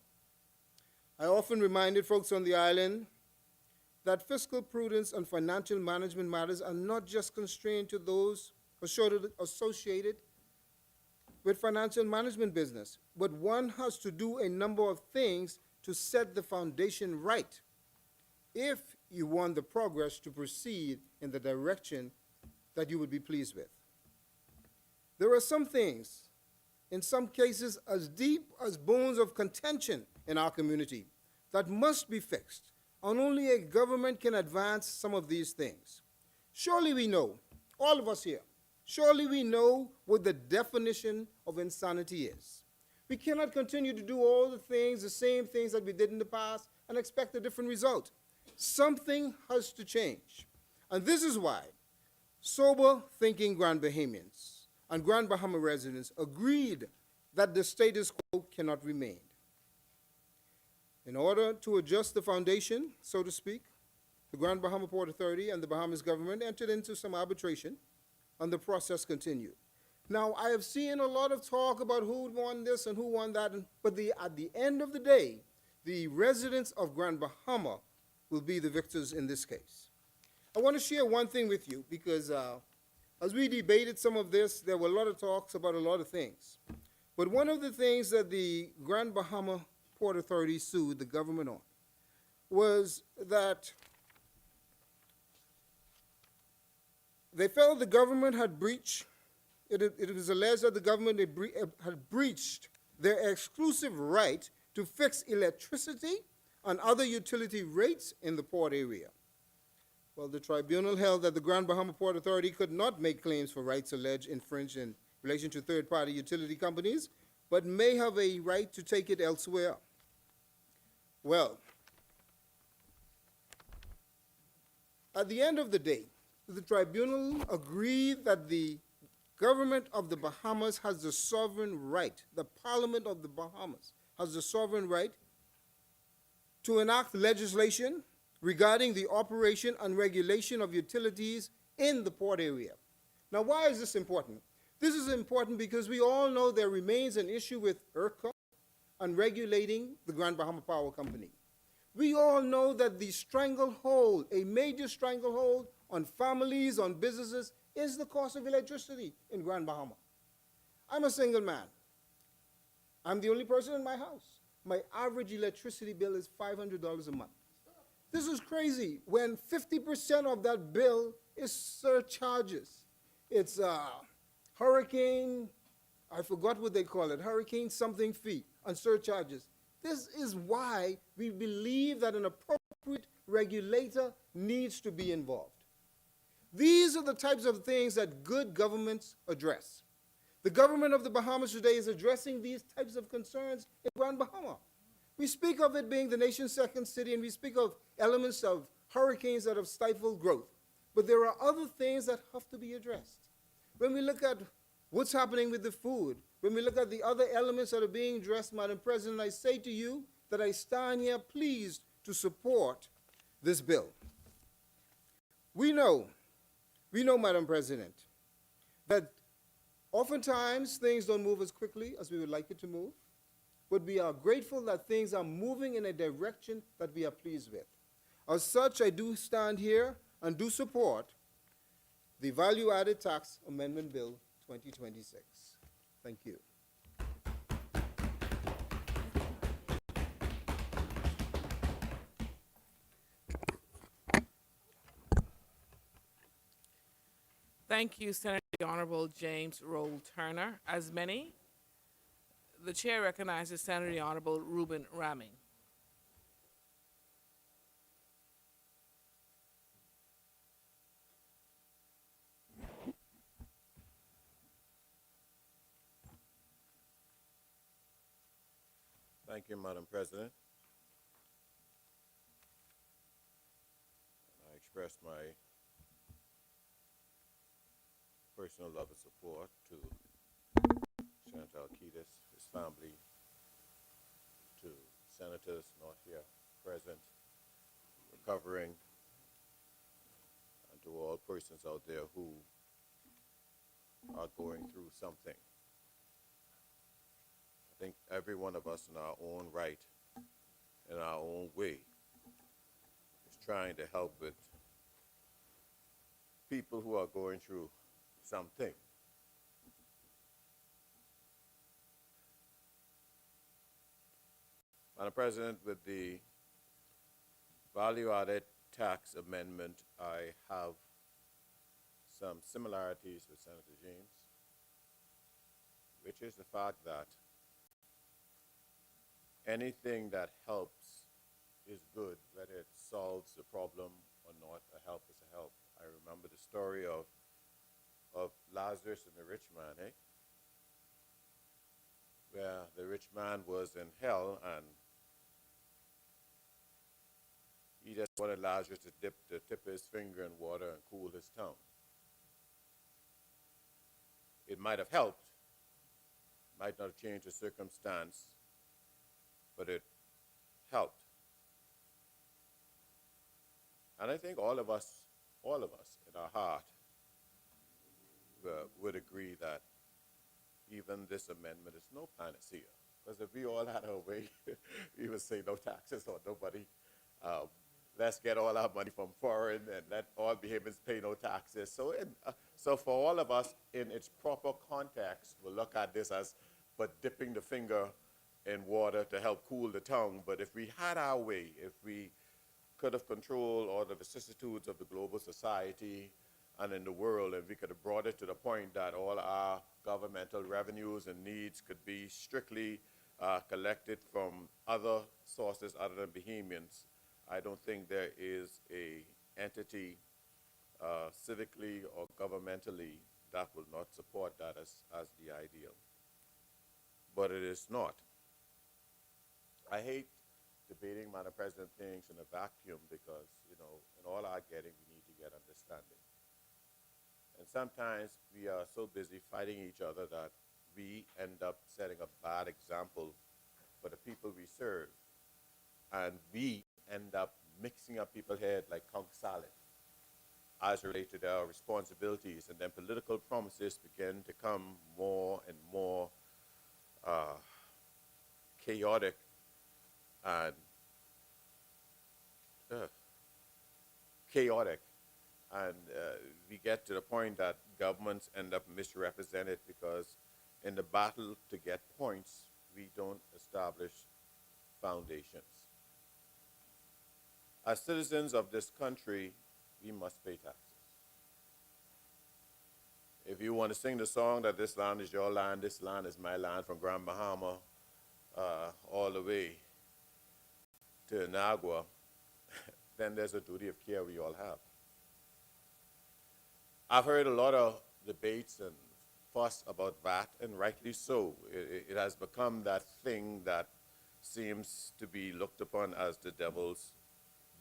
I often reminded folks on the island that fiscal prudence and financial management matters are not just constrained to those associated with financial management business, but one has to do a number of things to set the foundation right if you want the progress to proceed in the direction that you would be pleased with. There are some things, in some cases as deep as bones of contention in our community, that must be fixed, and only a government can advance some of these things. Surely we know, all of us here, surely we know what the definition of insanity is. We cannot continue to do all the same things that we did in the past and expect a different result. Something has to change. And this is why sober-thinking Grand Bahamians and Grand Bahama residents agreed that the status quo cannot remain. In order to adjust the foundation, so to speak, the Grand Bahama Port Authority and the Bahamas government entered into some arbitration, and the process continued. Now, I have seen a lot of talk about who won this and who won that, but at the end of the day, the residents of Grand Bahama will be the victors in this case. I want to share one thing with you because as we debated some of this, there were a lot of talks about a lot of things. But one of the things that the Grand Bahama Port Authority sued the government on was that they felt the government had breached, it was alleged that the government had breached their exclusive right to fix electricity and other utility rates in the port area. Well, the tribunal held that the Grand Bahama Port Authority could not make claims for rights alleged infringed in relation to third-party utility companies, but may have a right to take it elsewhere. Well, at the end of the day, the tribunal agreed that the government of the Bahamas has the sovereign right, the Parliament of the Bahamas has the sovereign right to enact legislation regarding the operation and regulation of utilities in the port area. Now, why is this important? This is important because we all know there remains an issue with ERCOT and regulating the Grand Bahama Power Company. We all know that the stranglehold, a major stranglehold on families, on businesses, is the cost of electricity in Grand Bahama. I'm a single man. I'm the only person in my house. My average electricity bill is $500 a month. This is crazy when 50% of that bill is surcharges. It's hurricane, I forgot what they call it, hurricane something fee and surcharges. This is why we believe that an appropriate regulator needs to be involved. These are the types of things that good governments address. The government of the Bahamas today is addressing these types of concerns in Grand Bahama. We speak of it being the nation's second city, and we speak of elements of hurricanes that have stifled growth. But there are other things that have to be addressed. When we look at what's happening with the food, when we look at the other elements that are being addressed, Madam President, I say to you that I stand here pleased to support this bill. We know, Madam President, that oftentimes things don't move as quickly as we would like it to move, but we are grateful that things are moving in a direction that we are pleased with. As such, I do stand here and do support the Value-Added Tax Amendment Bill 2026. Thank you. Thank you, Senator the Honorable James Roll Turner. As many, the chair recognizes Senator the Honorable Reuben Raming. Thank you, Madam President. I express my personal love and support to Senator Alcides, his family, to senators not here present, recovering, and to all persons out there who are going through something. I think every one of us in our own right, in our own way, is trying to help with people who are going through something. Madam President, with the value-added tax amendment, I have some similarities with Senator James, which is the fact that anything that helps is good, whether it solves the problem or not. A help is a help. I remember the story of Lazarus and the rich man, where the rich man was in hell and he just wanted Lazarus to tip his finger in water and cool his tongue. It might have helped, might not have changed the circumstance, but it helped. And I think all of us in our heart would agree that even this amendment is no panacea. Because if we all had our way, we would say no taxes or nobody. Let's get all our money from foreign and let all Bahamians pay no taxes. So for all of us, in its proper context, we'll look at this as but dipping the finger in water to help cool the tongue. But if we had our way, if we could have controlled all the vicissitudes of the global society and in the world, and we could have brought it to the point that all our governmental revenues and needs could be strictly collected from other sources other than Bahamians, I don't think there is a entity civically or governmentally that will not support that as the ideal. But it is not. I hate debating, Madam President, things in a vacuum because, you know, in all our getting, we need to get understanding. And sometimes we are so busy fighting each other that we end up setting a bad example for the people we serve. And we end up mixing up people's head like conch salad as related to their responsibilities. And then political promises begin to come more and more chaotic and we get to the point that governments end up misrepresented because in the battle to get points, we don't establish foundations. As citizens of this country, we must pay taxes. If you want to sing the song that this land is your land, this land is my land, from Grand Bahama all the way to Nagua, then there's a duty of care we all have. I've heard a lot of debates and fuss about VAT, and rightly so. It has become that thing that seems to be looked upon as the devil's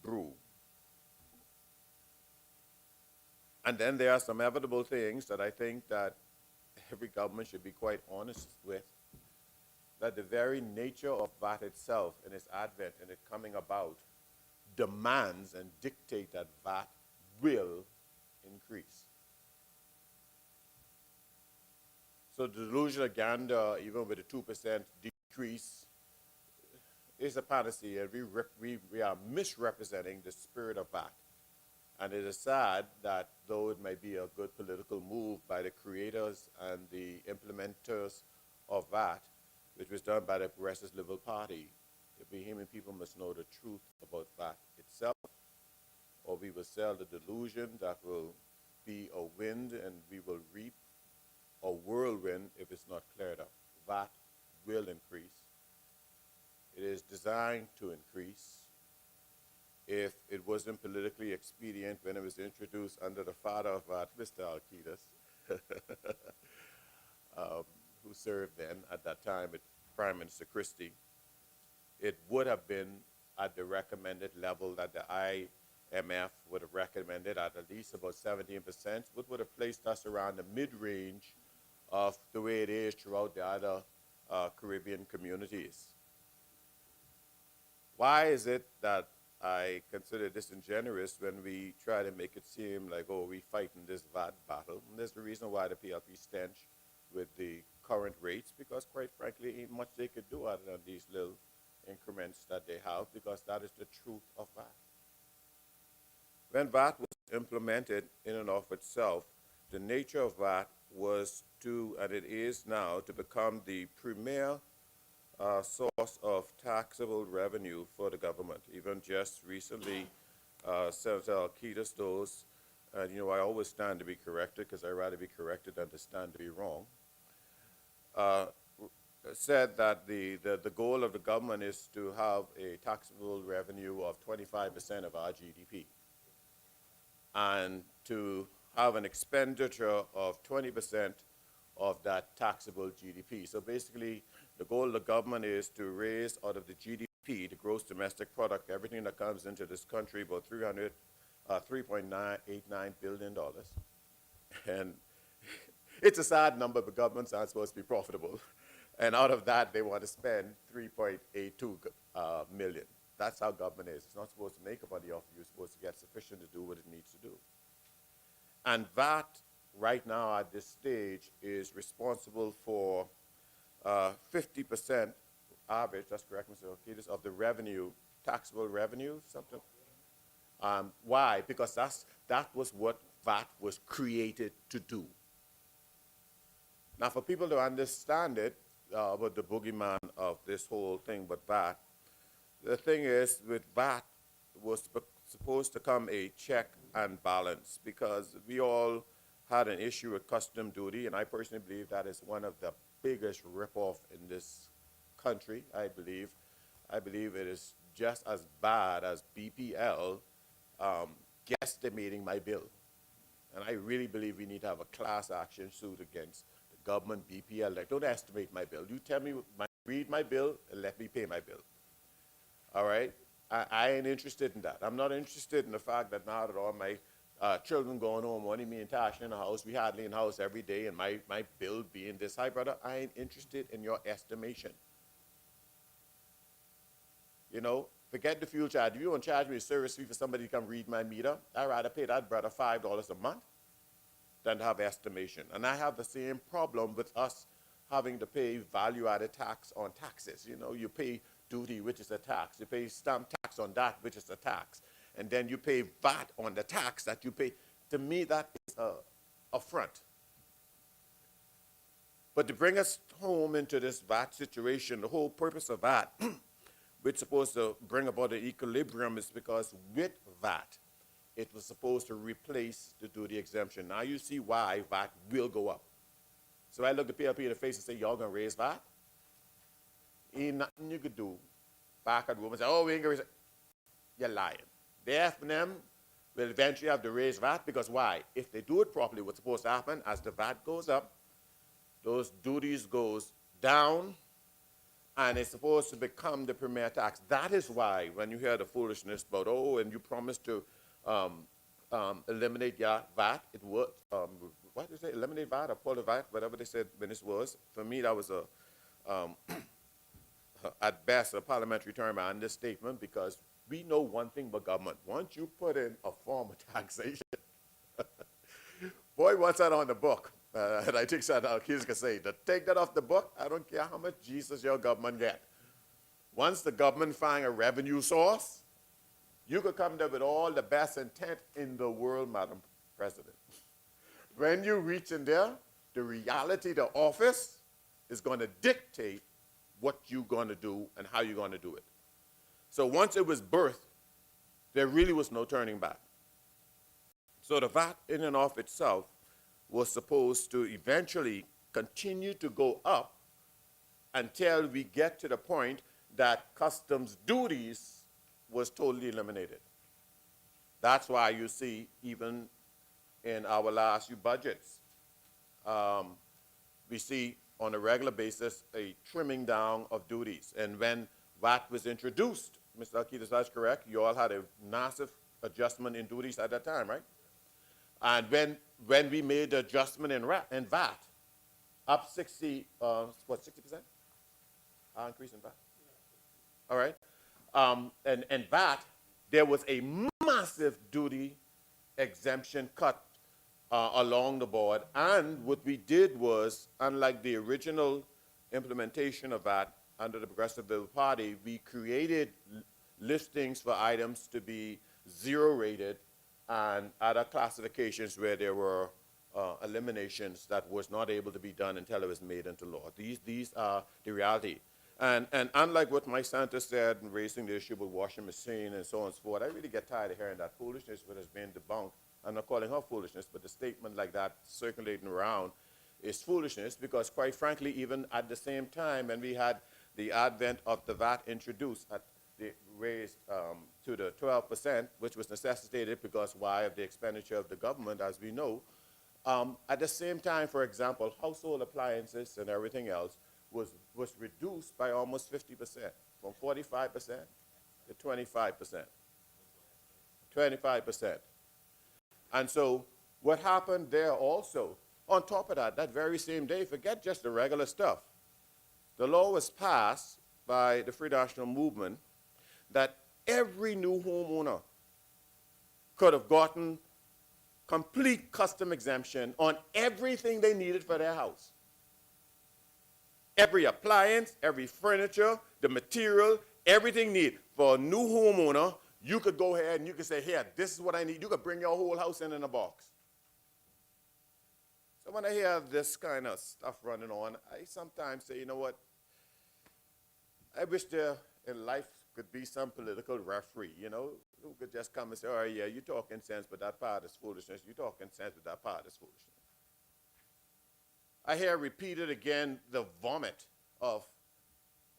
brew. And then there are some inevitable things that I think that every government should be quite honest with, that the very nature of VAT itself and its advent and it coming about demands and dictate that VAT will increase. So the delusional gander, even with a 2% decrease, is a panacea. We are misrepresenting the spirit of VAT. And it is sad that though it may be a good political move by the creators and the implementers of VAT, which was done by the Progressive Liberal Party, the Bahamian people must know the truth about VAT itself, or we will sell the delusion that will be a wind and we will reap a whirlwind if it's not cleared up. VAT will increase. It is designed to increase. If it wasn't politically expedient when it was introduced under the father of VAT, Mr. Alcides, who served then at that time with Prime Minister Christie, it would have been at the recommended level that the IMF would have recommended at least about 17%, which would have placed us around the mid-range of the way it is throughout the other Caribbean communities. Why is it that I consider disingenuous when we try to make it seem like, oh, we fighting this VAT battle? And there's the reason why the PLP stench with the current rates, because quite frankly, ain't much they could do other than these little increments that they have, because that is the truth of VAT. When VAT was implemented in and of itself, the nature of VAT was to, and it is now, to become the premier source of taxable revenue for the government. Even just recently, Senator Alcides knows, and you know, I always stand to be corrected because I'd rather be corrected than to stand to be wrong, said that the goal of the government is to have a taxable revenue of 25% of our GDP and to have an expenditure of 20% of that taxable GDP. So basically, the goal of the government is to raise out of the GDP, the gross domestic product, everything that comes into this country, about $3.989 billion. And it's a sad number, but governments aren't supposed to be profitable. And out of that, they want to spend $3.82 million. That's how government is. It's not supposed to make money off you. It's supposed to get sufficient to do what it needs to do. And VAT right now at this stage is responsible for 50% average, that's correct, Mr. Alcides, of the revenue, taxable revenue, something. Why? Because that was what VAT was created to do. Now, for people to understand it, about the boogeyman of this whole thing, but VAT, the thing is, with VAT, was supposed to come a check and balance, because we all had an issue with custom duty, and I personally believe that is one of the biggest ripoff in this country, I believe. I believe it is just as bad as BPL guesstimating my bill. And I really believe we need to have a class action suit against the government, BPL. Like, don't estimate my bill. You tell me, read my bill, and let me pay my bill. All right? I ain't interested in that. I'm not interested in the fact that now that all my children going home wanting me and Tasha in the house, we hardly in the house every day, and my bill being this high, brother, I ain't interested in your estimation. You know, forget the fuel charge. If you want to charge me a service fee for somebody to come read my meter, I'd rather pay that brother $5 a month than to have estimation. And I have the same problem with us having to pay value-added tax on taxes. You know, you pay duty, which is a tax. You pay stamp tax on that, which is a tax. And then you pay VAT on the tax that you pay. To me, that is a affront. But to bring us home into this VAT situation, the whole purpose of VAT, which is supposed to bring about an equilibrium, is because with VAT, it was supposed to replace the duty exemption. Now you see why VAT will go up. So I look the PLP in the face and say, y'all gonna raise VAT? Ain't nothing you could do back at home and say, oh, we ain't gonna raise it. You're lying. The F&M will eventually have to raise VAT, because why? If they do it properly, what's supposed to happen, as the VAT goes up, those duties goes down, and it's supposed to become the premier tax. That is why when you hear the foolishness about, oh, and you promised to eliminate your VAT, it would, what did they say, eliminate VAT or pull the VAT, whatever they said when this was. For me, that was at best a parliamentary term, an understatement, because we know one thing about government. Once you put in a form of taxation, boy, what's that on the book? And I think Senator Alcides can say, to take that off the book, I don't care how much Jesus your government get. Once the government find a revenue source, you could come there with all the best intent in the world, Madam President. When you reach in there, the reality, the office, is going to dictate what you're going to do and how you're going to do it. So once it was birthed, there really was no turning back. So the VAT in and of itself was supposed to eventually continue to go up until we get to the point that customs duties was totally eliminated. That's why you see, even in our last few budgets, we see on a regular basis a trimming down of duties. And when VAT was introduced, Mr. Alcides, that's correct, you all had a massive adjustment in duties at that time, right? And when we made the adjustment in VAT, up 60, what, 60%? Increase in VAT? All right. And VAT, there was a massive duty exemption cut along the board. And what we did was, unlike the original implementation of VAT under the Progressive Labour Party, we created listings for items to be zero rated and other classifications where there were eliminations that was not able to be done until it was made into law. These are the reality. And unlike what my senator said in raising the issue with washing machine and so on and so forth, I really get tired of hearing that foolishness that has been debunked. I'm not calling her foolishness, but the statement like that circulating around is foolishness, because quite frankly, even at the same time when we had the advent of the VAT introduced at the raised to the 12%, which was necessitated because why of the expenditure of the government, as we know. At the same time, for example, household appliances and everything else was reduced by almost 50%, from 45% to 25%. 25%. And so what happened there also, on top of that, that very same day, forget just the regular stuff, the law was passed by the Free National Movement that every new homeowner could have gotten complete custom exemption on everything they needed for their house. Every appliance, every furniture, the material, everything needed. For a new homeowner, you could go ahead and you could say, here, this is what I need. You could bring your whole house in a box. So when I hear this kind of stuff running on, I sometimes say, you know what? I wish there in life could be some political referee, you know, who could just come and say, oh, yeah, you're talking sense, but that part is foolishness. You're talking sense, but that part is foolishness. I hear repeated again the vomit of,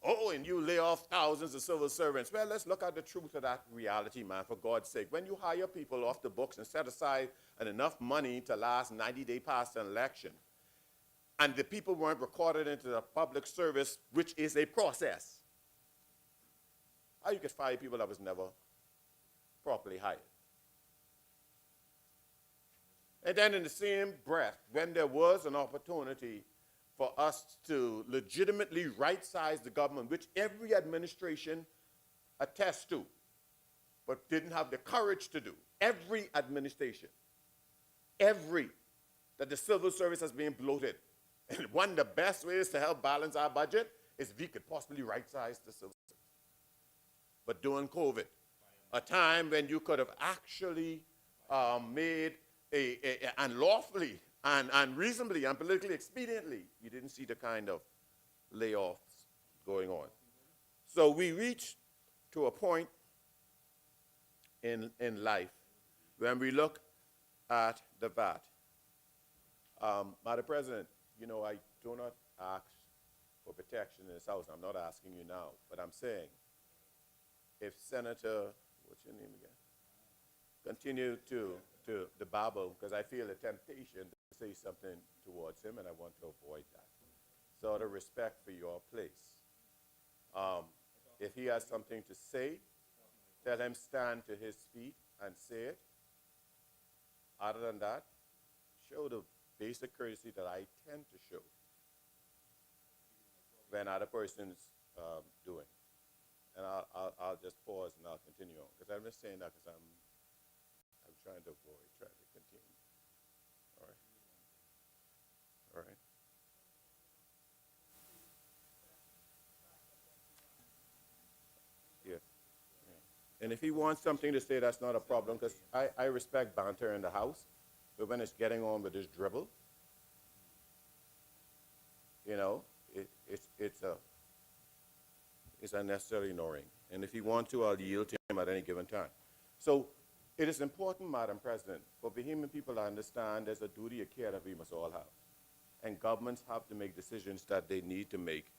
oh, and you lay off thousands of civil servants. Well, let's look at the truth of that reality, man, for God's sake. When you hire people off the books and set aside enough money to last 90 days past an election, and the people weren't recorded into the public service, which is a process, how you could fire people that was never properly hired? And then in the same breath, when there was an opportunity for us to legitimately right-size the government, which every administration attests to, but didn't have the courage to do, every administration, that the civil service has been bloated. And one of the best ways to help balance our budget is if we could possibly right-size the civil service. But during COVID, a time when you could have actually made and lawfully and reasonably and politically expediently, you didn't see the kind of layoffs going on. So we reached to a point in life when we look at the VAT. Madam President, you know, I do not ask for protection in this House. I'm not asking you now, but I'm saying if Senator, what's your name again, continue to the babble, because I feel a temptation to say something towards him, and I want to avoid that. So out of respect for your place, if he has something to say, tell him stand to his feet and say it. Other than that, show the basic courtesy that I tend to show when other person's doing. And I'll just pause and I'll continue on, because I'm just saying that because I'm trying to avoid, trying to continue. All right. All right. Yeah. Yeah. And if he wants something to say, that's not a problem, because I respect banter in the House, but when it's getting on with this dribble, you know, it's unnecessarily ignoring. And if he wants to, I'll yield to him at any given time. So it is important, Madam President, for Bahamian people to understand there's a duty of care that we must all have. And governments have to make decisions that they need to make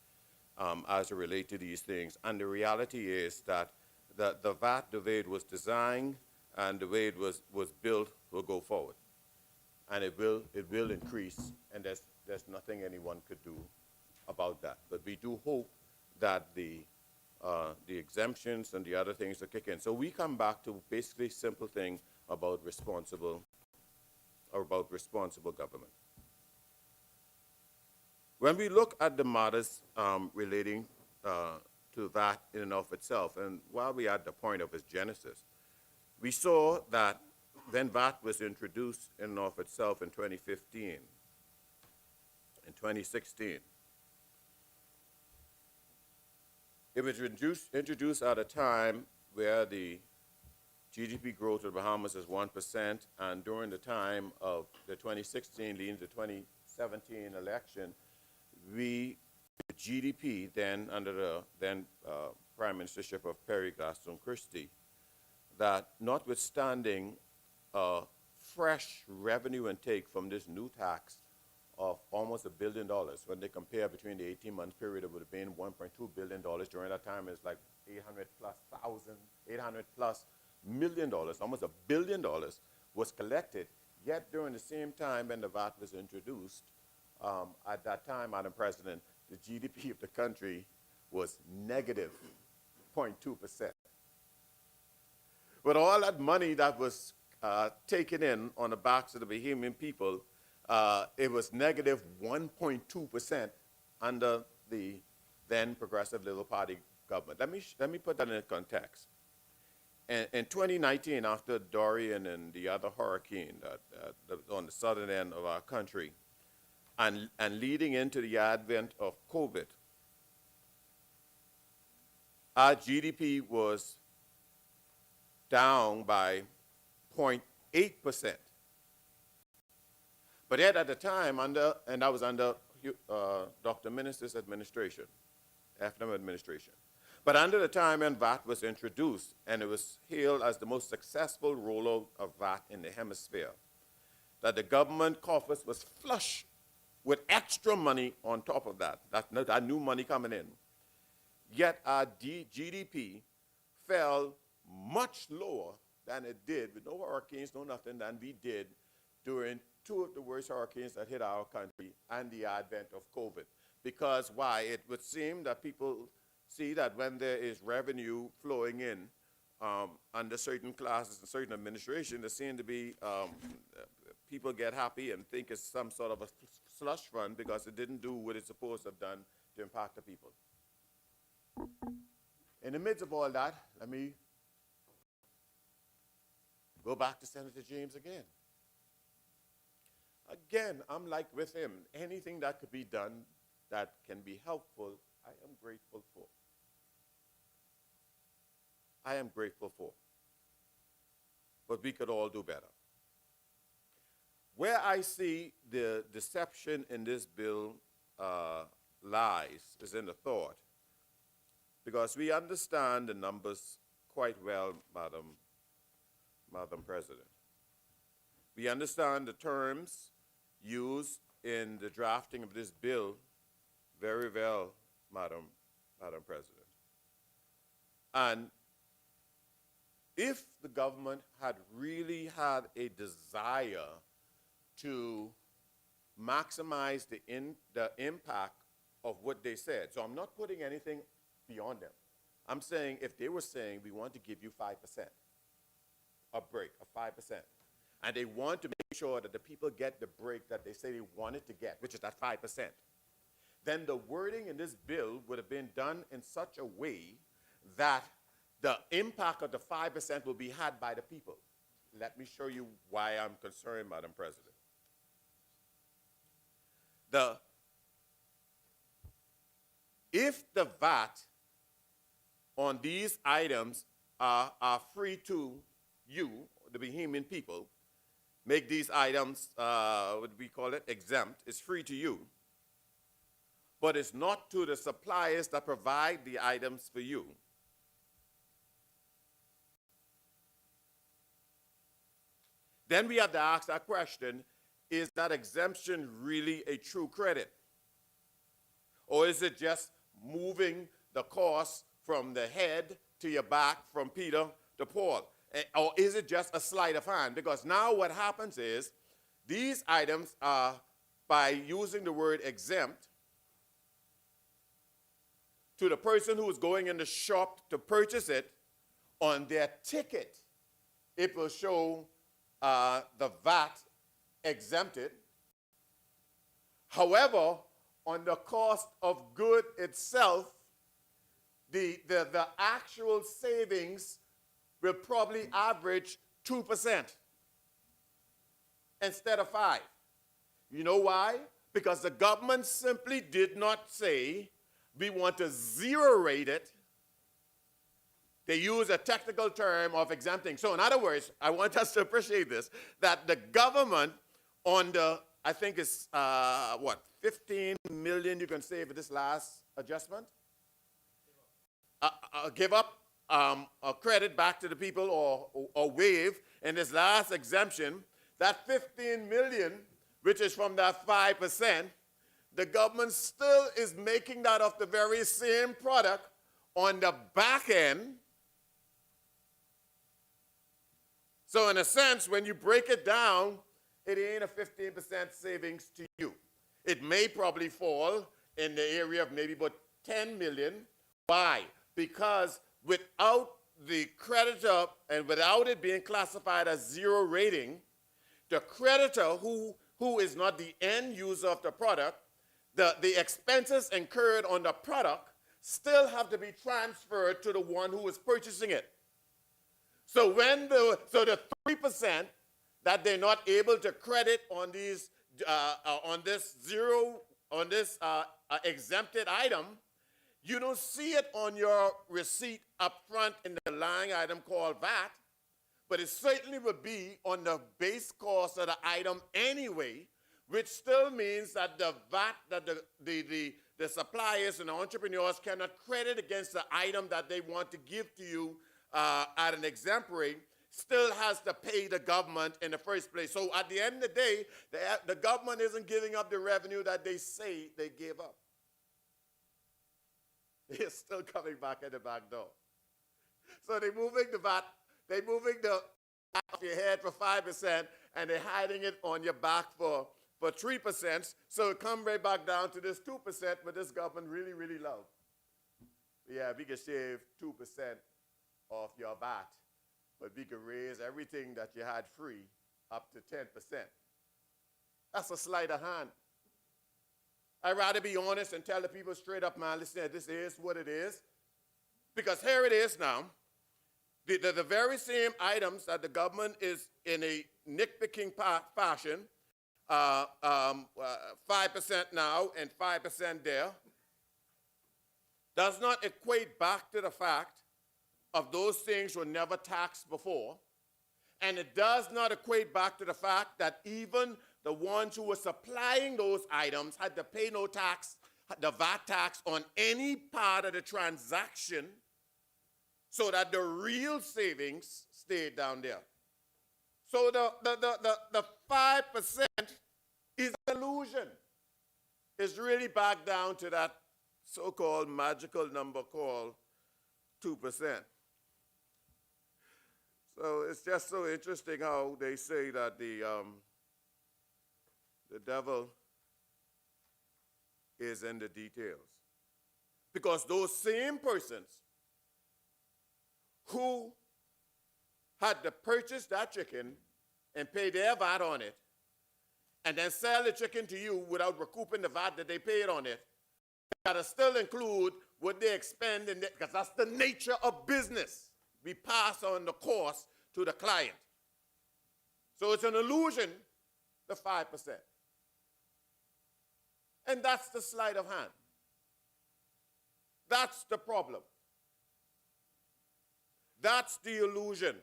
as it relates to these things. And the reality is that the VAT, the way it was designed and the way it was built, will go forward. And it will increase, and there's nothing anyone could do about that. But we do hope that the exemptions and the other things will kick in. So we come back to basically simple thing about responsible government. When we look at the matters relating to that in and of itself, and while we are at the point of its genesis, we saw that when VAT was introduced in and of itself in 2015, in 2016, it was introduced at a time where the GDP growth of the Bahamas is 1%, and during the time of the 2016 leading to 2017 election, the GDP then under the then Prime Ministership of Perry Gladstone Christie, that notwithstanding fresh revenue intake from this new tax of almost $1 billion. When they compare between the 18-month period, it would have been $1.2 billion. During that time, it's like 800 plus million dollars, almost $1 billion was collected. Yet during the same time when the VAT was introduced, at that time, Madam President, the GDP of the country was negative 0.2%. With all that money that was taken in on the backs of the Bahamian people, it was negative 1.2% under the then Progressive Liberal Party government. Let me put that in context. in 2019, after Dorian and the other hurricane that was on the southern end of our country, and leading into the advent of COVID, our GDP was down by 0.8%. But yet at the time, and that was under Dr. Minister's administration, FNM administration. But under the time when VAT was introduced, and it was hailed as the most successful rollout of VAT in the hemisphere, that the government coffers was flush with extra money on top of that, that new money coming in. Yet our GDP fell much lower than it did, with no hurricanes, no nothing, than we did during two of the worst hurricanes that hit our country and the advent of COVID. Because why? It would seem that people see that when there is revenue flowing in under certain classes and certain administration, there seem to be people get happy and think it's some sort of a slush fund because it didn't do what it's supposed to have done to impact the people. In the midst of all that, let me go back to Senator James again. Again, I'm like with him. Anything that could be done that can be helpful, I am grateful for. I am grateful for. But we could all do better. Where I see the deception in this bill lies is in the thought. Because we understand the numbers quite well, Madam President. We understand the terms used in the drafting of this bill very well, Madam President. And if the government had really had a desire to maximize the impact of what they said, so I'm not putting anything beyond them. I'm saying if they were saying we want to give you 5%, a break of 5%, and they want to make sure that the people get the break that they say they wanted to get, which is that 5%, then the wording in this bill would have been done in such a way that the impact of the 5% will be had by the people. Let me show you why I'm concerned, Madam President. If the VAT on these items are free to you, the Bahamian people, make these items, what do we call it, exempt, it's free to you, but it's not to the suppliers that provide the items for you. Then we have to ask that question, is that exemption really a true credit? Or is it just moving the cost from the head to your back, from Peter to Paul? Or is it just a sleight of hand? Because now what happens is, these items are, by using the word exempt, to the person who is going in the shop to purchase it, on their ticket, it will show the VAT exempted. However, on the cost of good itself, the actual savings will probably average 2% instead of 5%. You know why? Because the government simply did not say, we want to zero rate it. They use a technical term of exempting. So in other words, I want us to appreciate this, that the government on the, I think it's, 15 million you can save with this last adjustment? Give up a credit back to the people or waive in this last exemption, that 15 million, which is from that 5%, the government still is making that of the very same product on the back end. So in a sense, when you break it down, it ain't a 15% savings to you. It may probably fall in the area of maybe about 10 million. Why? Because without the creditor and without it being classified as zero rating, the creditor who is not the end user of the product, the expenses incurred on the product still have to be transferred to the one who is purchasing it. So the 3% that they're not able to credit on these on this exempted item, you don't see it on your receipt up front in the line item called VAT, but it certainly would be on the base cost of the item anyway, which still means that the VAT that the suppliers and the entrepreneurs cannot credit against the item that they want to give to you at an exemplary, still has to pay the government in the first place. So at the end of the day, the government isn't giving up the revenue that they say they gave up. They're still coming back at the back door. So they're moving the VAT, they're moving the off your head for 5%, and they're hiding it on your back for 3%. So it comes right back down to this 2%, but this government really, really low. Yeah, we can shave 2% off your VAT, but we can raise everything that you had free up to 10%. That's a sleight of hand. I'd rather be honest and tell the people straight up, man, listen, this is what it is. Because here it is now. The very same items that the government is in a nitpicking fashion, 5% now and 5% there, does not equate back to the fact of those things were never taxed before. And it does not equate back to the fact that even the ones who were supplying those items had to pay no tax, the VAT tax on any part of the transaction, so that the real savings stayed down there. So the 5% is an illusion. It's really back down to that so-called magical number called 2%. So it's just so interesting how they say that the devil is in the details. Because those same persons who had to purchase that chicken and pay their VAT on it, and then sell the chicken to you without recouping the VAT that they paid on it, got to still include what they expend, because that's the nature of business. We pass on the cost to the client. So it's an illusion, the 5%. And that's the sleight of hand. That's the problem. That's the illusion.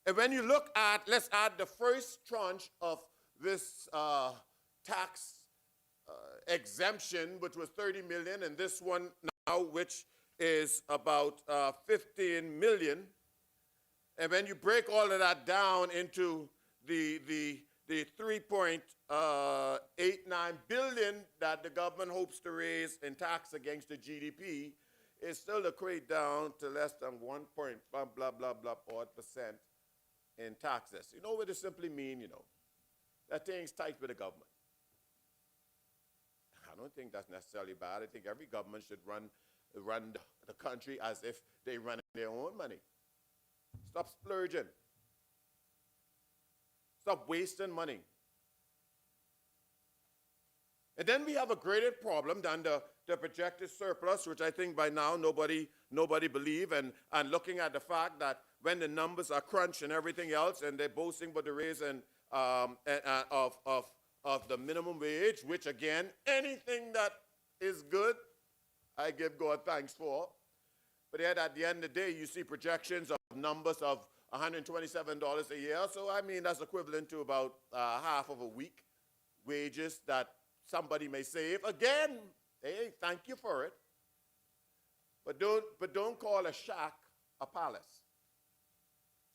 And when you look at, let's add the first tranche of this tax exemption, which was 30 million, and this one now, which is about 15 million. And when you break all of that down into the 3.89 billion that the government hopes to raise in tax against the GDP, it still equate down to less than 1 point blah, blah, blah, blah, odd percent in taxes. You know what it simply mean, you know? That thing's tight with the government. I don't think that's necessarily bad. I think every government should run the country as if they run their own money. Stop splurging. Stop wasting money. And then we have a greater problem than the projected surplus, which I think by now nobody believe, and looking at the fact that when the numbers are crunched and everything else, and they're boasting about the raise of the minimum wage, which again, anything that is good, I give God thanks for. But yet at the end of the day, you see projections of numbers of $127 a year. So I mean, that's equivalent to about half of a week wages that somebody may save. Again, hey, thank you for it. But don't call a shack a palace.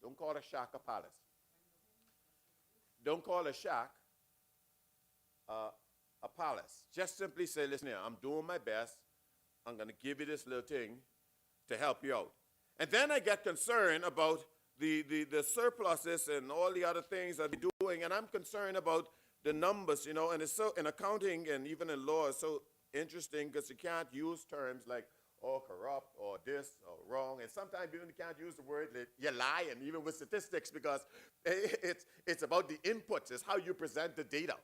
Don't call a shack a palace. Don't call a shack a palace. Just simply say, listen here, I'm doing my best. I'm going to give you this little thing to help you out. And then I get concerned about the surpluses and all the other things that we're doing, and I'm concerned about the numbers, you know, and it's so, in accounting and even in law, it's so interesting because you can't use terms like, oh, corrupt, or this, or wrong, and sometimes even you can't use the word that you're lying, even with statistics, because it's about the inputs, it's how you present the data.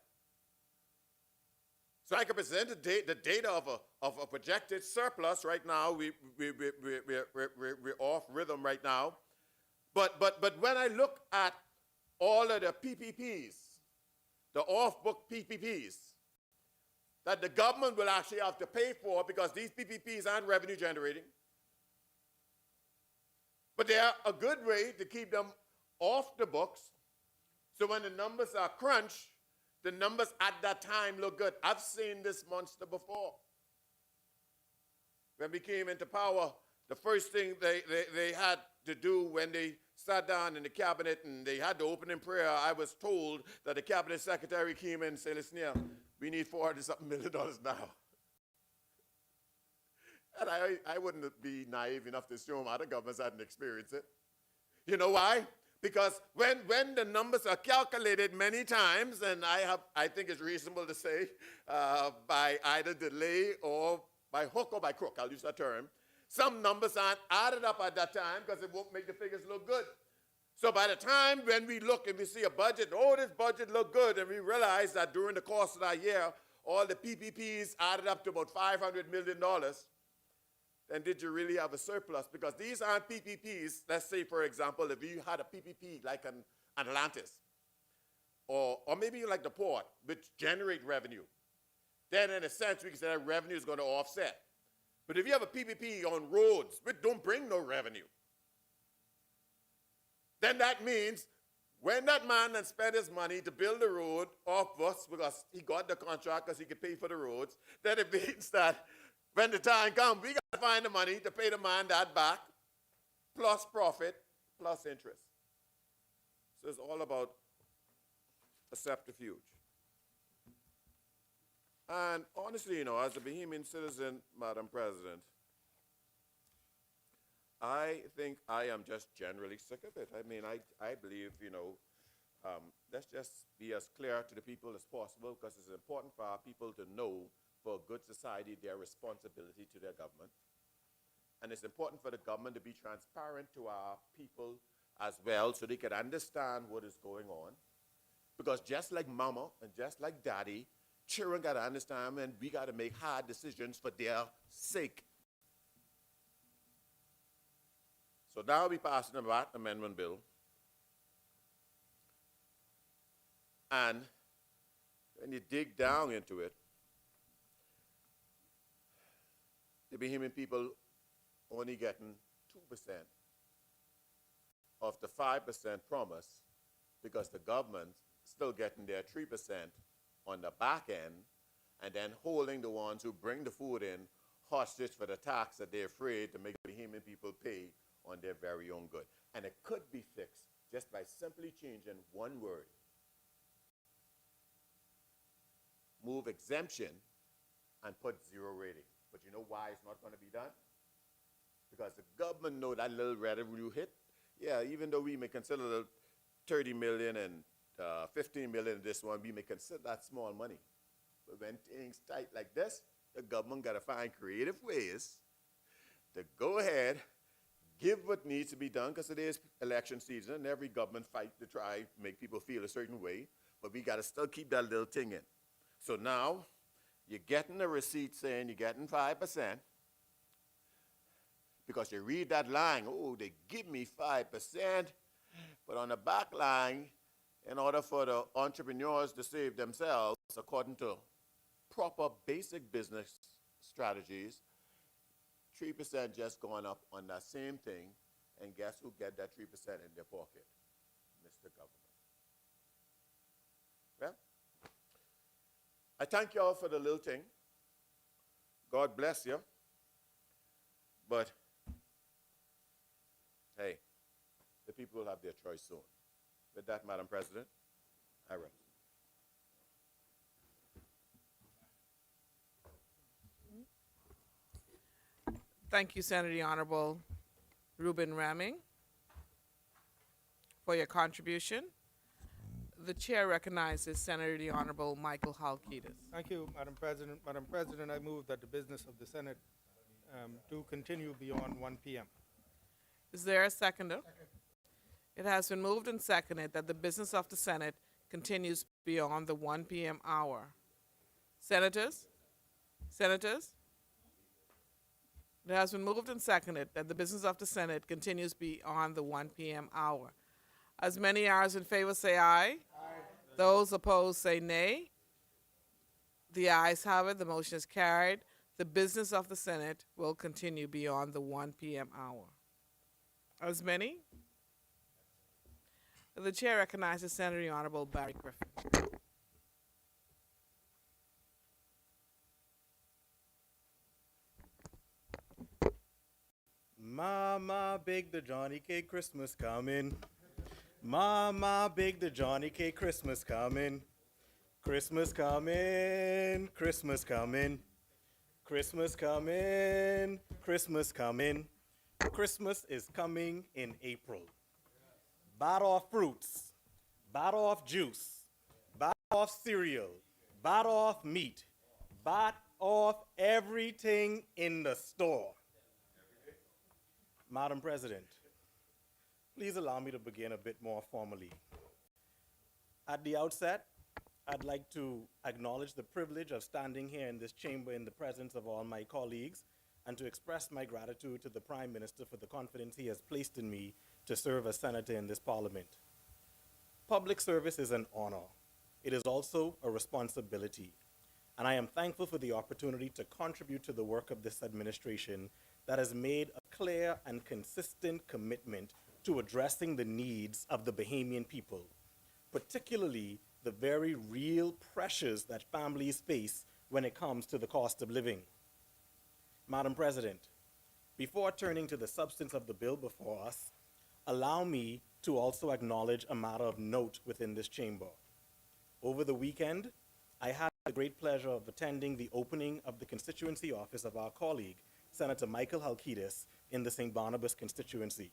So I can present the data of a projected surplus right now. We're off rhythm right now. But when I look at all of the PPPs, the off-book PPPs, that the government will actually have to pay for because these PPPs aren't revenue generating, but they are a good way to keep them off the books, so when the numbers are crunched, the numbers at that time look good. I've seen this monster before. When we came into power, the first thing they had to do when they sat down in the cabinet and they had the opening prayer, I was told that the cabinet secretary came in and said, listen here, we need $400-something million now. And I wouldn't be naive enough to assume other governments hadn't experienced it. You know why? Because when the numbers are calculated many times, and I think it's reasonable to say by either delay or by hook or by crook, I'll use that term, some numbers aren't added up at that time because it won't make the figures look good. So by the time when we look and we see a budget, oh, this budget looked good, and we realize that during the course of that year, all the PPPs added up to about $500 million, then did you really have a surplus? Because these aren't PPPs. Let's say, for example, if you had a PPP like an Atlantis, or maybe like the port, which generate revenue, then in a sense we can say that revenue is going to offset. But if you have a PPP on roads, which don't bring no revenue, then that means when that man had spent his money to build the road off us because he got the contract because he could pay for the roads, then it means that when the time comes, we got to find the money to pay the man that back, plus profit, plus interest. So it's all about a subterfuge. And honestly, as a Bahamian citizen, Madam President, I think I am just generally sick of it. I mean, I believe, let's just be as clear to the people as possible because it's important for our people to know for a good society their responsibility to their government. And it's important for the government to be transparent to our people as well so they can understand what is going on. Because just like mama and just like daddy, children got to understand and we got to make hard decisions for their sake. So now we passing the VAT amendment bill. And when you dig down into it, the Bahamian people only getting 2% of the 5% promise because the government still getting their 3% on the back end and then holding the ones who bring the food in hostage for the tax that they're afraid to make the Bahamian people pay on their very own good. And it could be fixed just by simply changing one word. Move exemption and put 0 rating. But you know why it's not going to be done? Because the government know that little revenue hit. Yeah, even though we may consider the 30 million and 15 million in this one, we may consider that small money. But when things tight like this, the government got to find creative ways to go ahead, give what needs to be done, because it is election season, and every government fight to try to make people feel a certain way, but we got to still keep that little thing in. So now, you're getting a receipt saying you're getting 5%, because you read that line, oh, they give me 5%, but on the back line, in order for the entrepreneurs to save themselves, according to proper basic business strategies, 3% just going up on that same thing, and guess who get that 3% in their pocket? Mr. Government. Well, I thank you all for the little thing. God bless you. But, hey, the people will have their choice soon. With that, Madam President, I rest. Thank you, Senator the Honorable Reuben Ramming, for your contribution. The chair recognizes Senator the Honorable Michael Halkitis. Thank you, Madam President. Madam President, I move that the business of the Senate do continue beyond 1 p.m. Is there a seconder? It has been moved and seconded that the business of the Senate continues beyond the 1 p.m. hour. Senators? Senators? It has been moved and seconded that the business of the Senate continues beyond the 1 p.m. hour. As many hours in favor say aye. Those opposed say nay. The ayes have it. The motion is carried. The business of the Senate will continue beyond the 1 p.m. hour. As many? The chair recognizes Senator the Honorable Barry Griffin. Mama baked the Johnny cake, Christmas coming. Mama baked the Johnny cake, Christmas coming. Christmas coming, Christmas coming. Christmas coming, Christmas coming. Christmas is coming in April. Bite off fruits, bite off juice, bite off cereal, bite off meat, bite off everything in the store. Madam President, please allow me to begin a bit more formally. At the outset, I'd like to acknowledge the privilege of standing here in this chamber in the presence of all my colleagues and to express my gratitude to the Prime Minister for the confidence he has placed in me to serve as Senator in this Parliament. Public service is an honor. It is also a responsibility, and I am thankful for the opportunity to contribute to the work of this administration that has made a clear and consistent commitment to addressing the needs of the Bahamian people, particularly the very real pressures that families face when it comes to the cost of living. Madam President, before turning to the substance of the bill before us, allow me to also acknowledge a matter of note within this chamber. Over the weekend, I had the great pleasure of attending the opening of the constituency office of our colleague, Senator Michael Halkitis, in the St. Barnabas constituency.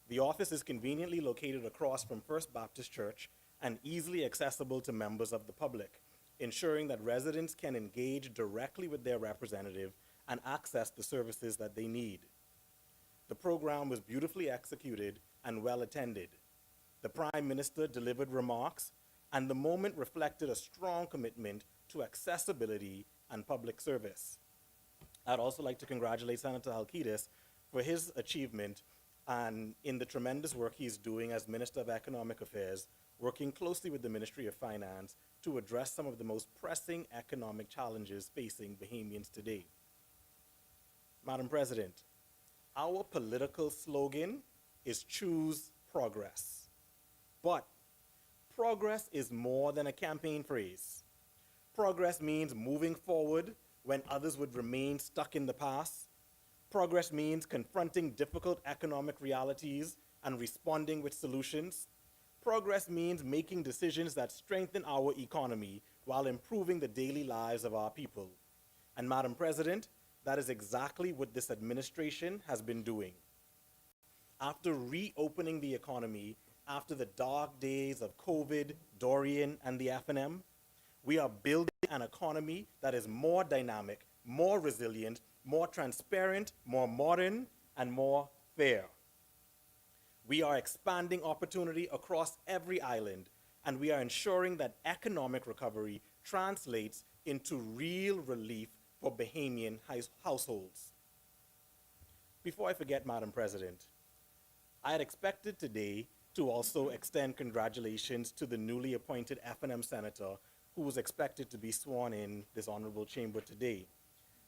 The office is conveniently located across from First Baptist Church and easily accessible to members of the public, ensuring that residents can engage directly with their representative and access the services that they need. The program was beautifully executed and well attended. The Prime Minister delivered remarks, and the moment reflected a strong commitment to accessibility and public service. I'd also like to congratulate Senator Halkitis for his achievement and in the tremendous work he's doing as Minister of Economic Affairs, working closely with the Ministry of Finance to address some of the most pressing economic challenges facing Bahamians today. Madam President, our political slogan is choose progress. But progress is more than a campaign phrase. Progress means moving forward when others would remain stuck in the past. Progress means confronting difficult economic realities and responding with solutions. Progress means making decisions that strengthen our economy while improving the daily lives of our people. And Madam President, that is exactly what this administration has been doing. After reopening the economy after the dark days of COVID, Dorian, and the FNM, we are building an economy that is more dynamic, more resilient, more transparent, more modern, and more fair. We are expanding opportunity across every island, and we are ensuring that economic recovery translates into real relief for Bahamian households. Before I forget, Madam President, I had expected today to also extend congratulations to the newly appointed FNM Senator who was expected to be sworn in this honorable chamber today.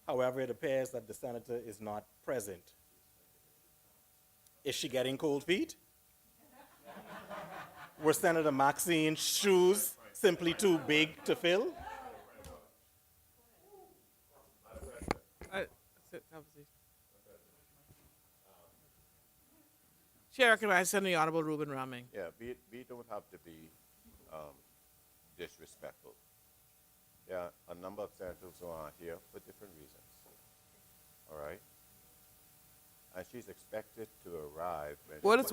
However, it appears that the Senator is not present. Is she getting cold feet? Were Senator Maxine's shoes simply too big to fill? Chair recognizes Senator the Honorable Reuben Raming. Yeah, we don't have to be disrespectful. There are a number of senators who are here for different reasons. All right? And she's expected to arrive. What is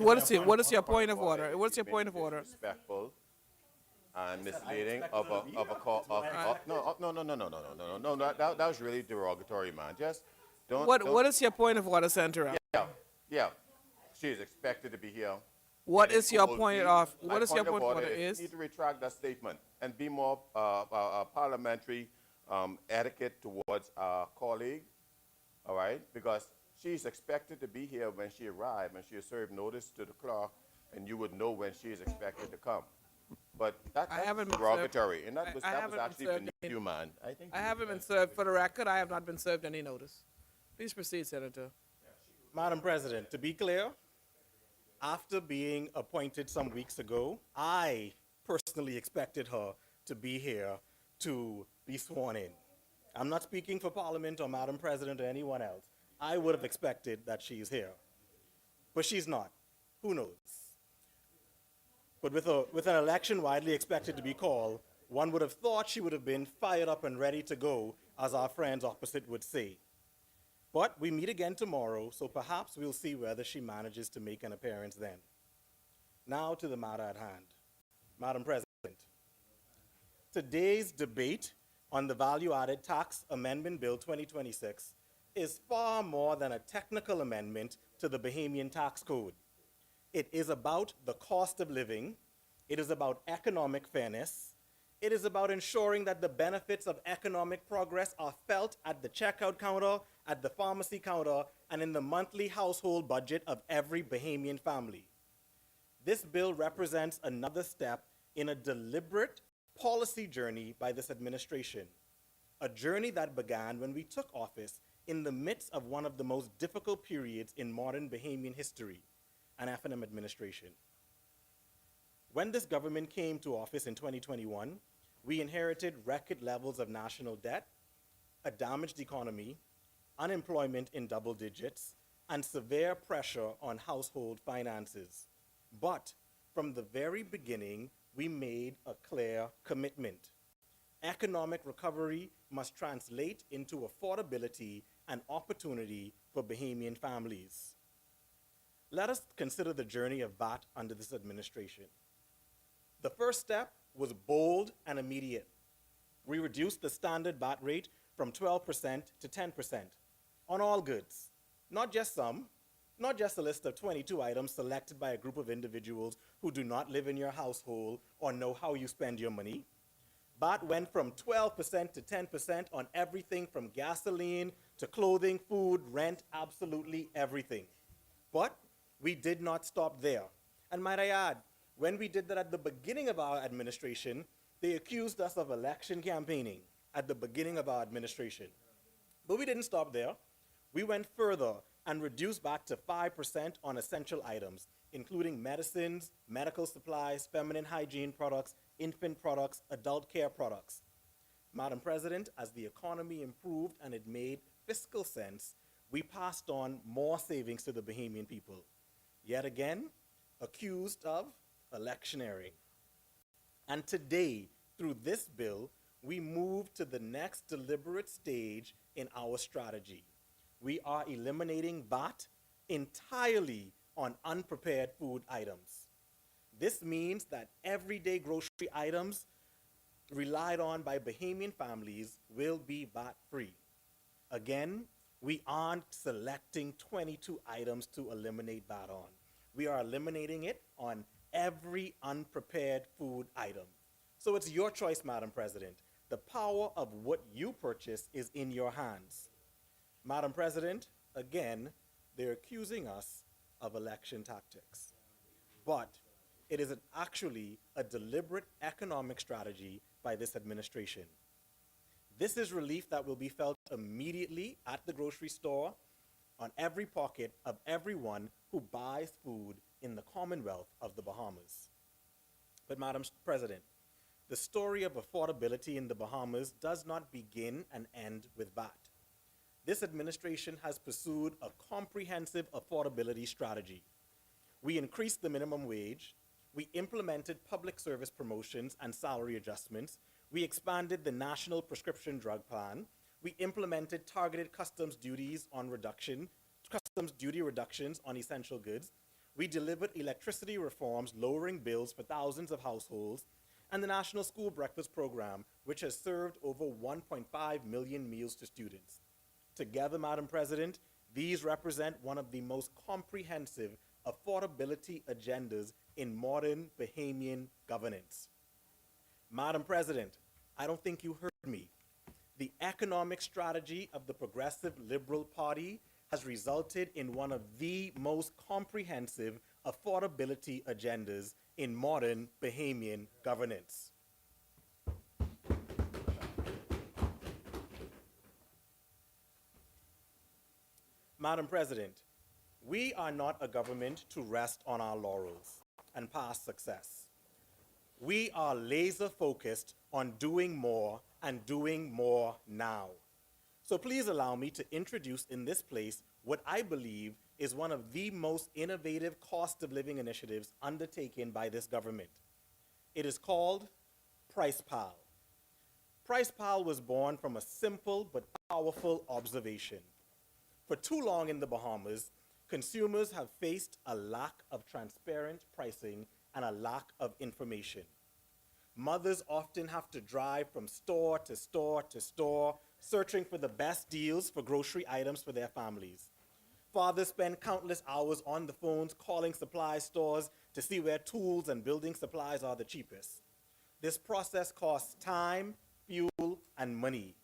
your point of order? What's your point of order? Disrespectful and misleading of a call. No. That was really derogatory, man. Just don't. What is your point of order, Senator? Yeah. She is expected to be here. What is your point of order? You need to retract that statement and be more parliamentary etiquette towards our colleague. all right? Because she's expected to be here when she arrived, and she'll serve notice to the clerk, and you would know when she is expected to come. But that's haven't been derogatory, and that was haven't been actually served any- inhuman. I think I haven't been served, for the record, I have not been served any notice. Please proceed, Senator. Madam President, to be clear, after being appointed some weeks ago, I personally expected her to be here to be sworn in. I'm not speaking for Parliament or Madam President or anyone else. I would have expected that she's here. But she's not. Who knows? But with an election widely expected to be called, one would have thought she would have been fired up and ready to go, as our friends opposite would say. But we meet again tomorrow, so perhaps we'll see whether she manages to make an appearance then. Now to the matter at hand. Madam President, today's debate on the Value-Added Tax Amendment Bill 2026 is far more than a technical amendment to the Bahamian tax code. It is about the cost of living. It is about economic fairness. It is about ensuring that the benefits of economic progress are felt at the checkout counter, at the pharmacy counter, and in the monthly household budget of every Bahamian family. This bill represents another step in a deliberate policy journey by this administration, a journey that began when we took office in the midst of one of the most difficult periods in modern Bahamian history, an F&M administration. When this government came to office in 2021, we inherited record levels of national debt, a damaged economy, unemployment in double digits, and severe pressure on household finances. But from the very beginning, we made a clear commitment. Economic recovery must translate into affordability and opportunity for Bahamian families. Let us consider the journey of VAT under this administration. The first step was bold and immediate. We reduced the standard VAT rate from 12% to 10% on all goods, not just some, not just a list of 22 items selected by a group of individuals who do not live in your household or know how you spend your money. VAT went from 12% to 10% on everything from gasoline to clothing, food, rent, absolutely everything. But we did not stop there. And might I add, when we did that at the beginning of our administration, they accused us of election campaigning at the beginning of our administration. But we didn't stop there. We went further and reduced VAT to 5% on essential items, including medicines, medical supplies, feminine hygiene products, infant products, adult care products. Madam President, as the economy improved and it made fiscal sense, we passed on more savings to the Bahamian people. Yet again, accused of electioneering. And today, through this bill, we move to the next deliberate stage in our strategy. We are eliminating VAT entirely on unprepared food items. This means that everyday grocery items relied on by Bahamian families will be VAT-free. Again, we aren't selecting 22 items to eliminate VAT on. We are eliminating it on every unprepared food item. So it's your choice, Madam President. The power of what you purchase is in your hands. Madam President, again, they're accusing us of election tactics. But it is actually a deliberate economic strategy by this administration. This is relief that will be felt immediately at the grocery store, on every pocket of everyone who buys food in the Commonwealth of the Bahamas. But Madam President, the story of affordability in the Bahamas does not begin and end with VAT. This administration has pursued a comprehensive affordability strategy. We increased the minimum wage, we implemented public service promotions and salary adjustments, we expanded the National Prescription Drug Plan, we implemented targeted customs duty reductions on essential goods, we delivered electricity reforms lowering bills for thousands of households, and the National School Breakfast Program, which has served over 1.5 million meals to students. Together, Madam President, these represent one of the most comprehensive affordability agendas in modern Bahamian governance. Madam President, I don't think you heard me. the economic strategy of the Progressive Liberal Party has resulted in one of the most comprehensive affordability agendas in modern Bahamian governance. Madam President, we are not a government to rest on our laurels and past success. We are laser focused on doing more and doing more now. So please allow me to introduce in this place what I believe is one of the most innovative cost of living initiatives undertaken by this government. It is called PricePal. PricePal was born from a simple but powerful observation. For too long in the Bahamas, consumers have faced a lack of transparent pricing and a lack of information. Mothers often have to drive from store to store to store, searching for the best deals for grocery items for their families. Fathers spend countless hours on the phones calling supply stores to see where tools and building supplies are the cheapest. This process costs time, fuel, and money.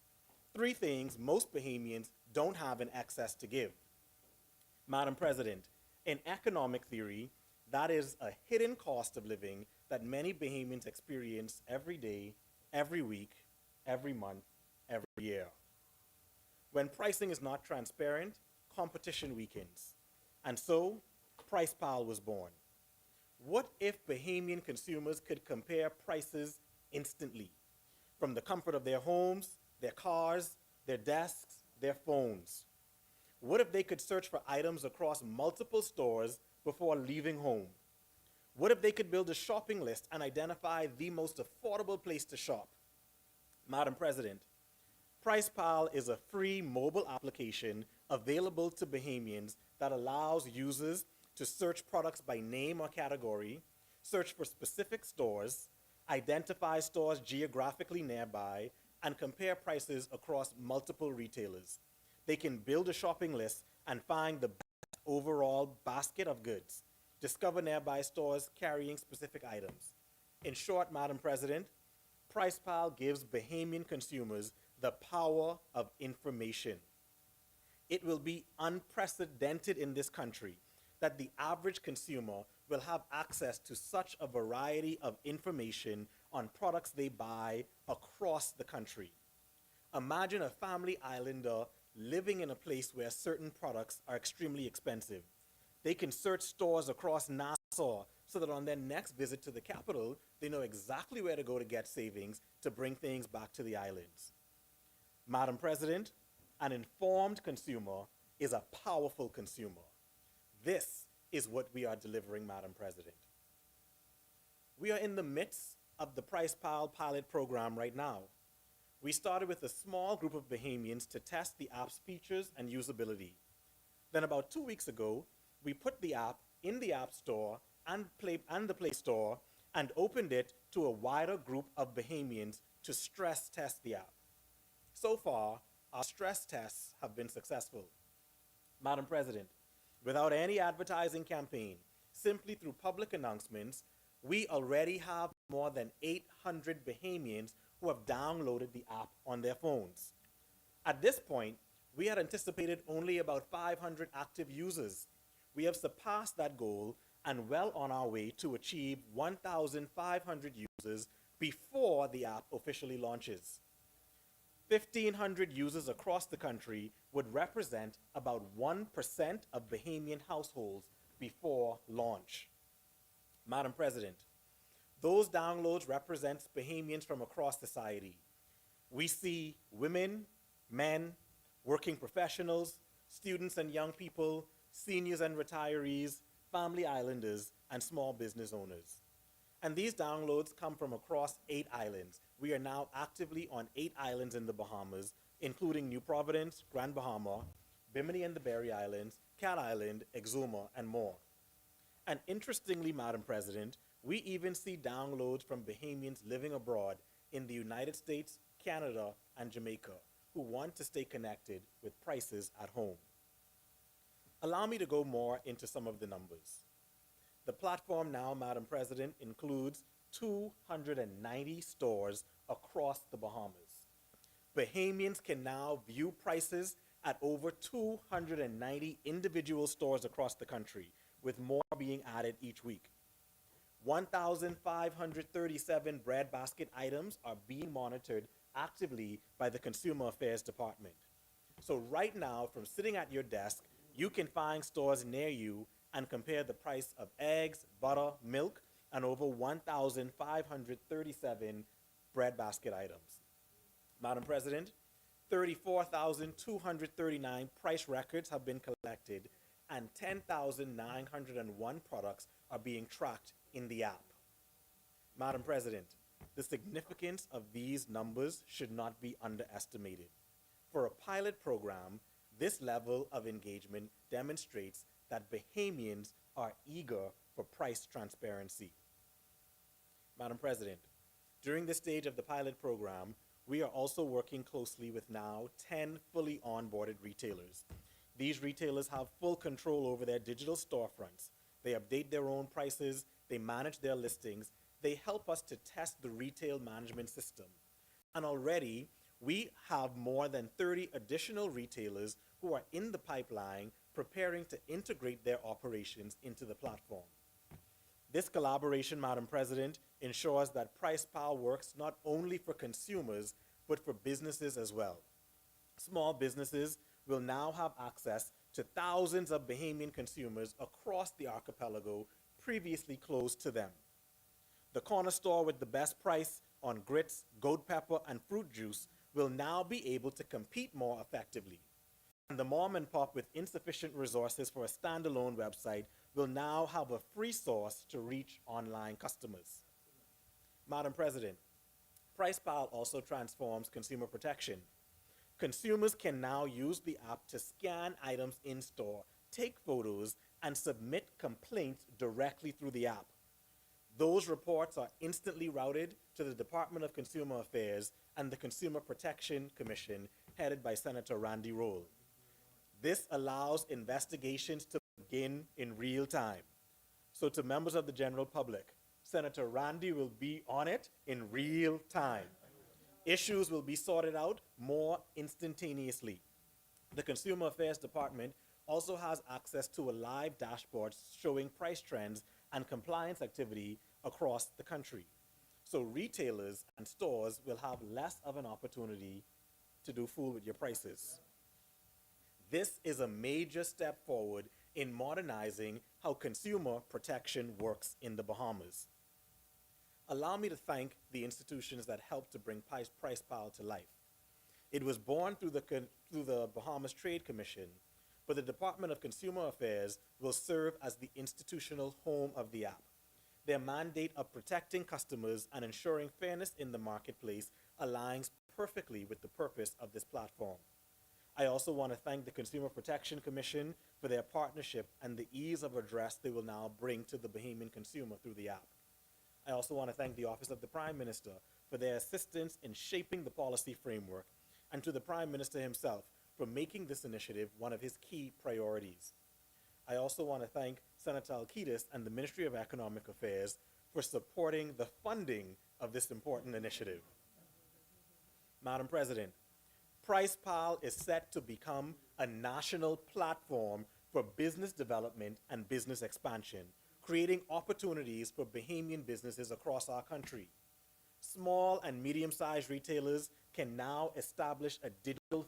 Three things most Bahamians don't have in excess to give. Madam President, in economic theory, that is a hidden cost of living that many Bahamians experience every day, every week, every month, every year. When pricing is not transparent, competition weakens. And so, PricePal was born. What if Bahamian consumers could compare prices instantly, from the comfort of their homes, their cars, their desks, their phones? What if they could search for items across multiple stores before leaving home? What if they could build a shopping list and identify the most affordable place to shop? Madam President, PricePal is a free mobile application available to Bahamians that allows users to search products by name or category, search for specific stores, identify stores geographically nearby, and compare prices across multiple retailers. They can build a shopping list and find the best overall basket of goods, discover nearby stores carrying specific items. In short, Madam President, PricePal gives Bahamian consumers the power of information. It will be unprecedented in this country that the average consumer will have access to such a variety of information on products they buy across the country. Imagine a family islander living in a place where certain products are extremely expensive. They can search stores across Nassau so that on their next visit to the capital, they know exactly where to go to get savings to bring things back to the islands. Madam President, an informed consumer is a powerful consumer. This is what we are delivering, Madam President. We are in the midst of the PricePal pilot program right now. We started with a small group of Bahamians to test the app's features and usability. Then about 2 weeks ago, we put the app in the App Store and the Play Store and opened it to a wider group of Bahamians to stress test the app. So far, our stress tests have been successful. Madam President, without any advertising campaign, simply through public announcements, we already have more than 800 Bahamians who have downloaded the app on their phones. At this point, we had anticipated only about 500 active users. We have surpassed that goal and well on our way to achieve 1,500 users before the app officially launches. 1,500 users across the country would represent about 1% of Bahamian households before launch. Madam President, those downloads represent Bahamians from across society. We see women, men, working professionals, students and young people, seniors and retirees, family islanders, and small business owners. And these downloads come from across 8 islands. We are now actively on 8 islands in the Bahamas, including New Providence, Grand Bahama, Bimini and the Berry Islands, Cat Island, Exuma, and more. And interestingly, Madam President, we even see downloads from Bahamians living abroad in the United States, Canada, and Jamaica who want to stay connected with prices at home. Allow me to go more into some of the numbers. The platform now, Madam President, includes 290 stores across the Bahamas. Bahamians can now view prices at over 290 individual stores across the country, with more being added each week. 1,537 breadbasket items are being monitored actively by the Consumer Affairs Department. So right now, from sitting at your desk, you can find stores near you and compare the price of eggs, butter, milk, and over 1,537 breadbasket items. Madam President, 34,239 price records have been collected and 10,901 products are being tracked in the app. Madam President, the significance of these numbers should not be underestimated. For a pilot program, this level of engagement demonstrates that Bahamians are eager for price transparency. Madam President, during this stage of the pilot program, we are also working closely with now 10 fully onboarded retailers. These retailers have full control over their digital storefronts. They update their own prices, they manage their listings, they help us to test the retail management system. And already, we have more than 30 additional retailers who are in the pipeline preparing to integrate their operations into the platform. This collaboration, Madam President, ensures that PricePal works not only for consumers, but for businesses as well. Small businesses will now have access to thousands of Bahamian consumers across the archipelago previously closed to them. The corner store with the best price on grits, goat pepper, and fruit juice will now be able to compete more effectively. And the mom and pop with insufficient resources for a standalone website will now have a free source to reach online customers. Madam President, PricePal also transforms consumer protection. Consumers can now use the app to scan items in store, take photos, and submit complaints directly through the app. Those reports are instantly routed to the Department of Consumer Affairs and the Consumer Protection Commission, headed by Senator Randy Roll. This allows investigations to begin in real time. So to members of the general public, Senator Randy will be on it in real time. Issues will be sorted out more instantaneously. The Consumer Affairs Department also has access to a live dashboard showing price trends and compliance activity across the country. So retailers and stores will have less of an opportunity to do fool with your prices. This is a major step forward in modernizing how consumer protection works in the Bahamas. Allow me to thank the institutions that helped to bring PricePal to life. It was born through the Bahamas Trade Commission, but the Department of Consumer Affairs will serve as the institutional home of the app. Their mandate of protecting customers and ensuring fairness in the marketplace aligns perfectly with the purpose of this platform. I also want to thank the Consumer Protection Commission for their partnership and the ease of address they will now bring to the Bahamian consumer through the app. I also want to thank the Office of the Prime Minister for their assistance in shaping the policy framework, and to the Prime Minister himself for making this initiative one of his key priorities. I also want to thank Senator Alkitis and the Ministry of Economic Affairs for supporting the funding of this important initiative. Madam President, PricePal is set to become a national platform for business development and business expansion, creating opportunities for Bahamian businesses across our country. Small and medium-sized retailers can now establish a digital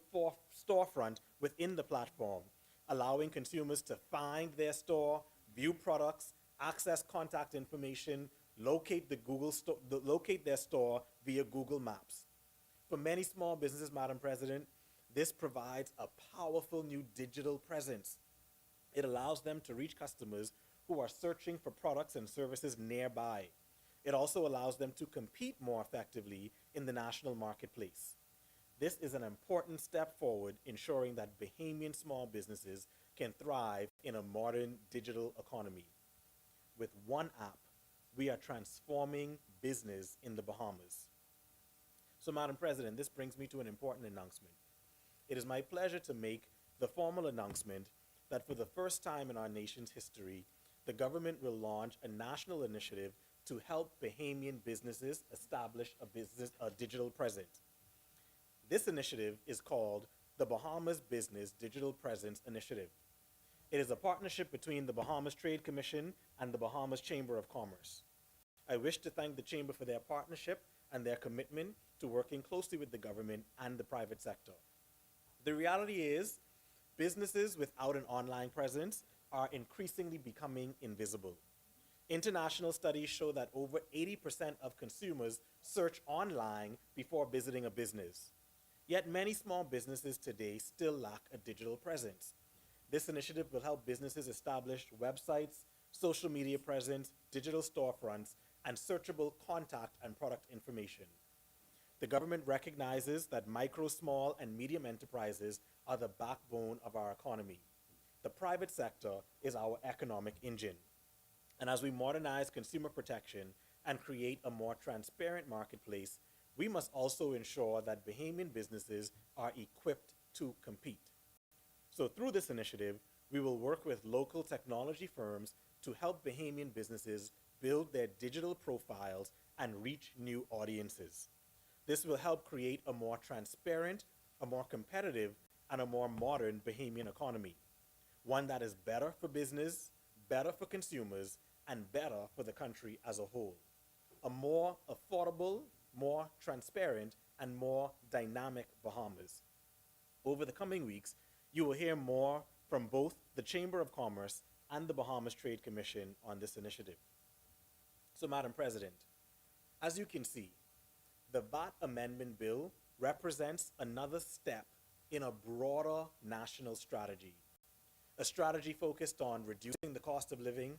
storefront within the platform, allowing consumers to find their store, view products, access contact information, locate their store via Google Maps. For many small businesses, Madam President, this provides a powerful new digital presence. It allows them to reach customers who are searching for products and services nearby. It also allows them to compete more effectively in the national marketplace. This is an important step forward, ensuring that Bahamian small businesses can thrive in a modern digital economy. With one app, we are transforming business in the Bahamas. So, Madam President, this brings me to an important announcement. It is my pleasure to make the formal announcement that for the first time in our nation's history, the government will launch a national initiative to help Bahamian businesses establish a digital presence. This initiative is called the Bahamas Business Digital Presence Initiative. It is a partnership between the Bahamas Trade Commission and the Bahamas Chamber of Commerce. I wish to thank the Chamber for their partnership and their commitment to working closely with the government and the private sector. The reality is, businesses without an online presence are increasingly becoming invisible. International studies show that over 80% of consumers search online before visiting a business. Yet many small businesses today still lack a digital presence. This initiative will help businesses establish websites, social media presence, digital storefronts, and searchable contact and product information. The government recognizes that micro, small, and medium enterprises are the backbone of our economy. The private sector is our economic engine. And as we modernize consumer protection and create a more transparent marketplace, we must also ensure that Bahamian businesses are equipped to compete. So through this initiative, we will work with local technology firms to help Bahamian businesses build their digital profiles and reach new audiences. This will help create a more transparent, a more competitive, and a more modern Bahamian economy, one that is better for business, better for consumers, and better for the country as a whole. A more affordable, more transparent, and more dynamic Bahamas. Over the coming weeks, you will hear more from both the Chamber of Commerce and the Bahamas Trade Commission on this initiative. So, Madam President, as you can see, the VAT Amendment Bill represents another step in a broader national strategy, a strategy focused on reducing the cost of living,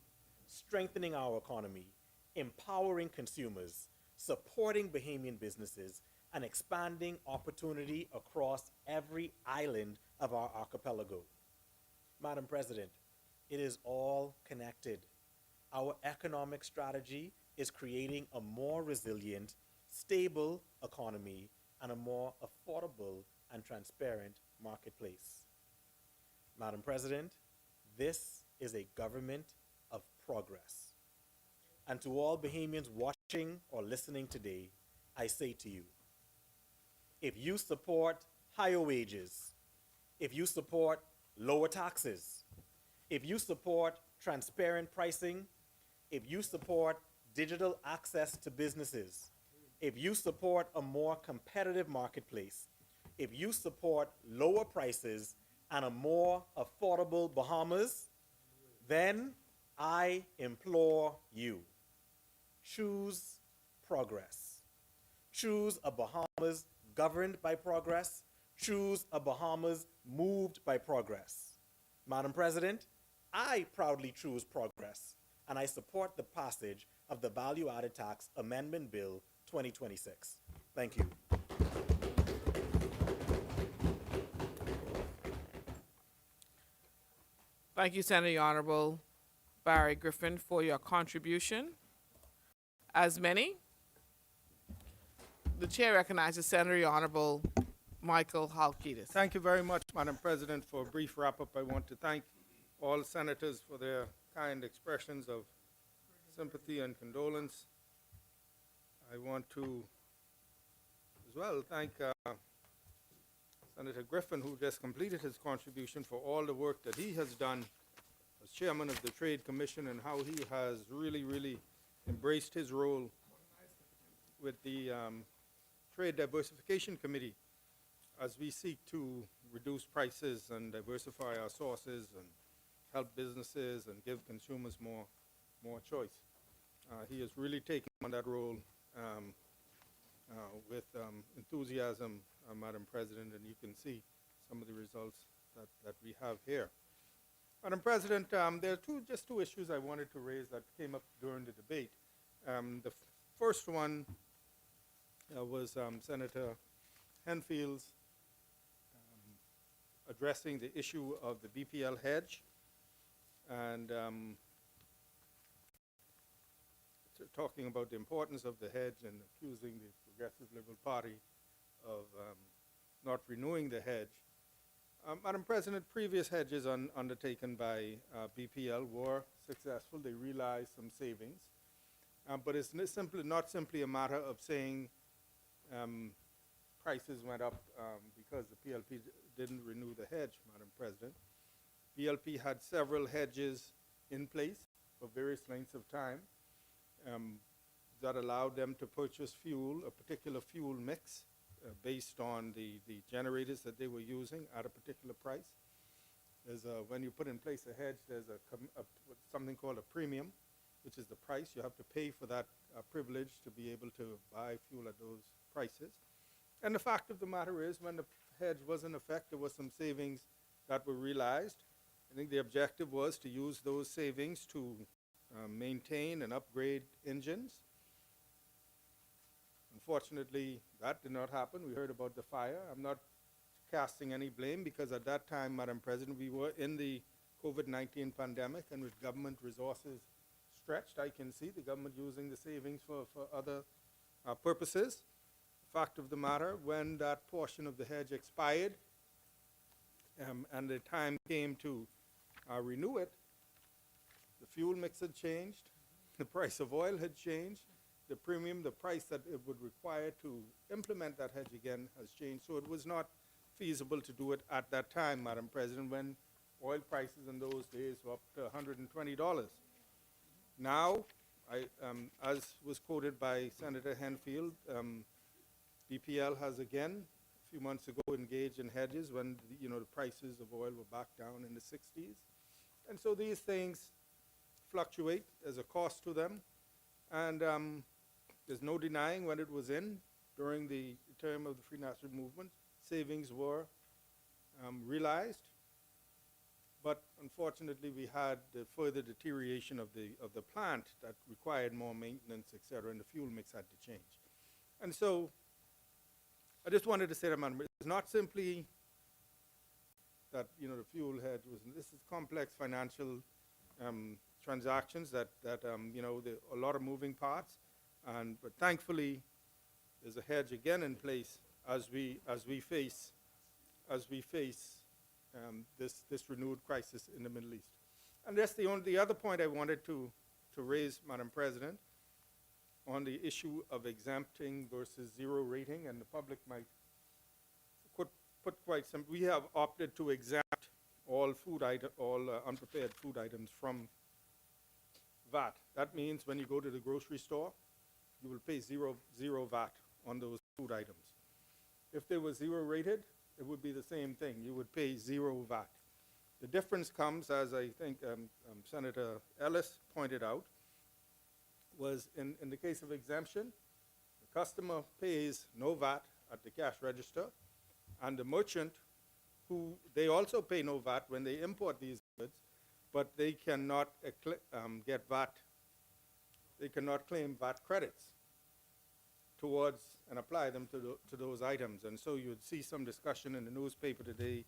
strengthening our economy, empowering consumers, supporting Bahamian businesses, and expanding opportunity across every island of our archipelago. Madam President, it is all connected. Our economic strategy is creating a more resilient, stable economy and a more affordable and transparent marketplace. Madam President, this is a government of progress. And to all Bahamians watching or listening today, I say to you, if you support higher wages, if you support lower taxes, if you support transparent pricing, if you support digital access to businesses, if you support a more competitive marketplace, if you support lower prices and a more affordable Bahamas, then I implore you, choose progress. Choose a Bahamas governed by progress. Choose a Bahamas moved by progress. Madam President, I proudly choose progress, and I support the passage of the Value Added Tax Amendment Bill 2026. Thank you. Thank you, Senator Honorable Barry Griffin, for your contribution. As many, the chair recognizes Senator Honorable Michael Halkitis. Thank you very much, Madam President. For a brief wrap-up, I want to thank all senators for their kind expressions of sympathy and condolence. I want to as well thank Senator Griffin, who just completed his contribution, for all the work that he has done as chairman of the Trade Commission and how he has really embraced his role with the Trade Diversification Committee as we seek to reduce prices and diversify our sources and help businesses and give consumers more choice. He has really taken on that role with enthusiasm, Madam President, and you can see some of the results that we have here. Madam President, there are just two issues I wanted to raise that came up during the debate. The first one was Senator Henfield's addressing the issue of the BPL hedge and talking about the importance of the hedge and accusing the Progressive Liberal Party of not renewing the hedge. Madam President, previous hedges undertaken by BPL were successful. They realized some savings. But it's not simply a matter of saying prices went up because the PLP didn't renew the hedge, Madam President. PLP had several hedges in place for various lengths of time that allowed them to purchase fuel, a particular fuel mix, based on the generators that they were using at a particular price. When you put in place a hedge, there's something called a premium, which is the price. You have to pay for that privilege to be able to buy fuel at those prices. And the fact of the matter is, when the hedge was in effect, there was some savings that were realized. I think the objective was to use those savings to maintain and upgrade engines. Unfortunately, that did not happen. We heard about the fire. I'm not casting any blame because at that time, Madam President, we were in the COVID-19 pandemic, and with government resources stretched, I can see the government using the savings for other purposes. The fact of the matter, when that portion of the hedge expired and the time came to renew it, the fuel mix had changed, the price of oil had changed, the premium, the price that it would require to implement that hedge again has changed. So it was not feasible to do it at that time, Madam President, when oil prices in those days were up to $120. Now, as was quoted by Senator Henfield, BPL has again, a few months ago, engaged in hedges when the prices of oil were back down in the 60s. And so these things fluctuate. There's a cost to them. And there's no denying when it was in, during the term of the Free National Movement, savings were realized. But unfortunately, we had the further deterioration of the plant that required more maintenance, et cetera, and the fuel mix had to change. And so I just wanted to say that, Madam, it's not simply that the fuel hedge was. This is complex financial transactions that a lot of moving parts, but thankfully there's a hedge again in place as we face this renewed crisis in the Middle East. And that's the other point I wanted to raise, Madam President, on the issue of exempting versus zero rating, and the public might put quite some. We have opted to exempt all unprepared food items from VAT. That means when you go to the grocery store, you will pay zero VAT on those food items. If they were zero rated, it would be the same thing. You would pay zero VAT. The difference comes, as I think Senator Ellis pointed out, was in the case of exemption, the customer pays no VAT at the cash register, and the merchant, who they also pay no VAT when they import these goods, but they cannot get VAT. They cannot claim VAT credits towards and apply them to those items. And so you'd see some discussion in the newspaper today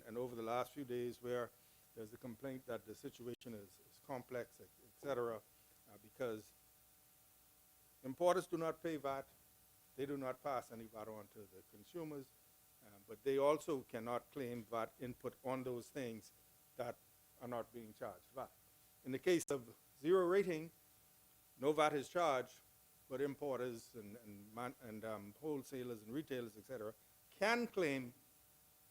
and over the last few days where there's a complaint that the situation is complex, et cetera, because importers do not pay VAT. They do not pass any VAT on to the consumers, but they also cannot claim VAT input on those things that are not being charged VAT. In the case of zero rating, no VAT is charged, but importers and wholesalers and retailers, et cetera, can claim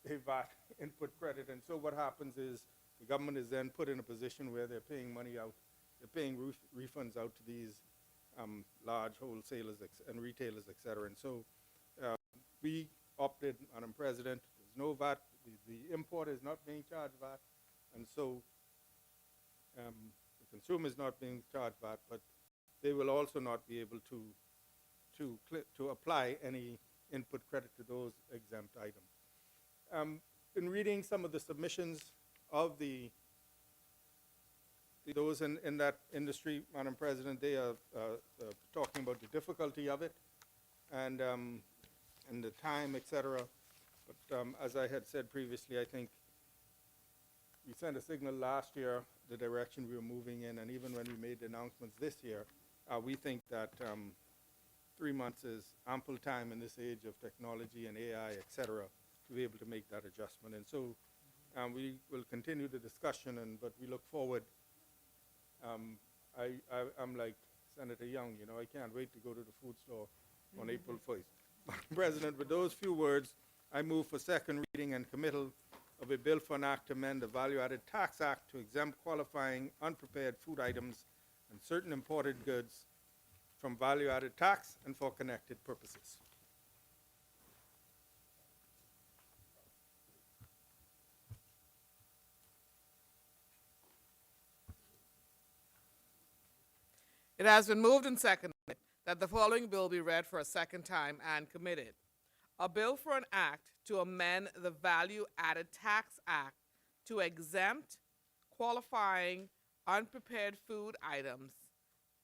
a VAT input credit. And so what happens is the government is then put in a position where they're paying money out, they're paying refunds out to these large wholesalers and retailers, et cetera. And so we opted, Madam President, there's no VAT, the importer is not being charged VAT, and so the consumer is not being charged VAT, but they will also not be able to apply any input credit to those exempt items. In reading some of the submissions of those in that industry, Madam President, they are talking about the difficulty of it and the time, et cetera. But as I had said previously, I think we sent a signal last year the direction we were moving in, and even when we made the announcements this year, we think that 3 months is ample time in this age of technology and AI, et cetera, to be able to make that adjustment. And so we will continue the discussion, but we look forward. I'm like Senator Young, I can't wait to go to the food store on April 1st. Madam President, with those few words, I move for second reading and committal of a bill for an act to amend the Value-Added Tax Act to exempt qualifying unprepared food items and certain imported goods from value-added tax and for connected purposes. It has been moved and seconded that the following bill be read for a second time and committed. A bill for an act to amend the Value Added Tax Act to exempt qualifying unprepared food items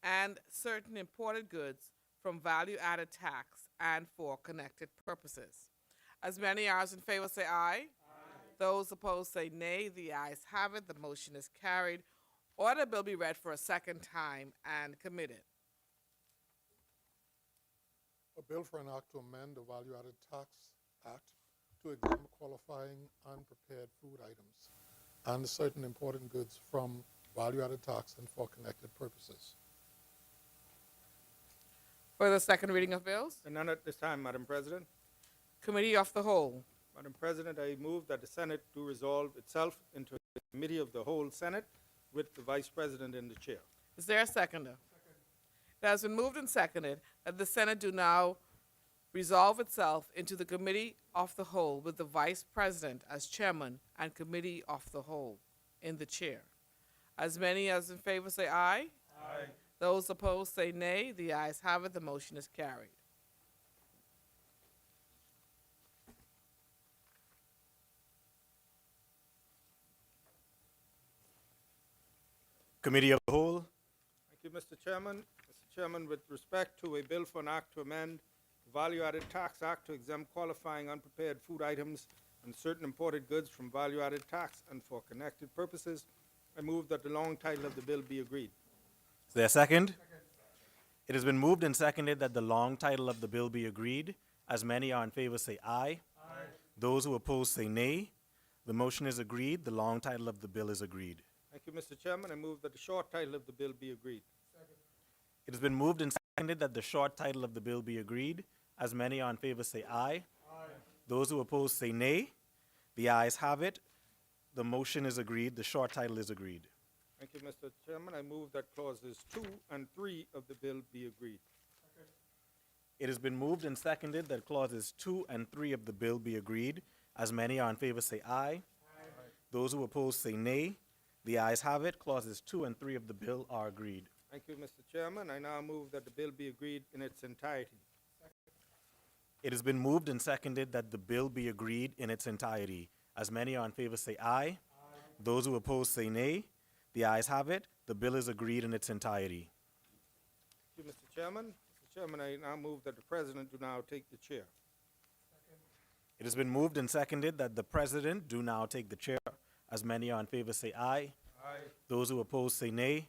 and certain imported goods from value added tax and for connected purposes. As many as in favor say aye. Those opposed say nay. The ayes have it. The motion is carried. Order the bill be read for a second time and committed. A bill for an act to amend the Value-Added Tax Act to exempt qualifying unprepared food items and certain important goods from value-added tax and for connected purposes. For the second reading of bills, And none at this time, Madam President. Committee of the Whole. Madam President, I move that the Senate do resolve itself into a committee of the whole Senate with the Vice President in the chair. Is there a seconder? It has been moved and seconded that the Senate do now resolve itself into the Committee of the Whole with the Vice President as Chairman and Committee of the Whole in the chair. As many as in favor say aye. Aye. Those opposed say nay. The ayes have it. The motion is carried. Committee of the Whole. Thank you, Mr. Chairman. Mr. Chairman, with respect to a bill for an act to amend the Value-Added Tax Act to exempt qualifying unprepared food items and certain imported goods from value-added tax and for connected purposes, I move that the long title of the bill be agreed. Is there a second? It has been moved and seconded that the long title of the bill be agreed. As many are in favor say aye. Aye. Those who oppose say nay. The motion is agreed. The long title of the bill is agreed. Thank you, Mr. Chairman. I move that the short title of the bill be agreed. It has been moved and seconded that the short title of the bill be agreed. As many are in favor say aye. Aye. Those who oppose say nay. The ayes have it. The motion is agreed. The short title is agreed. Thank you, Mr. Chairman. I move that clauses 2 and 3 of the bill be agreed. It has been moved and seconded that clauses 2 and 3 of the bill be agreed. As many are in favor say aye. Aye. Those who oppose say nay. The ayes have it. Clauses 2 and 3 of the bill are agreed. Thank you, Mr. Chairman. I now move that the bill be agreed in its entirety. It has been moved and seconded that the bill be agreed in its entirety. As many are in favor say aye. Aye. Those who oppose say nay. The ayes have it. The bill is agreed in its entirety. Thank you, Mr. Chairman. Mr. Chairman, I now move that the President do now take the chair. It has been moved and seconded that the President do now take the chair. As many are in favor say aye. Aye. Those who oppose say nay.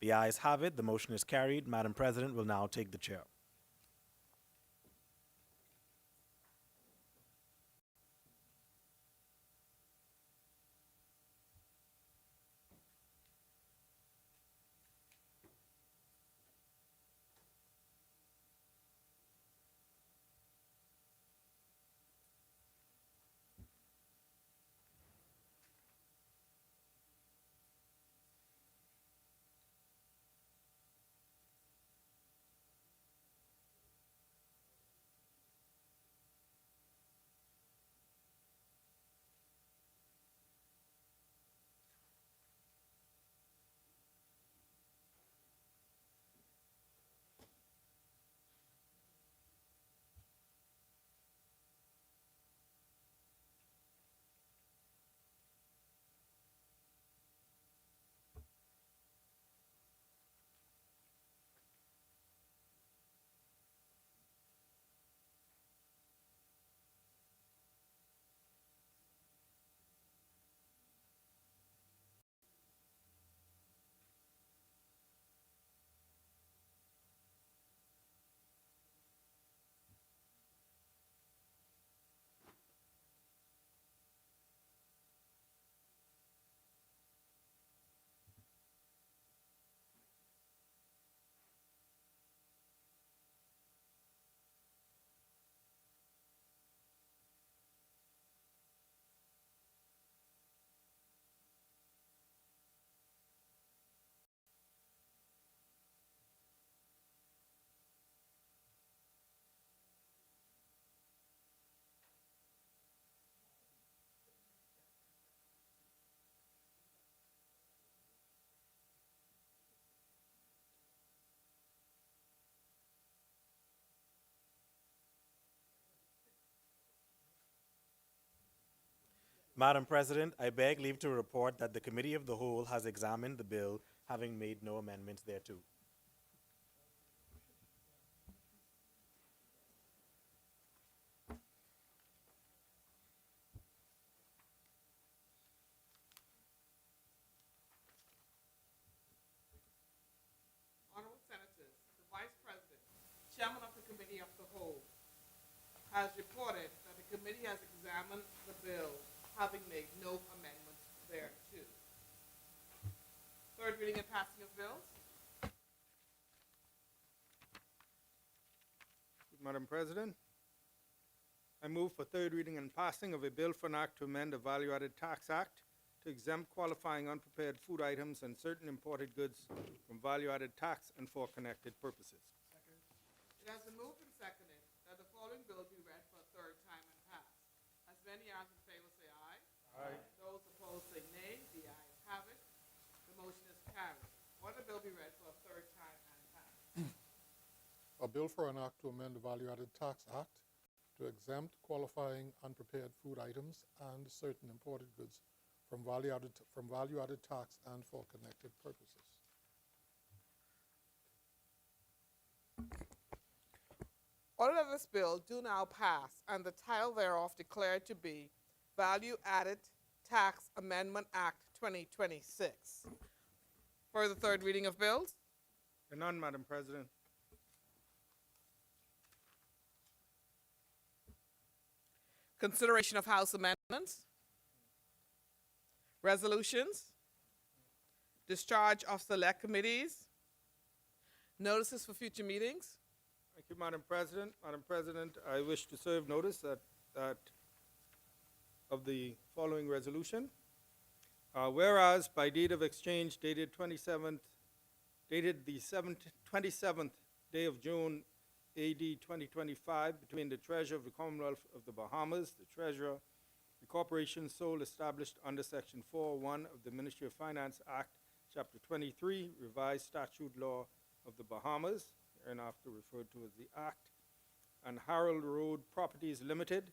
The ayes have it. The motion is carried. Madam President will now take the chair. Madam President, I beg leave to report that the Committee of the Whole has examined the bill, having made no amendments thereto. Honorable Senators, the Vice President, Chairman of the Committee of the Whole, has reported that the committee has examined the bill, having made no amendments thereto. Third reading and passing of bills. Madam President, I move for third reading and passing of a bill for an act to amend the Value-Added Tax Act to exempt qualifying unprepared food items and certain imported goods from value-added tax and for connected purposes. It has been moved and seconded that the following bill be read for a third time and passed. As many as in favor say aye. Aye. Those opposed say nay. The ayes have it. The motion is carried. Order the bill be read for a third time and passed. A bill for an act to amend the Value-Added Tax Act to exempt qualifying unprepared food items and certain imported goods from value-added tax and for connected purposes. Order that this bill do now pass and the title thereof declared to be Value-Added Tax Amendment Act 2026. Further third reading of bills. There are none, Madam President. Consideration of House amendments. Resolutions. Discharge of select committees. Notices for future meetings. Thank you, Madam President. Madam President, I wish to serve notice that of the following resolution. Whereas by date of exchange dated the 27th day of June, AD 2025, between the Treasurer of the Commonwealth of the Bahamas, the Treasurer, the corporation sole established under Section 4.1 of the Ministry of Finance Act, Chapter 23, Revised Statute Law of the Bahamas, hereinafter referred to as the Act, and Harold Road Properties Limited,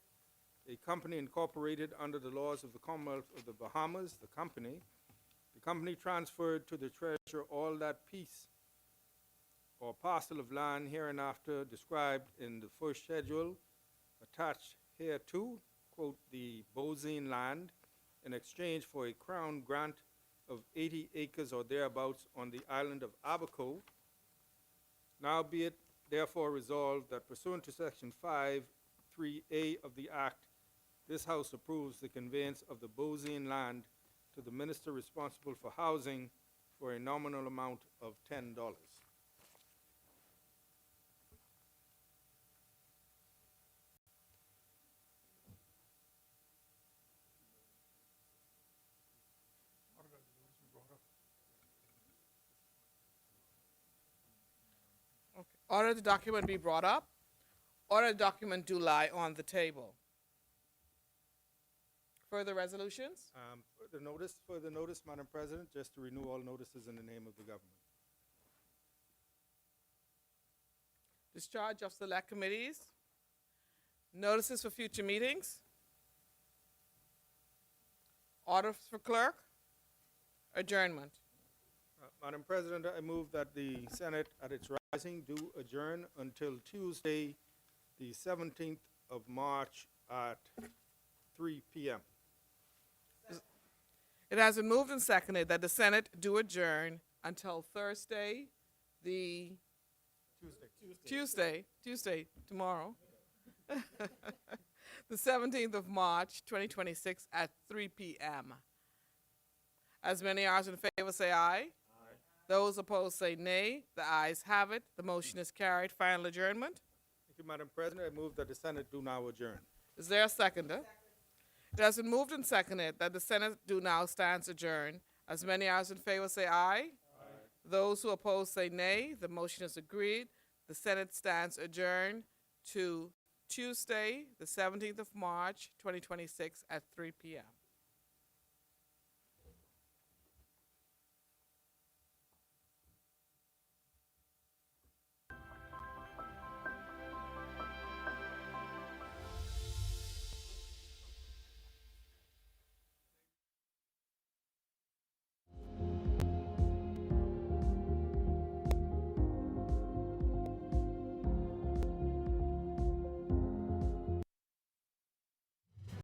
a company incorporated under the laws of the Commonwealth of the Bahamas, the company transferred to the Treasurer all that piece or parcel of land hereinafter described in the first schedule attached hereto, quote, the Bozine land, in exchange for a crown grant of 80 acres or thereabouts on the island of Abaco. Now be it therefore resolved that pursuant to Section 5(3)(a) of the Act, this House approves the conveyance of the Bozine land to the Minister responsible for housing for a nominal amount of $10. Order the document be brought up. Order the document do lie on the table. Further resolutions? Further notice, Madam President, just to renew all notices in the name of the government. Discharge of select committees. Notices for future meetings. Orders for clerk. Adjournment. Madam President, I move that the Senate at its rising do adjourn until Tuesday, the 17th of March at 3 p.m. It has been moved and seconded that the Senate do adjourn until Thursday, Tuesday, tomorrow, the 17th of March, 2026 at 3 p.m. As many as in favor say aye. Those opposed say nay. The ayes have it. The motion is carried. Final adjournment. Thank you, Madam President. I move that the Senate do now adjourn. Is there a seconder? It has been moved and seconded that the Senate do now stands adjourned. As many as in favor say aye. Those who oppose say nay. The motion is agreed. The Senate stands adjourned to Tuesday, the 17th of March, 2026 at 3 p.m.